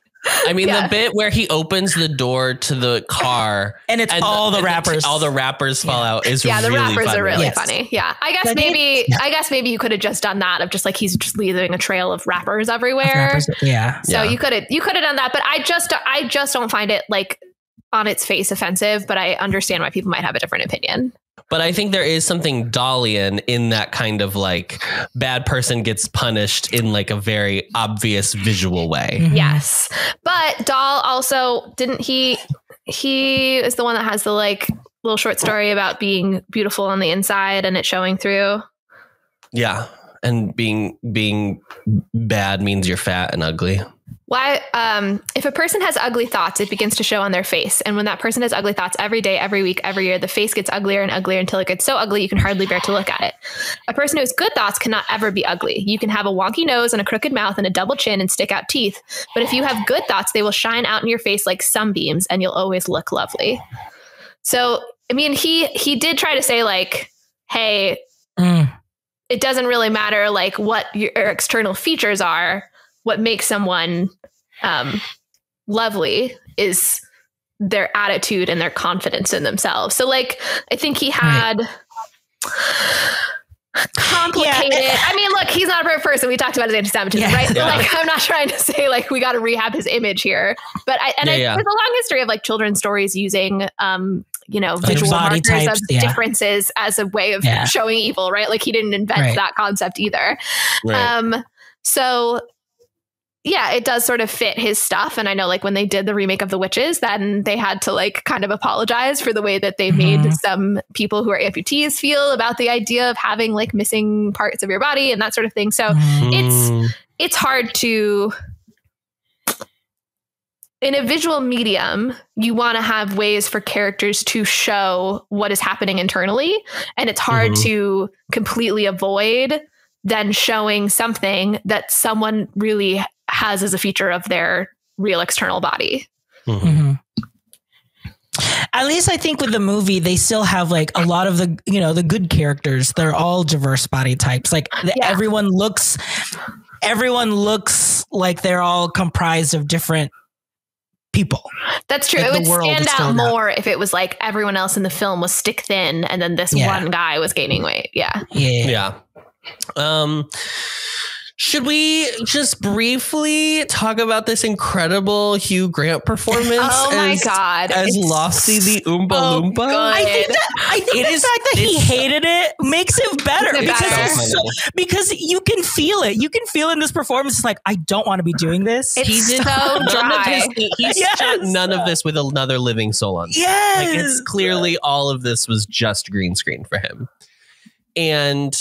[SPEAKER 2] I mean, the bit where he opens the door to the car
[SPEAKER 3] and all the rappers
[SPEAKER 2] fall out is
[SPEAKER 1] the
[SPEAKER 2] really
[SPEAKER 1] rappers
[SPEAKER 2] funny.
[SPEAKER 1] are really funny. Yeah. I guess maybe you could have just done that of just like he's just leaving a trail of rappers everywhere. So you could have done that, but I just don't find it like on its face offensive, but I understand why people might have a different opinion.
[SPEAKER 2] But I think there is something Dalian in that kind of like bad person gets punished in like a very obvious visual way.
[SPEAKER 1] Mm-hmm. Yes. But Dahl also he is the one that has the like little short story about being beautiful on the inside and it showing through.
[SPEAKER 2] Yeah. And being bad means you're fat and ugly.
[SPEAKER 1] Why? If a person has ugly thoughts, it begins to show on their face. And when that person has ugly thoughts every day, every week, every year, the face gets uglier and uglier until it gets so ugly you can hardly bear to look at it. A person who has good thoughts cannot ever be ugly. You can have a wonky nose and a crooked mouth and a double chin and stick out teeth. But if you have good thoughts, they will shine out in your face like sunbeams and you'll always look lovely. So, I mean, he did try to say like, hey, it doesn't really matter like what your external features are. What makes someone lovely is their attitude and their confidence in themselves. So like, I think he had complicated. I mean, look, he's not a perfect person. We talked about his anti-Semitism, right? Yeah. Like, I'm not trying to say like, we got to rehab his image here, but there's a long history of like children's stories using, visual markers types, of differences as a way of showing evil, right? Like he didn't invent that concept either. Right. So yeah, it does sort of fit his stuff. And I know like when they did the remake of The Witches, then they had to like kind of apologize for the way that they made some people who are amputees feel about the idea of having like missing parts of your body and that sort of thing. So it's hard to, in a visual medium, you want to have ways for characters to show what is happening internally. And it's hard to completely avoid then showing something that someone really has as a feature of their real external body.
[SPEAKER 3] At least I think with the movie, they still have like a lot of the, the good characters. They're all diverse body types. Like everyone looks like they're all comprised of different people.
[SPEAKER 1] That's true. Like it would stand out more if it was like everyone else in the film was stick thin and then this one guy was gaining weight. Yeah.
[SPEAKER 2] Should we just briefly talk about this incredible Hugh Grant performance?
[SPEAKER 1] Oh my God.
[SPEAKER 2] As Lofty the Oompa Loompa?
[SPEAKER 3] I think the fact that he hated it makes it better because you can feel it. You can feel in this performance. It's like, I don't want to be doing this.
[SPEAKER 1] He did dry.
[SPEAKER 2] He shot none of this with another living soul on.
[SPEAKER 3] Yes.
[SPEAKER 2] Like it's clearly all of this was just green screen for him. And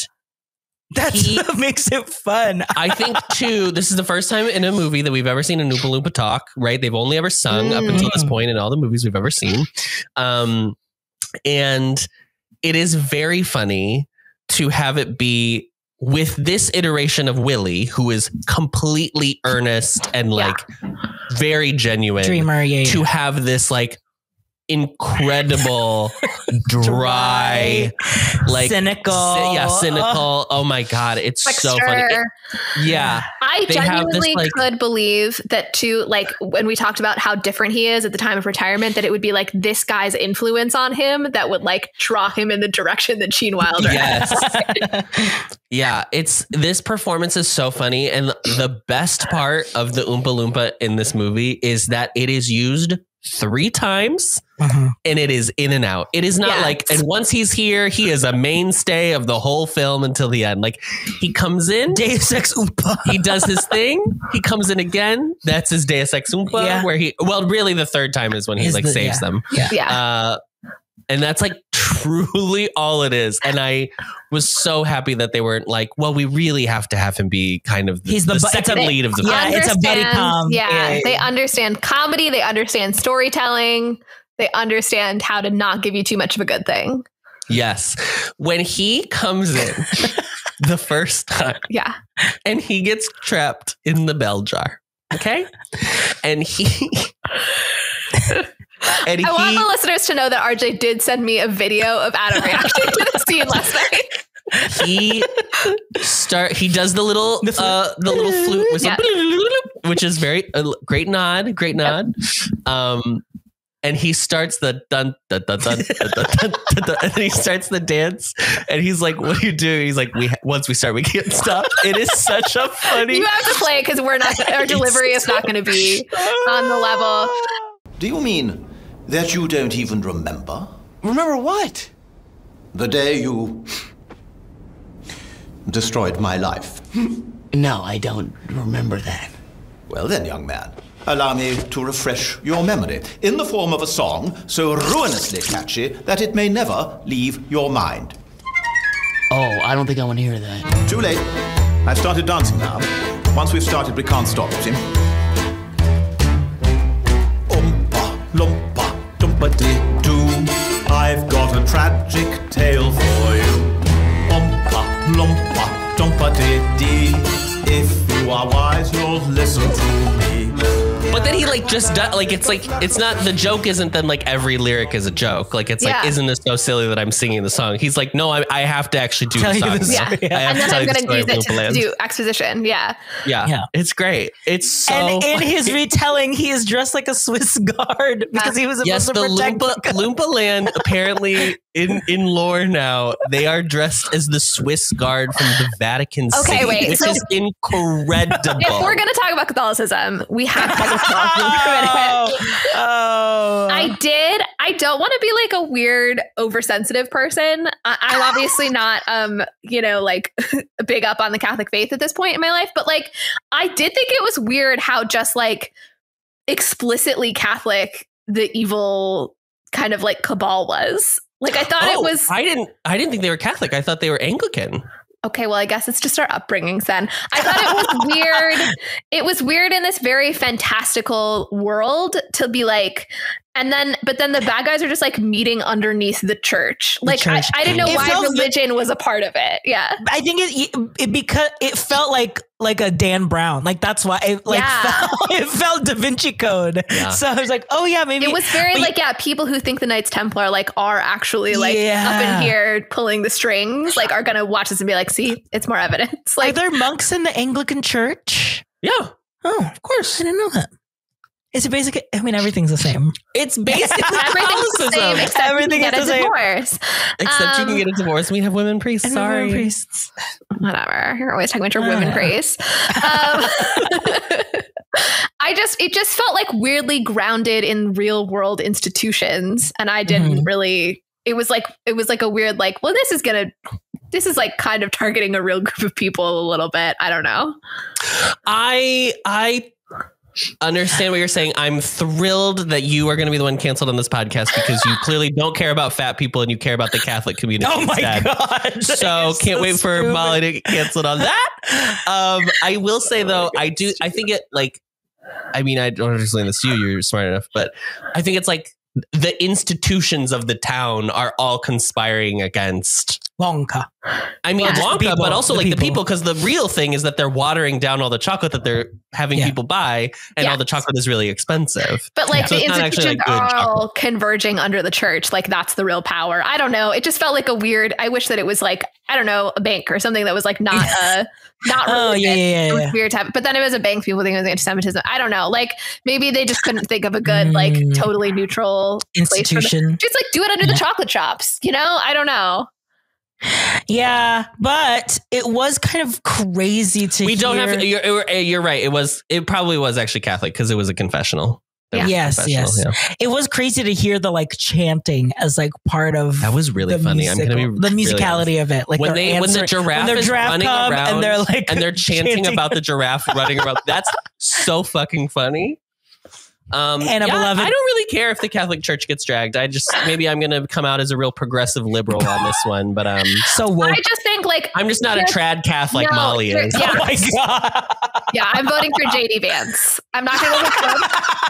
[SPEAKER 3] that's what makes it fun.
[SPEAKER 2] I think, too, this is the first time in a movie that we've ever seen an Oompa Loompa talk, right? They've only ever sung up until this point in all the movies we've ever seen. And it is very funny to have it be with this iteration of Willie, who is completely earnest and like very genuine.
[SPEAKER 3] Dreamer,
[SPEAKER 2] to have this like incredible dry like
[SPEAKER 3] cynical
[SPEAKER 2] cynical. Oh my God, it's like so funny.
[SPEAKER 1] I genuinely could believe that too, like when we talked about how different he is at the time of retirement, that it would be like this guy's influence on him that would like draw him in the direction that Gene Wilder
[SPEAKER 2] it's this performance is so funny, and the best part of the Oompa Loompa in this movie is that it is used 3 times and it is in and out. It is not like, and once he's here, he is a mainstay of the whole film until the end. Like he comes in,
[SPEAKER 3] Deus Ex Oompa.
[SPEAKER 2] He does his thing. He comes in again. That's his Deus Ex Oompa where really the third time is when he saves them. And that's like truly all it is. And I was so happy that they weren't like, well, we really have to have him be kind of the second lead of the film.
[SPEAKER 3] It's a buddy com.
[SPEAKER 1] They understand comedy. They understand storytelling. They understand how to not give you too much of a good thing.
[SPEAKER 2] Yes. When he comes in the first time. And he gets trapped in the bell jar. Okay. And I
[SPEAKER 1] want the listeners to know that RJ did send me a video of Adam reacting to the scene last night.
[SPEAKER 2] He does the little flute whistle. which is very great nod. And he starts the dun dun dun dun dun dun dun dun, and he starts the dance. And he's like, "What do you do?" He's like, once we start, we can't stop." It is such a funny.
[SPEAKER 1] You have to play because we're not. Our delivery is not going to be on the level.
[SPEAKER 7] Do you mean that you don't even remember?
[SPEAKER 4] Remember what?
[SPEAKER 7] The day you destroyed my life.
[SPEAKER 8] No, I don't remember that.
[SPEAKER 7] Well then, young man, allow me to refresh your memory in the form of a song so ruinously catchy that it may never leave your mind.
[SPEAKER 8] Oh, I don't think I want to hear that.
[SPEAKER 7] Too late. I've started dancing now. Once we've started, we can't stop, see? Oompa, loompa, doompa-dee-doo. I've got a tragic tale for you. Oompa, loompa, doompa-dee-dee. If you are wise, you'll listen to me.
[SPEAKER 2] But then he like just does, like it's not, the joke isn't then like every lyric is a joke. Like it's like, isn't this so silly that I'm singing the song? He's like, no, I have to actually do the song.
[SPEAKER 1] Yeah. And then I'm going to use it to do exposition. Yeah.
[SPEAKER 2] It's great. It's so.
[SPEAKER 3] And in his retelling, he is dressed like a Swiss guard because he was supposed to protect
[SPEAKER 2] Loompa Land. Apparently, in lore now, they are dressed as the Swiss guard from the Vatican City, which is incredible.
[SPEAKER 1] If we're going to talk about Catholicism, we have to talk I don't want to be like a weird, oversensitive person. I'm obviously not, like big up on the Catholic faith at this point in my life. But like, I did think it was weird how just like explicitly Catholic the evil kind of like cabal was. Like, I thought it was.
[SPEAKER 2] I didn't think they were Catholic. I thought they were Anglican.
[SPEAKER 1] Okay, well, I guess it's just our upbringings then. I thought it was weird. It was weird in this very fantastical world to be like, but then the bad guys are just like meeting underneath the church. Like, I didn't know why religion was a part of it. Yeah.
[SPEAKER 3] I think it because it felt like a Dan Brown. Like, that's why it felt Da Vinci Code. Yeah. So I was like, oh yeah, maybe.
[SPEAKER 1] It was very people who think the Knights Templar are actually up in here pulling the strings, like are going to watch this and be like, see, it's more evidence. Like,
[SPEAKER 3] are there monks in the Anglican Church?
[SPEAKER 2] Yeah.
[SPEAKER 3] Oh, of course. I didn't know that. Is it basically? I mean, everything's the same.
[SPEAKER 2] It's basically
[SPEAKER 1] everything's the same, except
[SPEAKER 3] everything
[SPEAKER 1] you can get a divorce.
[SPEAKER 2] Except you can get a divorce. We have women priests. Sorry,
[SPEAKER 3] women priests.
[SPEAKER 1] Whatever. You're always talking about your women priests. It just felt like weirdly grounded in real world institutions, and I didn't really. It was like a weird well, this is like kind of targeting a real group of people a little bit. I don't know.
[SPEAKER 2] I understand what you're saying. I'm thrilled that you are going to be the one canceled on this podcast because you clearly don't care about fat people and you care about the Catholic community.
[SPEAKER 3] Oh my God.
[SPEAKER 2] So can't wait for Molly to get canceled on that. I will say though, I think it I don't understand this. You're smart enough, but I think it's like the institutions of the town are all conspiring against
[SPEAKER 3] Wonka.
[SPEAKER 2] I mean, Wonka, but also the people, because the real thing is that they're watering down all the chocolate that they're having people buy, and all the chocolate is really expensive.
[SPEAKER 1] But so the institutions are all converging under the church. Like, that's the real power. I don't know. It just felt like a weird. I wish that it was a bank or something that was not religion. It was weird to have, but then it was a bank. People think it was anti-Semitism. I don't know. Like, maybe they just couldn't think of a good totally neutral
[SPEAKER 3] institution.
[SPEAKER 1] Just do it under the chocolate shops. I don't know.
[SPEAKER 3] Yeah, but it was kind of crazy to
[SPEAKER 2] We don't have. You're right. It probably was actually Catholic because it was a confessional.
[SPEAKER 3] Yes. Yeah. It was crazy to hear the chanting as part of
[SPEAKER 2] that was really funny. I'm gonna be
[SPEAKER 3] the musicality of it. Like
[SPEAKER 2] when the giraffe is running around and they're chanting about the giraffe running around. That's so fucking funny. Beloved. I don't really care if the Catholic Church gets dragged. Maybe I'm going to come out as a real progressive liberal on this one, but
[SPEAKER 3] so woke.
[SPEAKER 1] I just think
[SPEAKER 2] I'm just not a trad Cath like Molly is.
[SPEAKER 3] Yeah. Oh my God.
[SPEAKER 1] Yeah, I'm voting for JD Vance. I'm not going to look up.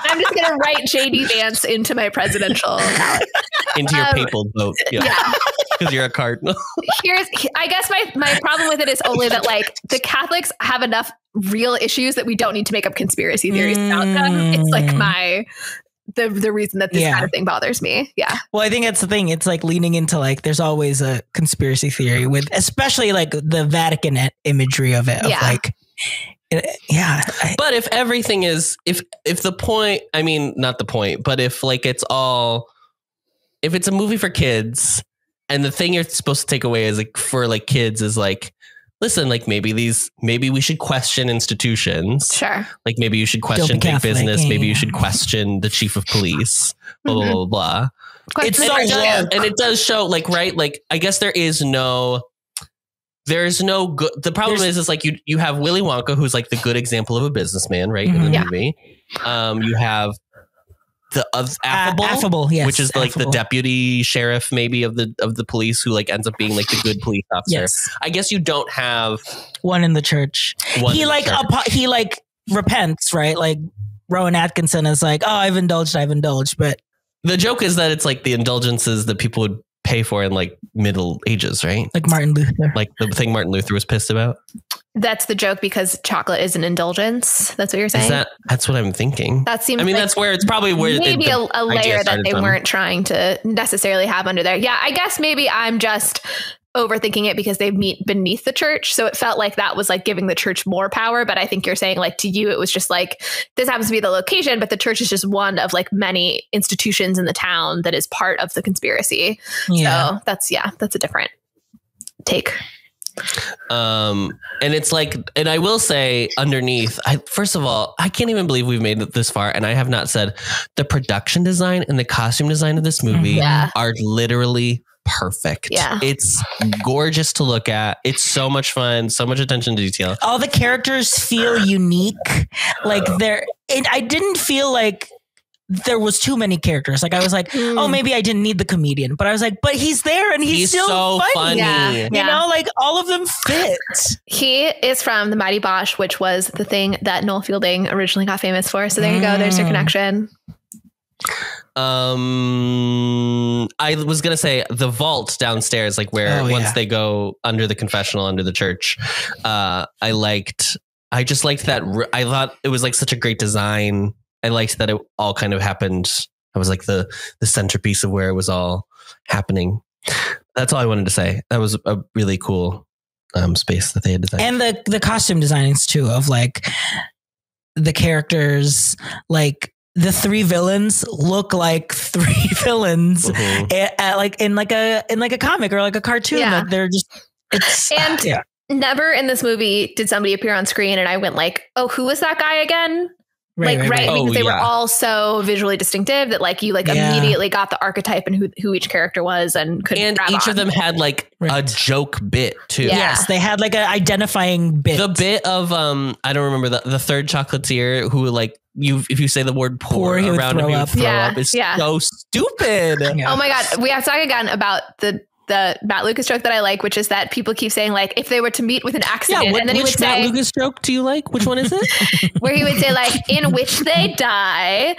[SPEAKER 1] I'm just going to write JD Vance into my presidential ballot.
[SPEAKER 2] Into your papal vote. Yeah. Because you're a cardinal.
[SPEAKER 1] I guess my problem with it is only that the Catholics have enough real issues that we don't need to make up conspiracy theories about them. It's the reason that this kind of thing bothers me. Yeah.
[SPEAKER 3] Well, I think that's the thing. It's leaning into there's always a conspiracy theory with, especially the Vatican imagery of it. Of
[SPEAKER 2] But if everything is, if the point, I mean, not the point, but if like it's all, if it's a movie for kids and the thing you're supposed to take away is like for like kids is like, listen, like maybe we should question institutions.
[SPEAKER 1] Sure.
[SPEAKER 2] Like maybe you should question big business. Maybe you should question the chief of police, blah, blah, blah, blah. It's so weird. And it does show like, right. Like, I guess there's no good. The problem is like you have Willy Wonka, who's like the good example of a businessman, right? In the movie. You have the affable, yes, which is like the deputy sheriff, maybe of the police, who like ends up being like the good police officer. Yes. I guess you don't have
[SPEAKER 3] one in the church. He repents, right? Like Rowan Atkinson is like, oh, I've indulged, but
[SPEAKER 2] the joke is that it's like the indulgences that people would pay for in like Middle Ages, right?
[SPEAKER 3] Like Martin Luther,
[SPEAKER 2] like the thing Martin Luther was pissed about.
[SPEAKER 1] That's the joke because chocolate is an indulgence. That's what you're saying?
[SPEAKER 2] That's what I'm thinking.
[SPEAKER 1] That seems.
[SPEAKER 2] I mean, that's where it's probably where
[SPEAKER 1] maybe a layer that they weren't trying to necessarily have under there. Yeah, I guess maybe I'm just overthinking it because they meet beneath the church, so it felt like that was like giving the church more power. But I think you're saying like to you, it was just like this happens to be the location, but the church is just one of like many institutions in the town that is part of the conspiracy. Yeah. So that's a different take.
[SPEAKER 2] And it's like, and I will say underneath, first of all, I can't even believe we've made it this far. And I have not said the production design and the costume design of this movie are literally perfect. Yeah. It's gorgeous to look at. It's so much fun, so much attention to detail.
[SPEAKER 3] All the characters feel unique. Like I didn't feel like there was too many characters. Like I was like, oh, maybe I didn't need the comedian, but I was like, but he's there and he's still so funny. Yeah. You know, like all of them fit.
[SPEAKER 1] He is from The Mighty Bosch, which was the thing that Noel Fielding originally got famous for. So there you go. There's your connection.
[SPEAKER 2] I was gonna say the vault downstairs, like where once they go under the confessional, under the church. I just liked that. I thought it was like such a great design. I liked that it all kind of happened. I was like the centerpiece of where it was all happening. That's all I wanted to say. That was a really cool space that they had designed.
[SPEAKER 3] And the costume designings too, of like the characters, like the three villains look like three villains like in a comic or like a cartoon. Yeah. Like they're just
[SPEAKER 1] never in this movie did somebody appear on screen and I went like, oh, who was that guy again? Right. Because they were all so visually distinctive that like you immediately got the archetype and who each character was and couldn't.
[SPEAKER 2] And each of them had like a joke bit too.
[SPEAKER 3] Yeah. Yes, they had like an identifying bit.
[SPEAKER 2] The bit of I don't remember the third chocolatier who like if you say the word pour around him, he would throw up. It's so stupid.
[SPEAKER 1] Yeah. Oh my god, we have to talk again about the Matt Lucas joke that I like, which is that people keep saying like if they were to meet with an accident, and then he would say,
[SPEAKER 2] Matt Lucas joke do you like? Which one is it?
[SPEAKER 1] Where he would say like in which they die,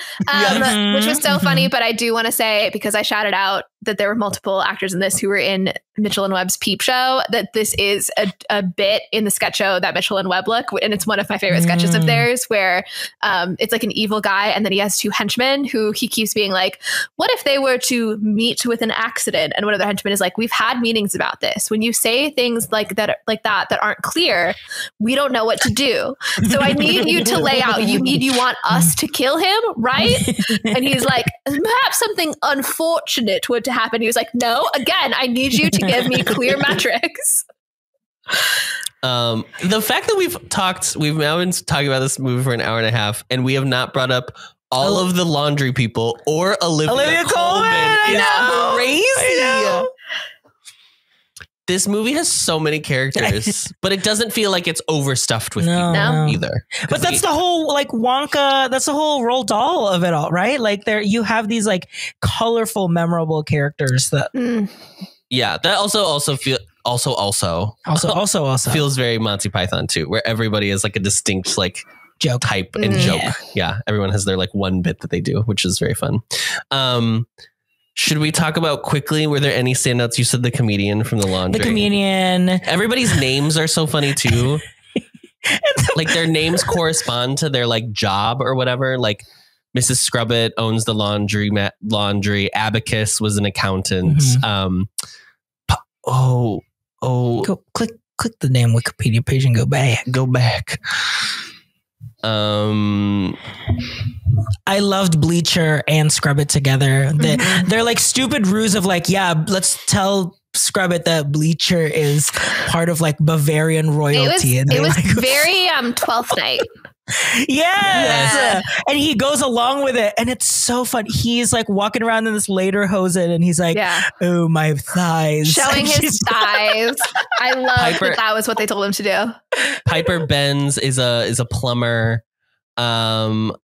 [SPEAKER 1] which was so funny. But I do want to say, because I shouted out that there were multiple actors in this who were in Mitchell and Webb's Peep Show, that this is a bit in the sketch show that Mitchell and Webb look, and it's one of my favorite sketches of theirs, where it's like an evil guy and then he has two henchmen who he keeps being like, what if they were to meet with an accident? And one of the henchmen is like, we've had meetings about this. When you say things like that aren't clear, we don't know what to do. So I need you to lay out, you want us to kill him, right? And he's like, perhaps something unfortunate would to happen. He was like, no, again, I need you to give me clear metrics.
[SPEAKER 2] The fact that we've now been talking about this movie for an hour and a half and we have not brought up all of the laundry people or Olivia Colman is crazy. I know. This movie has so many characters, but it doesn't feel like it's overstuffed with people either.
[SPEAKER 3] But that's the whole like Wonka. That's the whole Roald Dahl of it all, right? Like you have these like colorful, memorable characters that.
[SPEAKER 2] Yeah, that also feels very Monty Python too, where everybody is like a distinct like
[SPEAKER 3] joke
[SPEAKER 2] type and joke. Yeah, everyone has their like one bit that they do, which is very fun. Should we talk about quickly? Were there any standouts? You said the comedian from the laundry.
[SPEAKER 3] The comedian.
[SPEAKER 2] Everybody's names are so funny too. Like their names correspond to their like job or whatever. Like Mrs. Scrubbit owns the laundry. Abacus was an accountant.
[SPEAKER 3] Go click the damn Wikipedia page and go back. I loved Bleacher and Scrub It together. They're like stupid ruse of like, yeah, let's tell Scrub It that Bleacher is part of like Bavarian royalty.
[SPEAKER 1] It was very 12th Night.
[SPEAKER 3] Yes. And he goes along with it. And it's so fun. He's like walking around in this lederhosen and he's like, oh, my thighs.
[SPEAKER 1] Showing his thighs. I love that was what they told him to do.
[SPEAKER 2] Piper Benz is a plumber.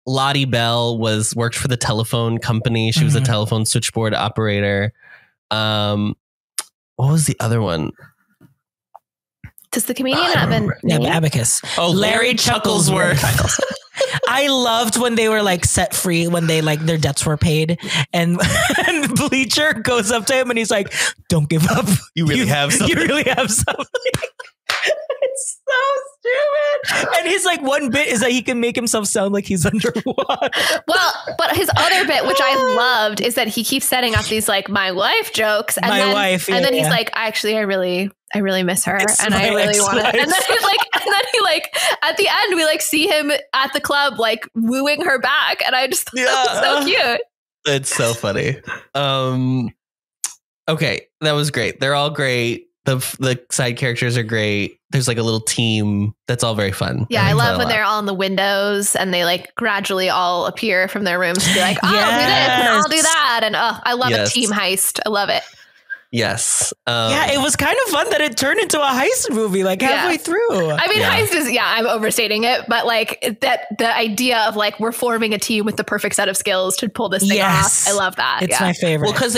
[SPEAKER 2] Lottie Bell worked for the telephone company. She was a telephone switchboard operator. What was the other one?
[SPEAKER 1] Does the comedian have an name?
[SPEAKER 3] Abacus.
[SPEAKER 2] Oh, Larry Chucklesworth.
[SPEAKER 3] I loved when they were like set free, when they like their debts were paid, and Bleacher goes up to him and he's like, "Don't give up.
[SPEAKER 2] You really have something.
[SPEAKER 3] You really have something." It's so stupid. And his like one bit is that he can make himself sound like he's underwater.
[SPEAKER 1] Well, but his other bit, which I loved, is that he keeps setting up these like my wife jokes, and then he's like, actually, I really miss her, and I really want to. And then he like at the end we like see him at the club like wooing her back, and I just thought that was so cute.
[SPEAKER 2] It's so funny. Okay, that was great. They're all great. The side characters are great. There's like a little team that's all very fun.
[SPEAKER 1] Yeah, I love when they're all in the windows and they like gradually all appear from their rooms to be like, I'll do this and I'll do that. And I love a team heist. I love it.
[SPEAKER 2] Yes.
[SPEAKER 3] Yeah, it was kind of fun that it turned into a heist movie like halfway through.
[SPEAKER 1] I mean, heist is, I'm overstating it, but like that the idea of like we're forming a team with the perfect set of skills to pull this thing off. I love that.
[SPEAKER 3] It's my favorite.
[SPEAKER 2] Well, because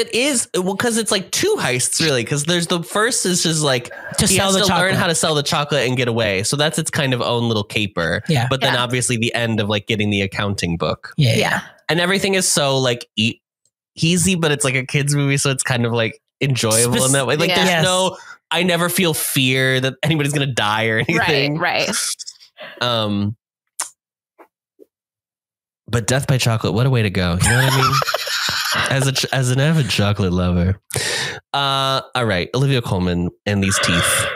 [SPEAKER 2] it's like two heists really, because there's the first is just like he has to learn how to sell the chocolate and get away. So that's its kind of own little caper. Yeah. But then obviously the end of like getting the accounting book.
[SPEAKER 3] Yeah.
[SPEAKER 2] And everything is so like easy, but it's like a kid's movie. So it's kind of like enjoyable in that way. Like there's I never feel fear that anybody's gonna die or anything.
[SPEAKER 1] Right.
[SPEAKER 2] But Death by Chocolate, what a way to go. You know what I mean? As an avid chocolate lover. All right, Olivia Colman and these teeth.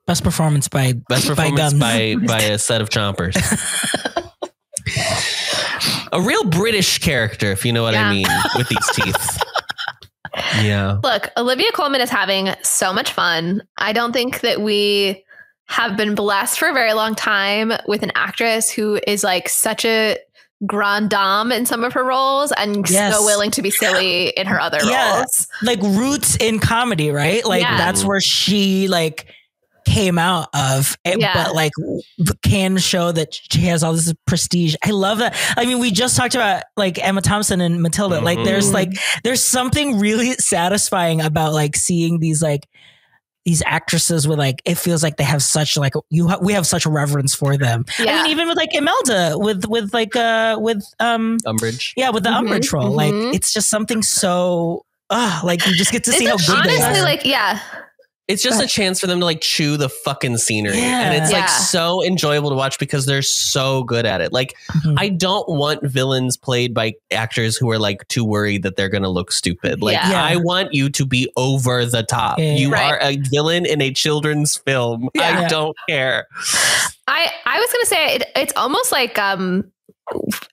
[SPEAKER 3] Best performance by
[SPEAKER 2] a set of chompers. A real British character, if you know what I mean, with these teeth. Yeah.
[SPEAKER 1] Look, Olivia Colman is having so much fun. I don't think that we have been blessed for a very long time with an actress who is like such a grande dame in some of her roles and so willing to be silly in her other roles.
[SPEAKER 3] Like roots in comedy, right? Like that's where she like came out of it, but like can show that she has all this prestige. I love that. I mean, we just talked about like Emma Thompson and Matilda. Like there's something really satisfying about like seeing these actresses with like, it feels like they have such like we have such a reverence for them. I mean, even with like Imelda with
[SPEAKER 2] Umbridge.
[SPEAKER 3] Yeah, with the Umbridge role. Like it's just something so like you just get to see how good they are.
[SPEAKER 1] Honestly, like
[SPEAKER 2] it's just a chance for them to like chew the fucking scenery. And it's like so enjoyable to watch because they're so good at it. Like I don't want villains played by actors who are like too worried that they're going to look stupid. Like I want you to be over the top. You are a villain in a children's film. I don't care.
[SPEAKER 1] I was going to say it's almost like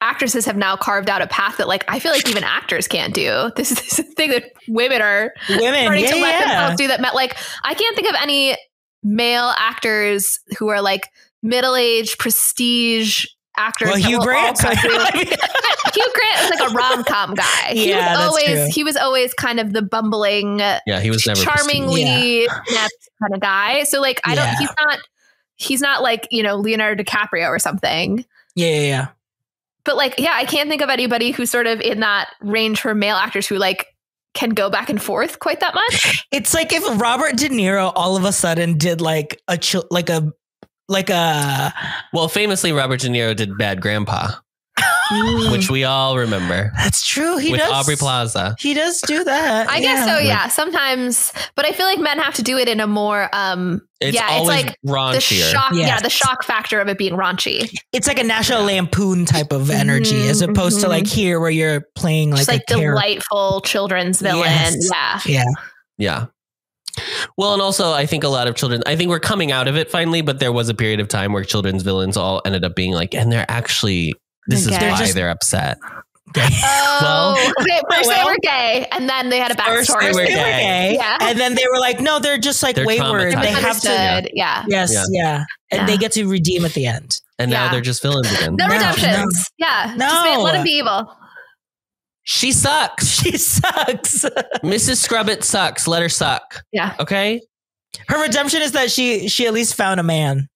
[SPEAKER 1] actresses have now carved out a path that like I feel like even actors can't do. This is a thing that women are starting to let themselves do that. Like I can't think of any male actors who are like middle-aged prestige actors.
[SPEAKER 3] Well, Hugh Grant.
[SPEAKER 1] Hugh Grant is like a rom-com guy. He was always kind of the bumbling,
[SPEAKER 2] he was never
[SPEAKER 1] charmingly inept kind of guy. So like he's not like, you know, Leonardo DiCaprio or something.
[SPEAKER 3] Yeah.
[SPEAKER 1] But like, I can't think of anybody who's sort of in that range for male actors who like can go back and forth quite that much.
[SPEAKER 3] It's like if Robert De Niro all of a sudden did like a
[SPEAKER 2] well, famously Robert De Niro did Bad Grandpa, which we all remember.
[SPEAKER 3] That's true. He
[SPEAKER 2] with
[SPEAKER 3] does.
[SPEAKER 2] Aubrey Plaza.
[SPEAKER 3] He does do that.
[SPEAKER 1] I guess so. Yeah, sometimes, but I feel like men have to do it in a more
[SPEAKER 2] it's like
[SPEAKER 1] raunchier. The shock factor of it being raunchy.
[SPEAKER 3] It's like a National Lampoon type of energy, as opposed to like here where you're playing like
[SPEAKER 1] just like delightful children's villain.
[SPEAKER 2] Yeah. Well, and also I think a lot of children, I think we're coming out of it finally, but there was a period of time where children's villains all ended up being like, and they're actually, this is why they're upset.
[SPEAKER 1] Oh, first they were gay, and then they had a backstory.
[SPEAKER 3] First they were gay,
[SPEAKER 1] yeah.
[SPEAKER 3] And then they were like, no, they're just like wayward. They have to,
[SPEAKER 1] yeah.
[SPEAKER 3] Yes, yeah. And they get to redeem at the end.
[SPEAKER 2] And now they're just villains again.
[SPEAKER 1] No redemptions. Yeah.
[SPEAKER 3] No.
[SPEAKER 1] Just let him be evil.
[SPEAKER 2] She sucks.
[SPEAKER 3] She sucks.
[SPEAKER 2] Mrs. Scrubbit sucks. Let her suck.
[SPEAKER 1] Yeah.
[SPEAKER 2] Okay.
[SPEAKER 3] Her redemption is that she at least found a man.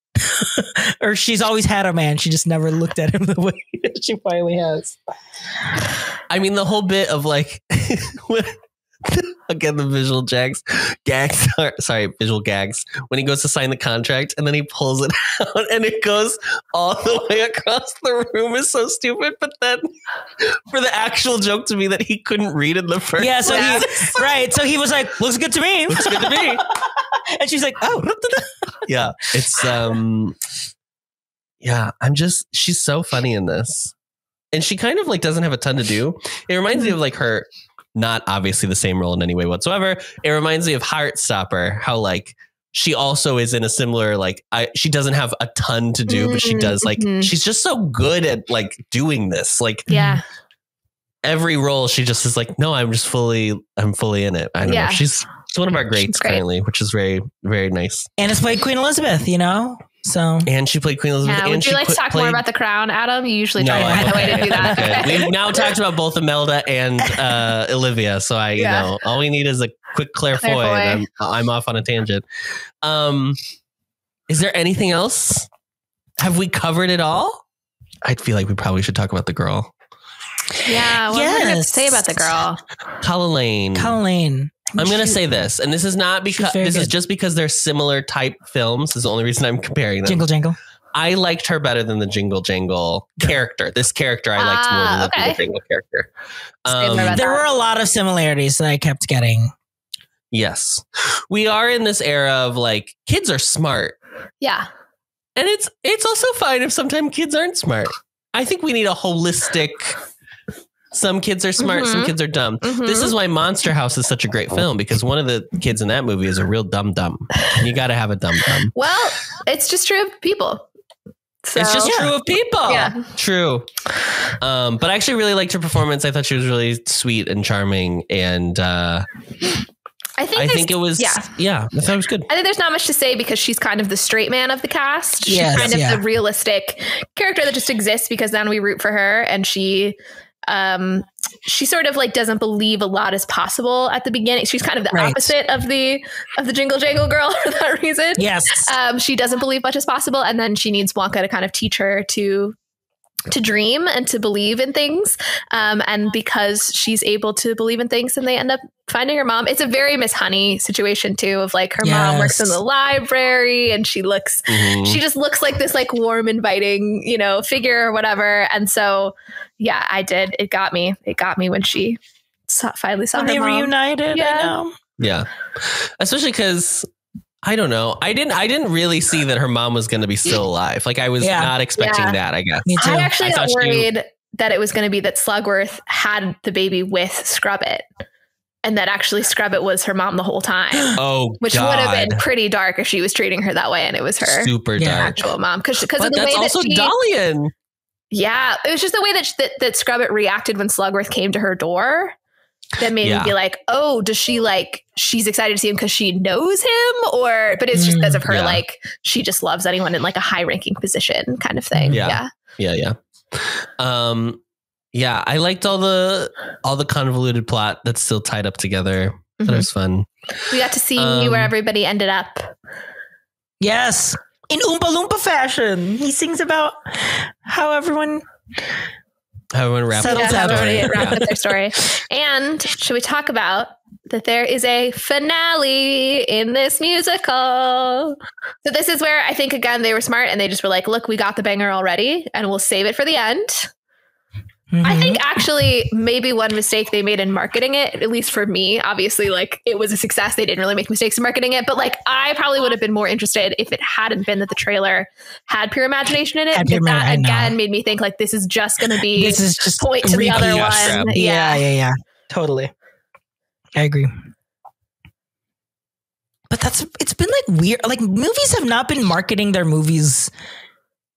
[SPEAKER 3] Or she's always had a man. She just never looked at him the way she finally has.
[SPEAKER 2] I mean, the whole bit of like, again, the visual visual gags, when he goes to sign the contract and then he pulls it out and it goes all the way across the room is so stupid. But then for the actual joke to me that he couldn't read in the first
[SPEAKER 3] place. So he was like, looks good to me.
[SPEAKER 2] Looks good to me.
[SPEAKER 3] And she's like, oh.
[SPEAKER 2] Yeah. It's, she's so funny in this. And she kind of like doesn't have a ton to do. It reminds me of like her, not obviously the same role in any way whatsoever. It reminds me of Heartstopper, how like she also is in a similar, like she doesn't have a ton to do, but she does like, she's just so good at like doing this. Like every role she just is like, no, I'm fully in it. I don't know. She's one of our greats currently, which is very, very nice.
[SPEAKER 3] And it's played Queen Elizabeth, you know? So,
[SPEAKER 2] and she played Queen Elizabeth.
[SPEAKER 1] Yeah, would you like to talk more about The Crown, Adam? You usually try to find a way to do that.
[SPEAKER 2] Okay. We've now talked about both Imelda and Olivia, so you know, all we need is a quick clairvoy. And I'm off on a tangent. Is there anything else? Have we covered it all? I feel like we probably should talk about the girl.
[SPEAKER 1] Yeah, what do you have to say about the girl?
[SPEAKER 2] Colleen. I'm going to say this, and this is not because is just because they're similar type films. This is the only reason I'm comparing them.
[SPEAKER 3] Jingle Jangle.
[SPEAKER 2] I liked her better than the Jingle Jangle character. This character I liked more than the Jingle Jangle character.
[SPEAKER 3] There were a lot of similarities that I kept getting.
[SPEAKER 2] Yes. We are in this era of like, kids are smart.
[SPEAKER 1] Yeah.
[SPEAKER 2] And it's also fine if sometimes kids aren't smart. I think we need a holistic... Some kids are smart, some kids are dumb. This is why Monster House is such a great film, because one of the kids in that movie is a real dumb. You got to have a dumb.
[SPEAKER 1] Well, it's just true of people. So,
[SPEAKER 2] it's just true of people.
[SPEAKER 1] Yeah.
[SPEAKER 2] True. But I actually really liked her performance. I thought she was really sweet and charming. And I think it was, I thought it was good.
[SPEAKER 1] I think there's not much to say because she's kind of the straight man of the cast. She's kind of the realistic character that just exists because then we root for her, and she sort of like doesn't believe a lot is possible at the beginning. She's kind of the opposite of the Jingle Jangle girl for that reason.
[SPEAKER 3] Yes.
[SPEAKER 1] She doesn't believe much is possible, and then she needs Wonka to kind of teach her to dream and to believe in things. And because she's able to believe in things, and they end up finding her mom. It's a very Miss Honey situation too, of like her mom works in the library, and she just looks like this like warm, inviting, you know, figure or whatever. And so, yeah, it got me when she finally saw her
[SPEAKER 3] they
[SPEAKER 1] mom.
[SPEAKER 3] Reunited.
[SPEAKER 1] Yeah.
[SPEAKER 3] I know.
[SPEAKER 2] Yeah. Especially because I don't know. I didn't really see that her mom was going to be still alive. Like I was not expecting that, I guess.
[SPEAKER 3] Me too.
[SPEAKER 1] I actually got worried that it was going to be that Slugworth had the baby with Scrubbit, and that actually Scrubbit was her mom the whole time. Which would have been pretty dark if she was treating her that way and it was her
[SPEAKER 2] super dark
[SPEAKER 1] actual mom. Because of the
[SPEAKER 2] that's
[SPEAKER 1] way
[SPEAKER 2] also
[SPEAKER 1] that
[SPEAKER 2] Dalian.
[SPEAKER 1] Yeah, it was just the way that Scrubbit reacted when Slugworth came to her door that made me be like, oh, does she like, she's excited to see him because she knows him, but it's just because of her like she just loves anyone in like a high ranking position kind of thing. Yeah. I liked all the convoluted plot that's still tied up together. That was fun. We got to see where everybody ended up.
[SPEAKER 3] Yes. In Oompa Loompa fashion. He sings about how everyone
[SPEAKER 2] wrapped up
[SPEAKER 1] their story. And should we talk about that there is a finale in this musical? So this is where I think, again, they were smart and they just were like, look, we got the banger already and we'll save it for the end. I think actually maybe one mistake they made in marketing it, at least for me, obviously, like it was a success. They didn't really make mistakes in marketing it, but like I probably would have been more interested if it hadn't been that the trailer had Pure Imagination in it. That again made me think like this is just going to be
[SPEAKER 3] just
[SPEAKER 1] point to the other one.
[SPEAKER 3] Yeah. Totally. I agree. But it's been like weird. Like movies have not been marketing their movies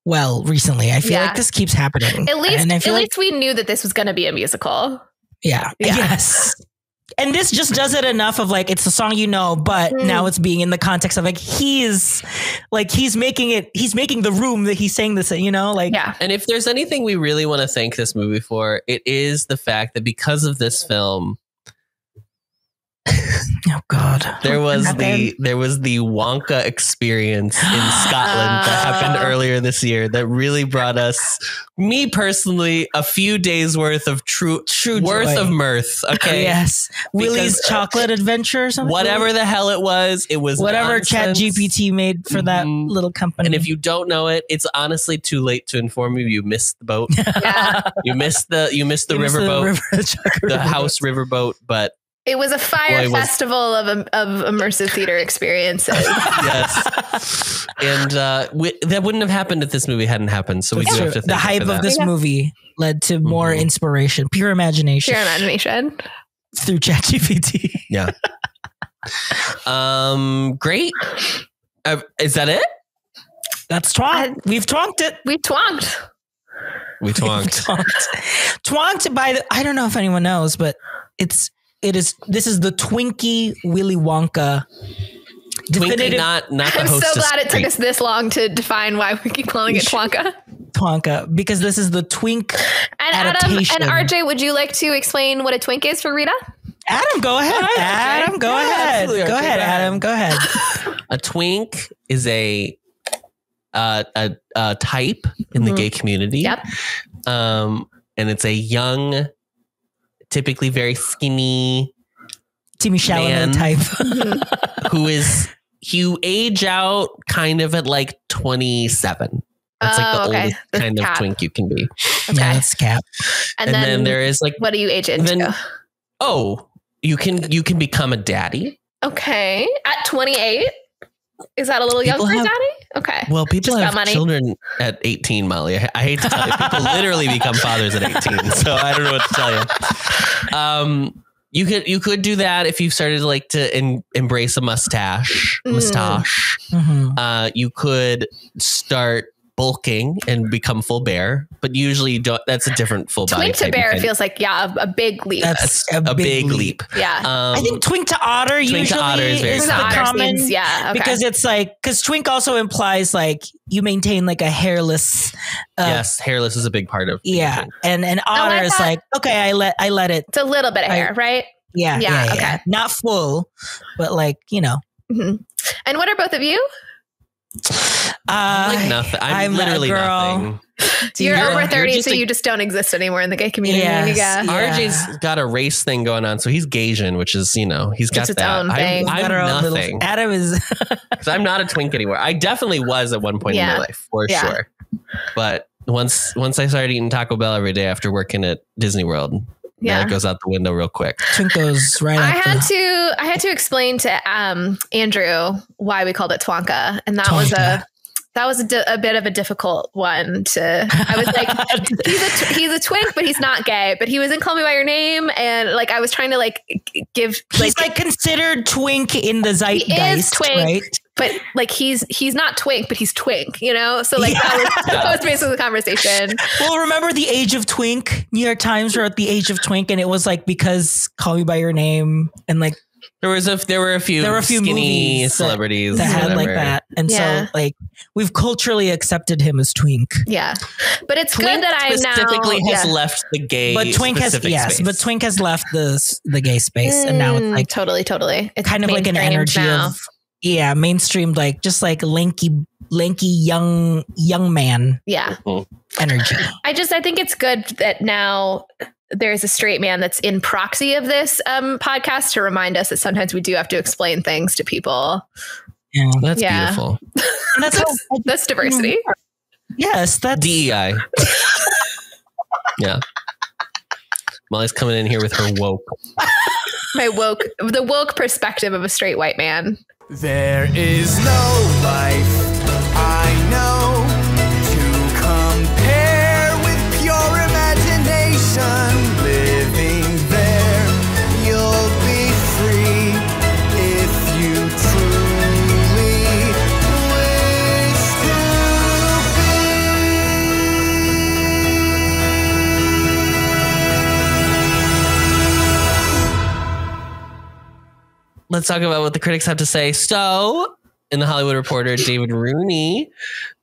[SPEAKER 3] well recently. I feel like this keeps happening.
[SPEAKER 1] At least we knew that this was going to be a musical.
[SPEAKER 3] Yeah. Yes. And this just does it enough of like, it's the song, but now it's being in the context of like, he's making the room that he's saying this, like.
[SPEAKER 1] Yeah.
[SPEAKER 2] And if there's anything we really want to thank this movie for, it is the fact that because of this film,
[SPEAKER 3] oh God,
[SPEAKER 2] there was the Wonka experience in Scotland that happened earlier this year that really brought us, me personally, a few days worth of true worth of mirth. Okay,
[SPEAKER 3] yes, Willy's Chocolate Adventure or something.
[SPEAKER 2] Whatever the hell it was
[SPEAKER 3] whatever
[SPEAKER 2] nonsense.
[SPEAKER 3] ChatGPT made for that little company.
[SPEAKER 2] And if you don't know it, it's honestly too late to inform you. You missed the boat. You missed the riverboat, the house riverboat, but.
[SPEAKER 1] It was a festival of immersive theater experiences.
[SPEAKER 2] Yes. And that wouldn't have happened if this movie hadn't happened. So we do have to thank
[SPEAKER 3] the hype of this movie led to more inspiration, pure imagination. Through ChatGPT.
[SPEAKER 2] Yeah. Great. Is that it?
[SPEAKER 3] That's twonk. We've twonked it.
[SPEAKER 1] We twonked.
[SPEAKER 3] Twonked by I don't know if anyone knows, but this is the Twinkie Willy Wonka.
[SPEAKER 2] Twinkie, not the
[SPEAKER 1] I'm
[SPEAKER 2] hostess.
[SPEAKER 1] so glad it took us this long to define why we keep calling it Twonka.
[SPEAKER 3] Twonka, because this is the twink adaptation.
[SPEAKER 1] Adam and RJ, would you like to explain what a twink is for Rita?
[SPEAKER 3] Adam, go ahead. Adam, go ahead. Go ahead, Adam. Go ahead.
[SPEAKER 2] A twink is a type in the gay community.
[SPEAKER 1] Yep.
[SPEAKER 2] And it's a young, typically very skinny
[SPEAKER 3] Timmy Chalamet type
[SPEAKER 2] you age out kind of at like 27. That's like the oldest kind of twink you can be.
[SPEAKER 1] Okay.
[SPEAKER 3] Yeah, that's cap.
[SPEAKER 1] And then
[SPEAKER 2] there is like,
[SPEAKER 1] what do you age into?
[SPEAKER 2] You can become a daddy.
[SPEAKER 1] Okay. At 28? Is that a little young for a daddy? Okay.
[SPEAKER 2] Well, people have children at 18, Molly. I hate to tell you. People literally become fathers at 18. So I don't know what to tell you. You could do that if you started to embrace a mustache.
[SPEAKER 3] Mm-hmm.
[SPEAKER 2] You could start bulking and become full bear, but usually you don't. That's a different full body.
[SPEAKER 1] Twink to bear feels like a big leap.
[SPEAKER 3] That's a big leap.
[SPEAKER 1] Yeah,
[SPEAKER 3] I think twink to otter usually is the common. Because it's because twink also implies like you maintain like a hairless.
[SPEAKER 2] Yes, hairless is a big part of.
[SPEAKER 3] And otter is like okay, I let it.
[SPEAKER 1] It's a little bit of hair, right?
[SPEAKER 3] Yeah. Okay, not full, but like
[SPEAKER 1] Mm-hmm. And what are both of you?
[SPEAKER 2] Like nothing. I'm literally nothing.
[SPEAKER 1] You're over 30, so you just don't exist anymore in the gay community.
[SPEAKER 3] Yeah.
[SPEAKER 2] RJ's got a race thing going on, so he's Gaysian, which is he's got
[SPEAKER 1] its
[SPEAKER 2] that.
[SPEAKER 1] own thing.
[SPEAKER 2] I'm nothing.
[SPEAKER 3] Adam is
[SPEAKER 2] because I'm not a twink anymore. I definitely was at one point in my life for sure, but once I started eating Taco Bell every day after working at Disney World. Yeah, it goes out the window real quick.
[SPEAKER 3] Twink goes right.
[SPEAKER 1] I had to explain to Andrew why we called it Twonka, and that was a bit of a difficult one. I was like, he's a twink, but he's not gay. But he was in Call Me by Your Name, and like I was trying to give.
[SPEAKER 3] He's considered twink in the zeitgeist,
[SPEAKER 1] he is twink, right? But like he's not twink, but he's twink, So like that was basically the conversation.
[SPEAKER 3] Well, remember the age of twink? New York Times wrote the age of twink, and it was like because Call Me by Your Name and like
[SPEAKER 2] there were a few skinny celebrities
[SPEAKER 3] that had like that, and so like we've culturally accepted him as twink.
[SPEAKER 1] Yeah, but it's twink good that I
[SPEAKER 2] specifically has left the gay.
[SPEAKER 3] But twink has space. But twink has left the gay space, and now it's like
[SPEAKER 1] totally. It's
[SPEAKER 3] kind of like an energy of mainstream, like just like lanky young man.
[SPEAKER 1] Yeah,
[SPEAKER 3] energy.
[SPEAKER 1] I think it's good that now there's a straight man that's in proxy of this podcast to remind us that sometimes we do have to explain things to people.
[SPEAKER 3] Yeah,
[SPEAKER 2] that's beautiful.
[SPEAKER 1] And that's diversity.
[SPEAKER 3] Yes, that's
[SPEAKER 2] DEI. Yeah. Molly's coming in here with her woke.
[SPEAKER 1] The woke perspective of a straight white man.
[SPEAKER 4] There is no life I know to compare with pure imagination. Living there, you'll be free if you truly
[SPEAKER 2] let's talk about what the critics have to say. So, in the Hollywood Reporter, David Rooney,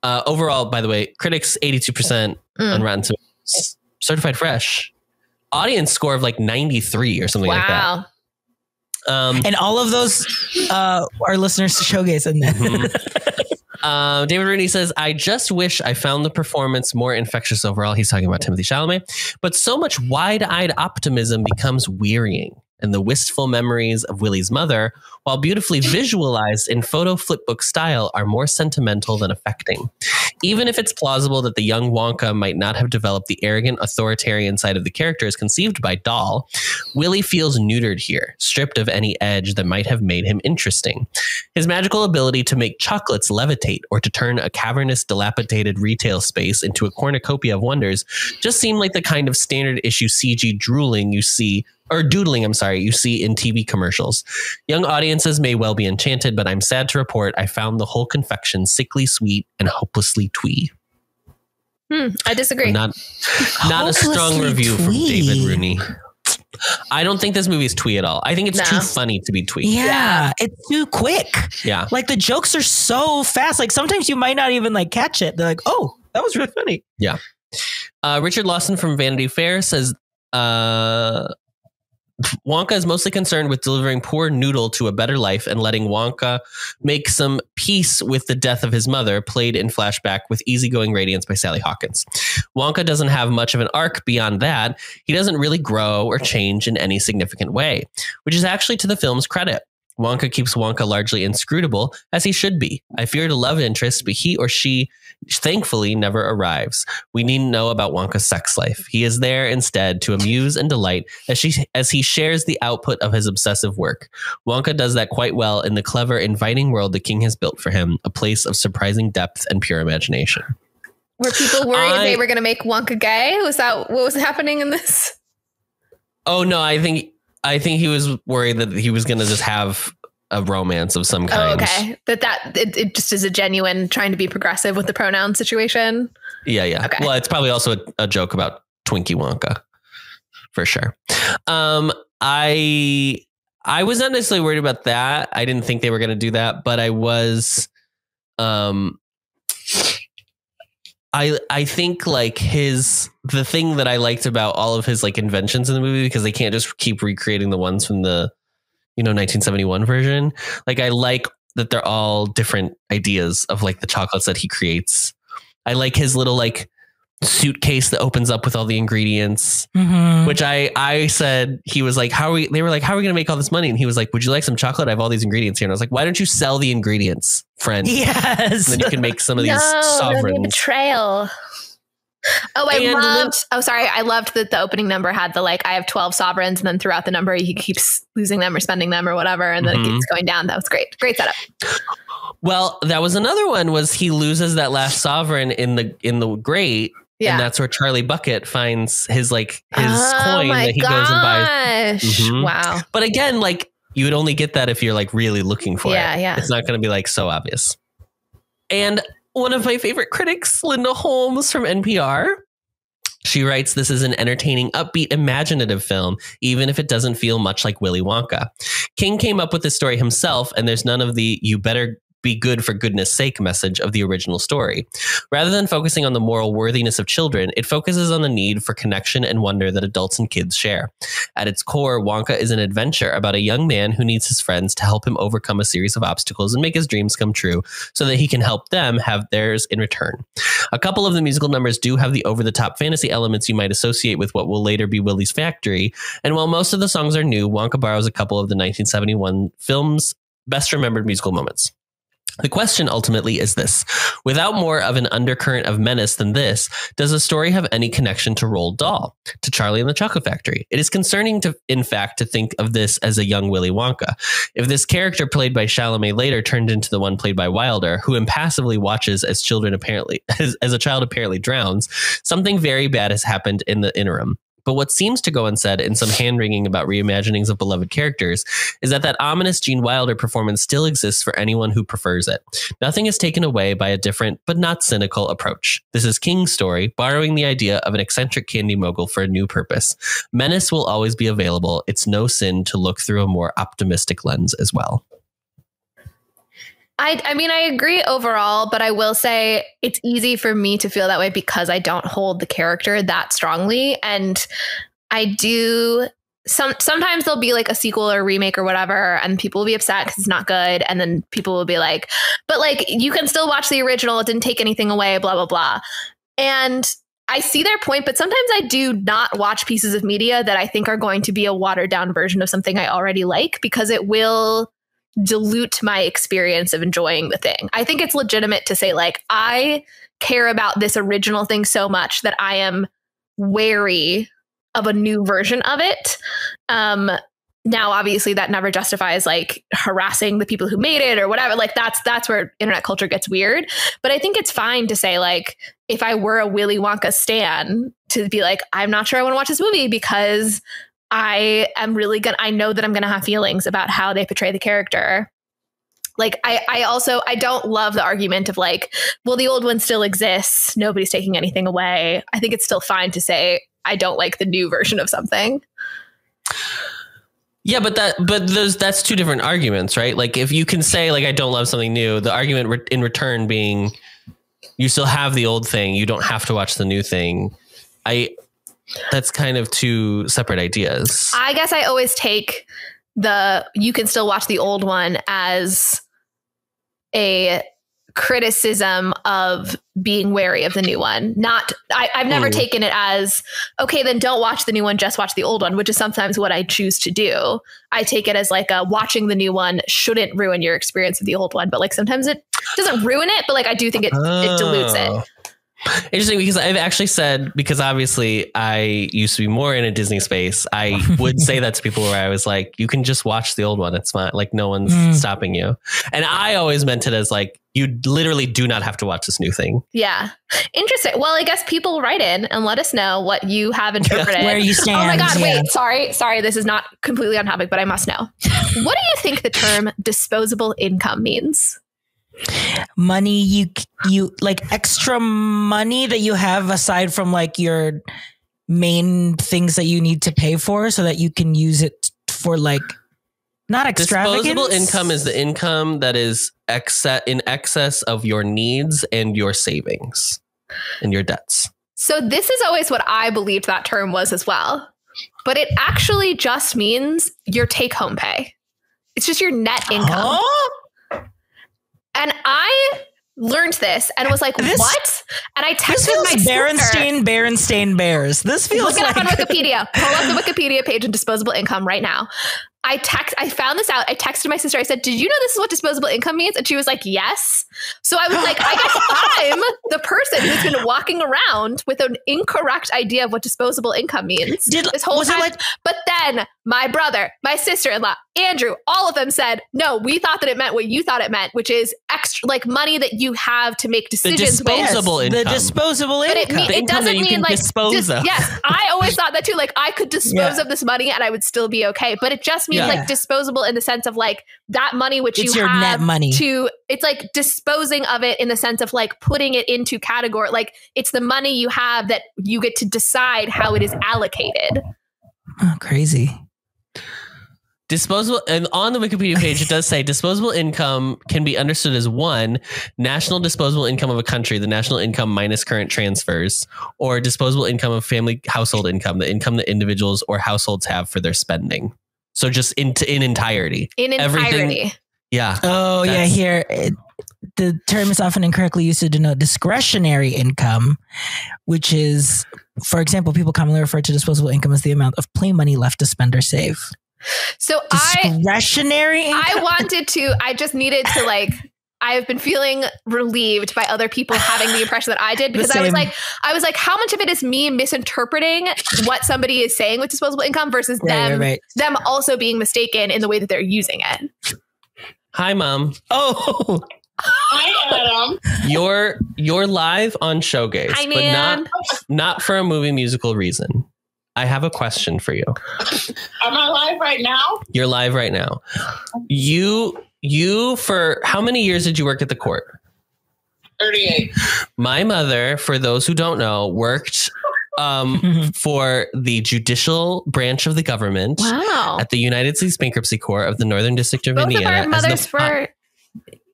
[SPEAKER 2] overall, by the way, critics 82% on Rotten Tomatoes, certified fresh, audience score of like 93 or something like that.
[SPEAKER 3] And all of those are listeners to Showgays in there.
[SPEAKER 2] David Rooney says, I just wish I found the performance more infectious overall. He's talking about Timothée Chalamet, but so much wide-eyed optimism becomes wearying. And the wistful memories of Willie's mother, while beautifully visualized in photo flipbook style, are more sentimental than affecting. Even if it's plausible that the young Wonka might not have developed the arrogant authoritarian side of the character as conceived by Dahl, Willie feels neutered here, stripped of any edge that might have made him interesting. His magical ability to make chocolates levitate or to turn a cavernous, dilapidated retail space into a cornucopia of wonders just seemed like the kind of standard issue CG doodling you see in TV commercials. Young audiences may well be enchanted, but I'm sad to report I found the whole confection sickly sweet and hopelessly twee.
[SPEAKER 1] I disagree.
[SPEAKER 2] Not a strong review from David Rooney. I don't think this movie is twee at all. I think it's too funny to be twee.
[SPEAKER 3] Yeah, it's too quick.
[SPEAKER 2] Yeah.
[SPEAKER 3] Like the jokes are so fast. Like sometimes you might not even like catch it. They're like, oh, that was really funny.
[SPEAKER 2] Yeah. Richard Lawson from Vanity Fair says, Wonka is mostly concerned with delivering poor Noodle to a better life and letting Wonka make some peace with the death of his mother, played in flashback with easygoing radiance by Sally Hawkins. Wonka doesn't have much of an arc beyond that. He doesn't really grow or change in any significant way, which is actually to the film's credit. Wonka keeps Wonka largely inscrutable, as he should be. I feared a love interest, but he or she thankfully never arrives. We needn't know about Wonka's sex life. He is there instead to amuse and delight as he shares the output of his obsessive work. Wonka does that quite well in the clever, inviting world the king has built for him, a place of surprising depth and pure imagination.
[SPEAKER 1] Were people worried they were going to make Wonka gay? Was that what was happening in this?
[SPEAKER 2] Oh, no, I think he was worried that he was going to just have a romance of some kind.
[SPEAKER 1] Oh, okay. It just is a genuine trying to be progressive with the pronoun situation.
[SPEAKER 2] Yeah. Okay. Well, it's probably also a joke about Twinkie Wonka, for sure. I was not necessarily worried about that. I didn't think they were going to do that, but I was. I think like the thing that I liked about all of his like inventions in the movie, because they can't just keep recreating the ones from the 1971 version. Like I like that they're all different ideas of like the chocolates that he creates. I like his little like suitcase that opens up with all the ingredients, which I said, he was like, they were like, how are we going to make all this money? And he was like, would you like some chocolate? I have all these ingredients here. And I was like, why don't you sell the ingredients, friend?
[SPEAKER 3] Yes.
[SPEAKER 2] And then you can make some of these sovereigns.
[SPEAKER 1] Betrayal. Oh, I loved that the opening number had the like, I have 12 sovereigns, and then throughout the number he keeps losing them or spending them or whatever, and then it keeps going down. That was great. Great setup.
[SPEAKER 2] Well, that was another one, was he loses that last sovereign in the grate. Yeah. And that's where Charlie Bucket finds his coin that he goes and buys.
[SPEAKER 1] Wow.
[SPEAKER 2] But again, like you would only get that if you're like really looking for it.
[SPEAKER 1] Yeah.
[SPEAKER 2] It's not going to be like so obvious. And one of my favorite critics, Linda Holmes from NPR, she writes, this is an entertaining, upbeat, imaginative film, even if it doesn't feel much like Willy Wonka. King came up with this story himself, and there's none of the you better be good for goodness sake message of the original story. Rather than focusing on the moral worthiness of children, it focuses on the need for connection and wonder that adults and kids share. At its core, Wonka is an adventure about a young man who needs his friends to help him overcome a series of obstacles and make his dreams come true so that he can help them have theirs in return. A couple of the musical numbers do have the over-the-top fantasy elements you might associate with what will later be Willy's Factory, and while most of the songs are new, Wonka borrows a couple of the 1971 film's best remembered musical moments. The question ultimately is this: without more of an undercurrent of menace than this, does the story have any connection to Roald Dahl, to Charlie and the Chocolate Factory? It is concerning in fact, to think of this as a young Willy Wonka. If this character played by Chalamet later turned into the one played by Wilder, who impassively watches as a child apparently drowns, something very bad has happened in the interim. But what seems to go unsaid in some hand-wringing about reimaginings of beloved characters is that ominous Gene Wilder performance still exists for anyone who prefers it. Nothing is taken away by a different but not cynical approach. This is King's story, borrowing the idea of an eccentric candy mogul for a new purpose. Menace will always be available. It's no sin to look through a more optimistic lens as well.
[SPEAKER 1] I mean, I agree overall, but I will say it's easy for me to feel that way because I don't hold the character that strongly. And I do sometimes there'll be like a sequel or remake or whatever, and people will be upset because it's not good. And then people will be like, but like, you can still watch the original. It didn't take anything away, blah, blah, blah. And I see their point, but sometimes I do not watch pieces of media that I think are going to be a watered down version of something I already like, because it will dilute my experience of enjoying the thing. I think it's legitimate to say, like, I care about this original thing so much that I am wary of a new version of it. Now, obviously, that never justifies like harassing the people who made it or whatever. Like that's where internet culture gets weird. But I think it's fine to say, like, if I were a Willy Wonka stan, to be like, I'm not sure I want to watch this movie because I know that I'm going to have feelings about how they portray the character. Like, I don't love the argument of like, well, the old one still exists. Nobody's taking anything away. I think it's still fine to say, I don't like the new version of something.
[SPEAKER 2] Yeah, but that's two different arguments, right? Like, if you can say like, I don't love something new, the argument in return being you still have the old thing. You don't have to watch the new thing. That's kind of two separate ideas. I guess I always take you can still watch the old one as a criticism of being wary of the new one. I've never taken it as, okay, then don't watch the new one, just watch the old one, which is sometimes what I choose to do. I take it as like watching the new one shouldn't ruin your experience of the old one. But like sometimes it doesn't ruin it, but like I do think it dilutes it. Interesting, because I've actually said, because obviously I used to be more in a Disney space, I would say that to people where I was like, you can just watch the old one. It's fine. Like, no one's stopping you. And I always meant it as like, you literally do not have to watch this new thing.
[SPEAKER 1] Yeah. Interesting. Well, I guess people write in and let us know what you have interpreted.
[SPEAKER 3] Where you stand.
[SPEAKER 1] Oh my God, wait, sorry. This is not completely on topic, but I must know. What do you think the term disposable income means?
[SPEAKER 3] Money you like, extra money that you have aside from like your main things that you need to pay for, so that you can use it for like not extravagance.
[SPEAKER 2] Disposable income is the income that is in excess of your needs and your savings and your debts.
[SPEAKER 1] So this is always what I believed that term was as well, but it actually just means your take home pay. It's just your net income.
[SPEAKER 3] Huh?
[SPEAKER 1] And I learned this and was like, what? And I texted my sister.
[SPEAKER 3] Berenstain Bears. This feels
[SPEAKER 1] Look it
[SPEAKER 3] like...
[SPEAKER 1] up on Wikipedia. Pull up the Wikipedia page on disposable income right now. I found this out. I texted my sister. I said, did you know this is what disposable income means? And she was like, yes. So I was like, I guess I'm the person who's been walking around with an incorrect idea of what disposable income means this whole time. But then my brother, my sister-in-law, Andrew, all of them said, no, we thought that it meant what you thought it meant, which is extra, like money that you have to make decisions
[SPEAKER 2] with.
[SPEAKER 3] The disposable income.
[SPEAKER 1] It doesn't mean like
[SPEAKER 2] dispose of.
[SPEAKER 1] Yes, I always thought that too. Like I could dispose of this money and I would still be okay. But it just means like disposable in the sense of like that money which
[SPEAKER 3] it's
[SPEAKER 1] you
[SPEAKER 3] your
[SPEAKER 1] have
[SPEAKER 3] net money.
[SPEAKER 1] It's like disposing of it in the sense of like putting it into category. Like it's the money you have that you get to decide how it is allocated.
[SPEAKER 3] Oh, crazy.
[SPEAKER 2] Disposable, and on the Wikipedia page, it does say disposable income can be understood as one, national disposable income of a country, the national income minus current transfers, or disposable income of family household income, the income that individuals or households have for their spending. So just in entirety.
[SPEAKER 1] In entirety.
[SPEAKER 2] Everything, yeah.
[SPEAKER 3] Oh, yeah. Here, the term is often incorrectly used to denote discretionary income, which is, for example, people commonly refer to disposable income as the amount of play money left to spend or save.
[SPEAKER 1] So
[SPEAKER 3] discretionary income?
[SPEAKER 1] I just needed to like, I've been feeling relieved by other people having the impression that I did, because I was like, how much of it is me misinterpreting what somebody is saying with disposable income versus them also being mistaken in the way that they're using it.
[SPEAKER 2] Hi, Mom.
[SPEAKER 3] Oh,
[SPEAKER 9] hi, Adam.
[SPEAKER 2] You're live on Showgays,
[SPEAKER 1] hi, man.
[SPEAKER 2] but not for a movie musical reason. I have a question for you.
[SPEAKER 9] Am I live right now?
[SPEAKER 2] You're live right now. You for how many years did you work at the court?
[SPEAKER 9] 38.
[SPEAKER 2] My mother, for those who don't know, worked for the judicial branch of the government at the United States Bankruptcy Court of the Northern District of
[SPEAKER 1] Both
[SPEAKER 2] Indiana.
[SPEAKER 1] of our mothers were,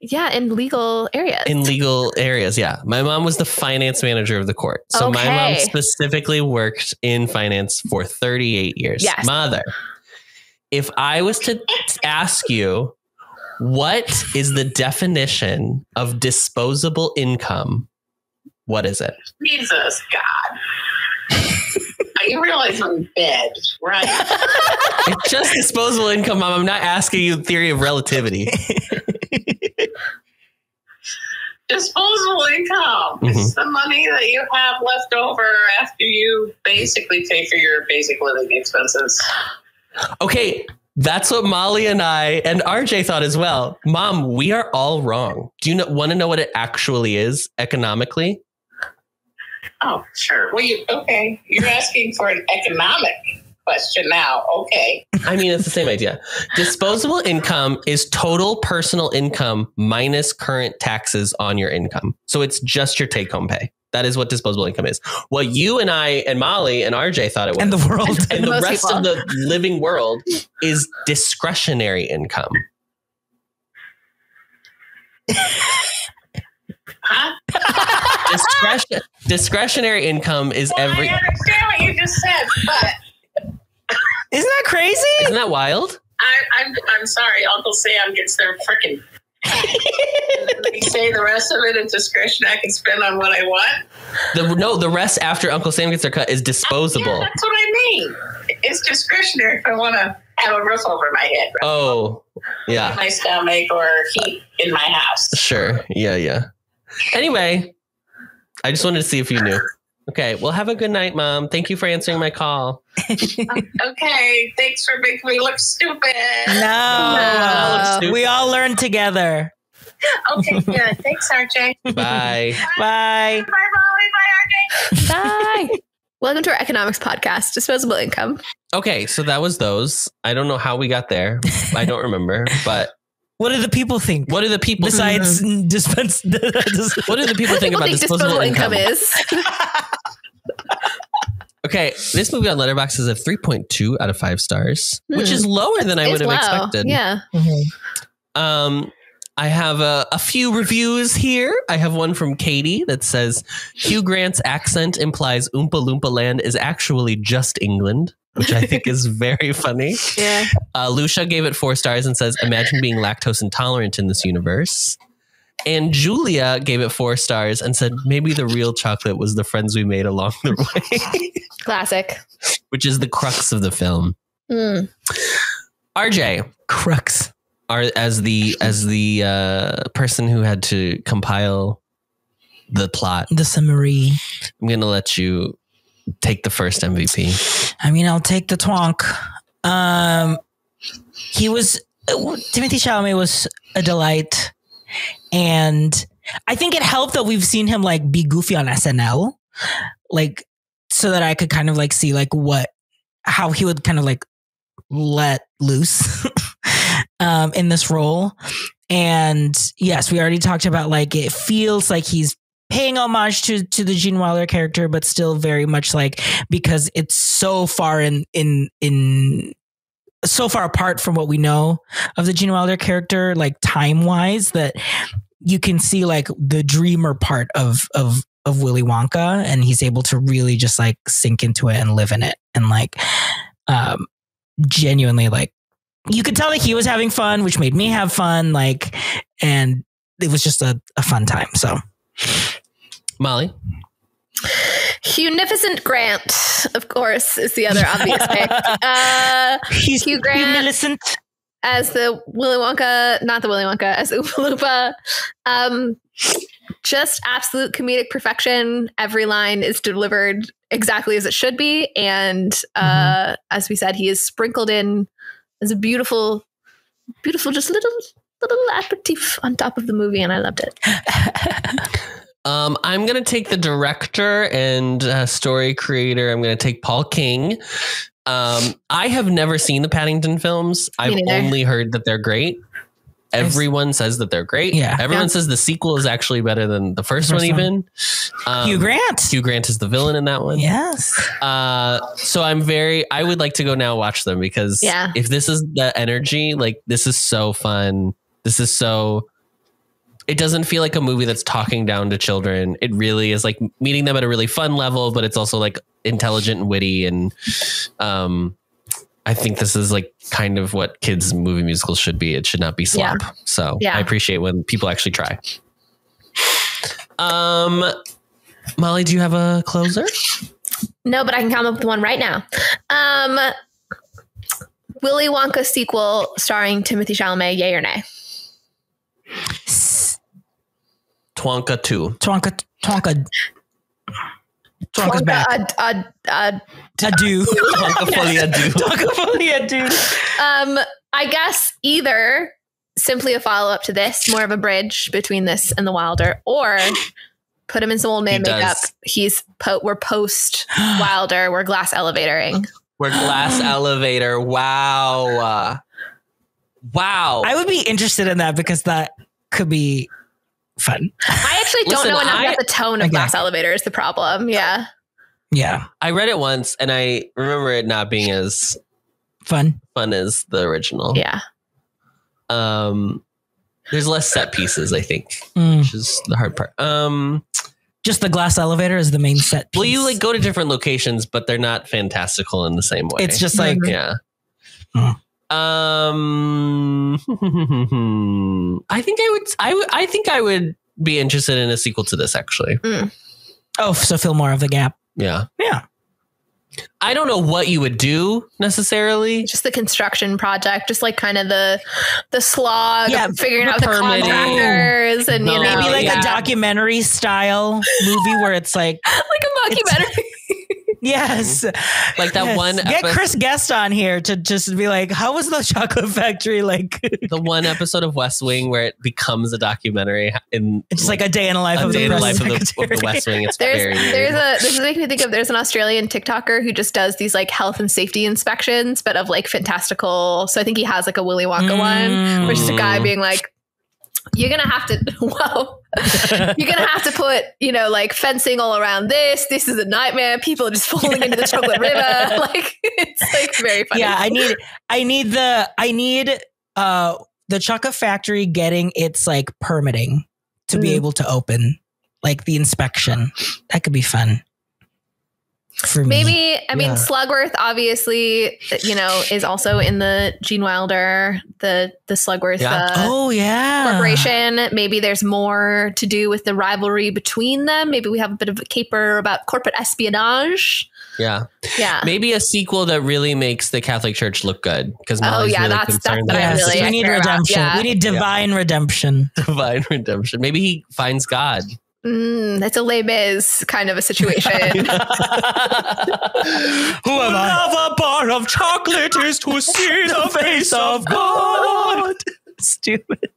[SPEAKER 1] in legal areas.
[SPEAKER 2] In legal areas, yeah. My mom was the finance manager of the court. So my mom specifically worked in finance for 38 years.
[SPEAKER 1] Yes.
[SPEAKER 2] Mother, if I was to ask you, what is the definition of disposable income? What is it?
[SPEAKER 9] Jesus, God. You realize I'm in bed, right?
[SPEAKER 2] It's just disposable income, Mom. I'm not asking you theory of relativity.
[SPEAKER 9] Disposable income is the money that you have left over after you basically pay for your basic living expenses.
[SPEAKER 2] Okay, that's what Molly and I and RJ thought as well. Mom, we are all wrong. Do you want to know what it actually is economically?
[SPEAKER 9] Oh, sure. Well, you're asking for an economic question now. Okay.
[SPEAKER 2] I mean, it's the same idea. Disposable income is total personal income minus current taxes on your income. So it's just your take-home pay. That is what disposable income is. What you and I and Molly and RJ thought it was.
[SPEAKER 3] And the world.
[SPEAKER 2] And the rest of the living world is discretionary income.
[SPEAKER 9] Huh?
[SPEAKER 2] Discretionary income is
[SPEAKER 9] I understand what you just said, but
[SPEAKER 3] isn't that crazy?
[SPEAKER 2] Isn't that wild?
[SPEAKER 9] I'm sorry. Uncle Sam gets their frickin' they say the rest of it is discretion I can spend on what I want.
[SPEAKER 2] The rest after Uncle Sam gets their cut is disposable.
[SPEAKER 9] Yeah, that's what I mean. It's discretionary if I want to have a roof over my head. Right?
[SPEAKER 2] Oh, yeah.
[SPEAKER 9] My stomach or heat in my house.
[SPEAKER 2] Sure. Yeah. Anyway, I just wanted to see if you knew. Okay. Well, have a good night, Mom. Thank you for answering my call.
[SPEAKER 9] Okay. Thanks for making me look stupid.
[SPEAKER 3] No. We all learned together.
[SPEAKER 9] Okay, good. Thanks, RJ.
[SPEAKER 2] Bye.
[SPEAKER 3] Bye.
[SPEAKER 9] Bye, Molly. Bye, RJ.
[SPEAKER 1] Bye. Welcome to our economics podcast, Disposable Income.
[SPEAKER 2] Okay. So that was those. I don't know how we got there. I don't remember, but.
[SPEAKER 3] What do the people think?
[SPEAKER 2] What do the people
[SPEAKER 3] besides dispense?
[SPEAKER 2] What do the people think about disposable income is? Okay, this movie on Letterboxd is a 3.2 out of 5 stars, which is lower than I would have expected.
[SPEAKER 1] Yeah.
[SPEAKER 2] I have a few reviews here. I have one from Katie that says Hugh Grant's accent implies Oompa Loompa Land is actually just England, which I think is very funny.
[SPEAKER 1] Yeah.
[SPEAKER 2] Lucia gave it 4 stars and says, imagine being lactose intolerant in this universe. And Julia gave it 4 stars and said, maybe the real chocolate was the friends we made along the way.
[SPEAKER 1] Classic.
[SPEAKER 2] Which is the crux of the film. RJ.
[SPEAKER 3] Crux.
[SPEAKER 2] As the person who had to compile the plot.
[SPEAKER 3] The summary.
[SPEAKER 2] I'm going to let you take the first MVP.
[SPEAKER 3] I mean, I'll take the twonk. Timothée Chalamet was a delight. And I think it helped that we've seen him like be goofy on SNL, like so that I could kind of like see like how he would kind of like let loose in this role. And yes, we already talked about like it feels like he's paying homage to the Gene Wilder character, but still very much like because it's so far so far apart from what we know of the Gene Wilder character, like time wise, that you can see like the dreamer part of Willy Wonka, and he's able to really just like sink into it and live in it. And like, genuinely, like you could tell that he was having fun, which made me have fun. Like, and it was just a fun time. So
[SPEAKER 2] Molly.
[SPEAKER 1] Hugnificent Grant, of course, is the other obvious pick. Hugh Grant as the Willy Wonka, not the Willy Wonka, as Oompa Loompa. Just absolute comedic perfection. Every line is delivered exactly as it should be. And as we said, he is sprinkled in as a beautiful, just little aperitif on top of the movie. And I loved it.
[SPEAKER 2] I'm going to take the director and story creator. I'm going to take Paul King. I have never seen the Paddington films. I've only heard that they're great. Everyone says that they're great. Yeah. Everyone says the sequel is actually better than the first one even.
[SPEAKER 3] Hugh Grant.
[SPEAKER 2] Hugh Grant is the villain in that one.
[SPEAKER 3] Yes.
[SPEAKER 2] So I would like to go now watch them because if this is the energy, like this is so fun. It doesn't feel like a movie that's talking down to children. It really is like meeting them at a really fun level, but it's also like intelligent and witty. And I think this is like kind of what kids movie musicals should be. It should not be slop. Yeah. So I appreciate when people actually try. Molly, do you have a closer?
[SPEAKER 1] No, but I can come up with one right now. Willy Wonka sequel starring Timothée Chalamet, yay or nay?
[SPEAKER 2] Twonka 2.
[SPEAKER 3] Twonka's back. Ado.
[SPEAKER 2] Twonka fully ado.
[SPEAKER 3] Twonka fully ado.
[SPEAKER 1] I guess either simply a follow-up to this, more of a bridge between this and The Wilder, or put him in some old man makeup. We're post Wilder. We're glass elevatoring.
[SPEAKER 2] We're glass elevator. Wow.
[SPEAKER 3] I would be interested in that because that could be fun.
[SPEAKER 1] I actually don't know enough about the tone of glass elevator is the problem. Yeah.
[SPEAKER 2] I read it once and I remember it not being as
[SPEAKER 3] fun
[SPEAKER 2] as the original.
[SPEAKER 1] Yeah.
[SPEAKER 2] There's less set pieces, I think, which is the hard part.
[SPEAKER 3] Just the glass elevator is the main set piece.
[SPEAKER 2] Well, you like go to different locations, but they're not fantastical in the same way.
[SPEAKER 3] It's just like,
[SPEAKER 2] I think I would be interested in a sequel to this actually.
[SPEAKER 3] Oh, so fill more of the gap.
[SPEAKER 2] Yeah.
[SPEAKER 3] Yeah.
[SPEAKER 2] I don't know what you would do necessarily.
[SPEAKER 1] Just the construction project, just like kind of the slog, figuring out the contractors, and
[SPEAKER 3] maybe like a documentary style movie where it's like
[SPEAKER 1] a mockumentary.
[SPEAKER 3] Yes.
[SPEAKER 2] Like that one
[SPEAKER 3] Get Chris Guest on here to just be like, how was the chocolate factory like?
[SPEAKER 2] The one episode of West Wing where it becomes a documentary it's
[SPEAKER 3] just like a day in the life of the
[SPEAKER 2] West Wing. It's
[SPEAKER 1] this makes me think of there's an Australian TikToker who just does these like health and safety inspections, but of like fantastical. So I think he has like a Willy Wonka one, which is a guy being like, you're going to have to, you're going to have to put, like fencing all around this. This is a nightmare. People are just falling into the chocolate river. Like, it's like very funny.
[SPEAKER 3] Yeah. I need the chocolate factory getting its like permitting to be able to open, like the inspection. That could be fun. For
[SPEAKER 1] me. I mean, Slugworth obviously, is also in the Gene Wilder, the Slugworth corporation. Maybe there's more to do with the rivalry between them. Maybe we have a bit of a caper about corporate espionage.
[SPEAKER 2] Yeah. Maybe a sequel that really makes the Catholic Church look good. Because really
[SPEAKER 1] that's what I really
[SPEAKER 3] we need redemption.
[SPEAKER 1] Yeah.
[SPEAKER 3] We need divine redemption.
[SPEAKER 2] Divine redemption. Maybe he finds God.
[SPEAKER 1] That's a Les Mis kind of a situation.
[SPEAKER 3] Who am I?
[SPEAKER 2] Love a bar of chocolate is to see the face of God.
[SPEAKER 3] Stupid.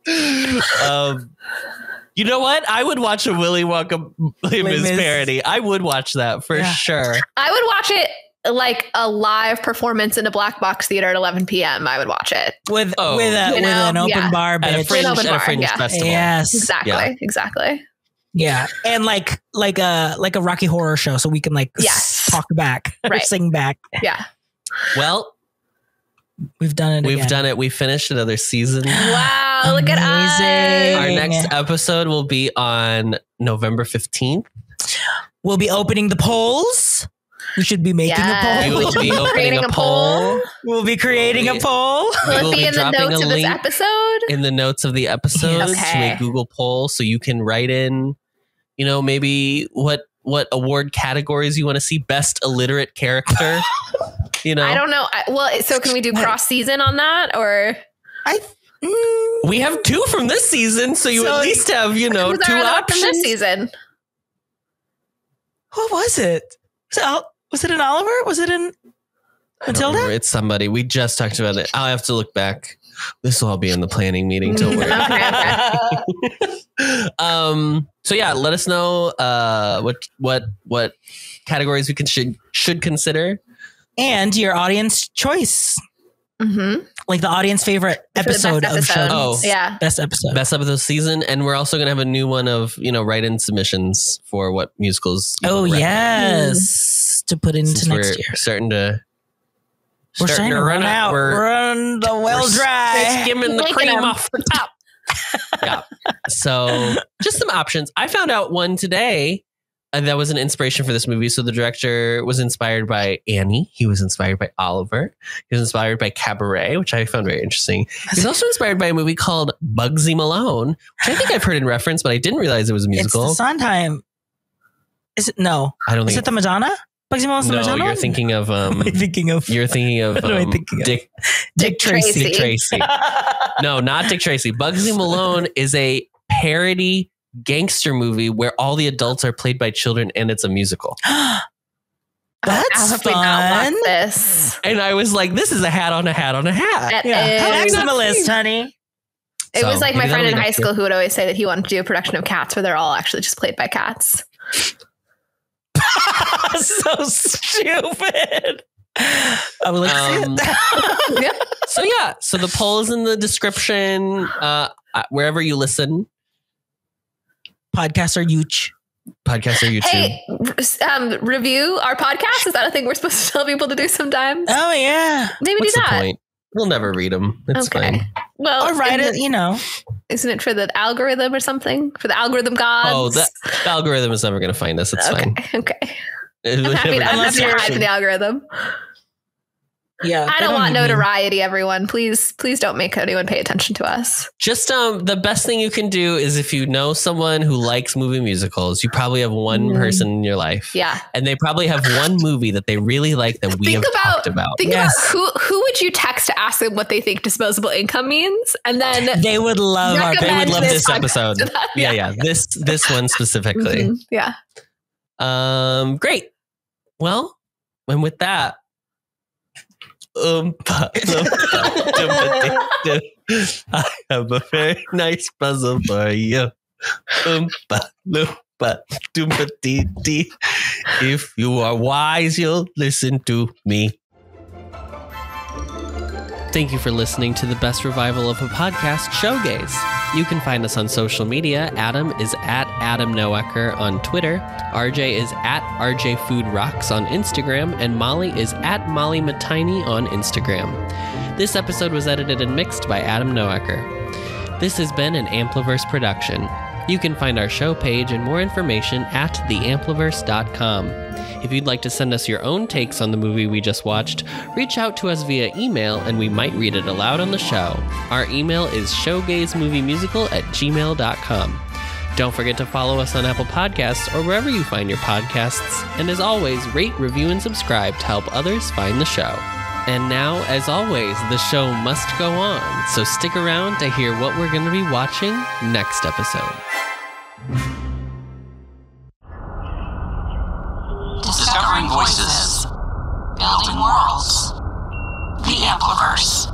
[SPEAKER 2] You know what? I would watch a Willy Wonka Les Mis parody. I would watch that for sure.
[SPEAKER 1] I would watch it like a live performance in a black box theater at 11 p.m. I would watch it
[SPEAKER 3] with an open bar,
[SPEAKER 2] at a fringe festival.
[SPEAKER 3] Yes,
[SPEAKER 1] exactly.
[SPEAKER 3] Yeah, and like a Rocky Horror show, so we can talk back or sing back.
[SPEAKER 1] Yeah.
[SPEAKER 2] Well,
[SPEAKER 3] we've done it.
[SPEAKER 2] We've done it. We finished another season.
[SPEAKER 1] Wow! Look at us.
[SPEAKER 2] Our next episode will be on November 15th.
[SPEAKER 3] We'll be opening the polls. We should be making a poll.
[SPEAKER 2] We will be opening a poll.
[SPEAKER 3] We'll be creating a poll.
[SPEAKER 1] Will it be in the notes of this episode?
[SPEAKER 2] In the notes of the episode to a Google poll, so you can write in. Maybe what award categories you want to see. Best illiterate character. I
[SPEAKER 1] don't know. So can we do cross season on that, or
[SPEAKER 2] we have 2 from this season, so you at least have 2 options
[SPEAKER 1] from this season.
[SPEAKER 3] What was it? Was it in Oliver? Was it in? Matilda?
[SPEAKER 2] It's somebody. We just talked about it. I'll have to look back. This will all be in the planning meeting. Don't worry. So yeah, let us know what categories we should consider, and your audience choice. Like the audience favorite episode of show. Oh,
[SPEAKER 1] yeah,
[SPEAKER 2] best episode season, and we're also gonna have a new one of write-in submissions for what musicals.
[SPEAKER 3] Yes, to put into next year.
[SPEAKER 2] We're starting to run out.
[SPEAKER 3] Run the well dry.
[SPEAKER 2] Skimming the cream off the top. Yeah. So just some options. I found out one today that was an inspiration for this movie. So the director was inspired by Annie. He was inspired by Oliver. He was inspired by Cabaret, which I found very interesting. He's also inspired by a movie called Bugsy Malone, which I think I've heard in reference, but I didn't realize it was a musical.
[SPEAKER 3] It's the Sondheim. Is it? No.
[SPEAKER 2] I don't think.
[SPEAKER 3] Is it the Madonna? Bugsy Malone's the Madonna?
[SPEAKER 2] You're thinking of. You're thinking of
[SPEAKER 3] Dick Tracy.
[SPEAKER 2] Dick Tracy. No, not Dick Tracy. Bugsy Malone is a parody gangster movie where all the adults are played by children, and it's a musical.
[SPEAKER 3] That's fun.
[SPEAKER 1] This.
[SPEAKER 2] And I was like, "This is a hat on a hat on a hat."
[SPEAKER 3] Maximalist, honey.
[SPEAKER 1] It was like my friend in high school who would always say that he wanted to do a production of Cats where they're all actually just played by cats.
[SPEAKER 3] So stupid. I would like to see it.
[SPEAKER 2] So the poll is in the description, wherever you listen.
[SPEAKER 3] Podcasts are huge.
[SPEAKER 1] Hey, review our podcast. Is that a thing we're supposed to tell people to do sometimes?
[SPEAKER 3] Oh yeah,
[SPEAKER 1] maybe
[SPEAKER 2] What's
[SPEAKER 1] do that.
[SPEAKER 2] The point? We'll never read them. It's fine.
[SPEAKER 1] Well,
[SPEAKER 3] or write it.
[SPEAKER 1] Isn't it for the algorithm or something? For the algorithm gods?
[SPEAKER 2] Oh, the algorithm is never going to find us. It's fine.
[SPEAKER 1] Okay. I'm happy to hide for the algorithm.
[SPEAKER 3] Yeah,
[SPEAKER 1] I don't want notoriety, everyone. Please don't make anyone pay attention to us.
[SPEAKER 2] Just the best thing you can do is if you know someone who likes movie musicals, you probably have one person in your life.
[SPEAKER 1] Yeah.
[SPEAKER 2] And they probably have one movie that they really like that we have talked about.
[SPEAKER 1] Think about who would you text to ask them what they think disposable income means? And then
[SPEAKER 3] they would love
[SPEAKER 2] this episode. Yeah. This one specifically.
[SPEAKER 1] Yeah.
[SPEAKER 2] Great. Well, and with that, I have a very nice puzzle for you. If you are wise, you'll listen to me. Thank you for listening to the best revival of a podcast, Showgays. You can find us on social media. Adam is at Adam Noecker on Twitter. RJ is at RJ Food Rocks on Instagram. And Molly is at Molly Matiny on Instagram. This episode was edited and mixed by Adam Noecker. This has been an Ampliverse production. You can find our show page and more information at theampliverse.com. If you'd like to send us your own takes on the movie we just watched, reach out to us via email and we might read it aloud on the show. Our email is showgazemoviemusical@gmail.com. Don't forget to follow us on Apple Podcasts or wherever you find your podcasts. And as always, rate, review, and subscribe to help others find the show. And now, as always, the show must go on, so stick around to hear what we're going to be watching next episode.
[SPEAKER 6] Discovering voices, building worlds, the Ampliverse.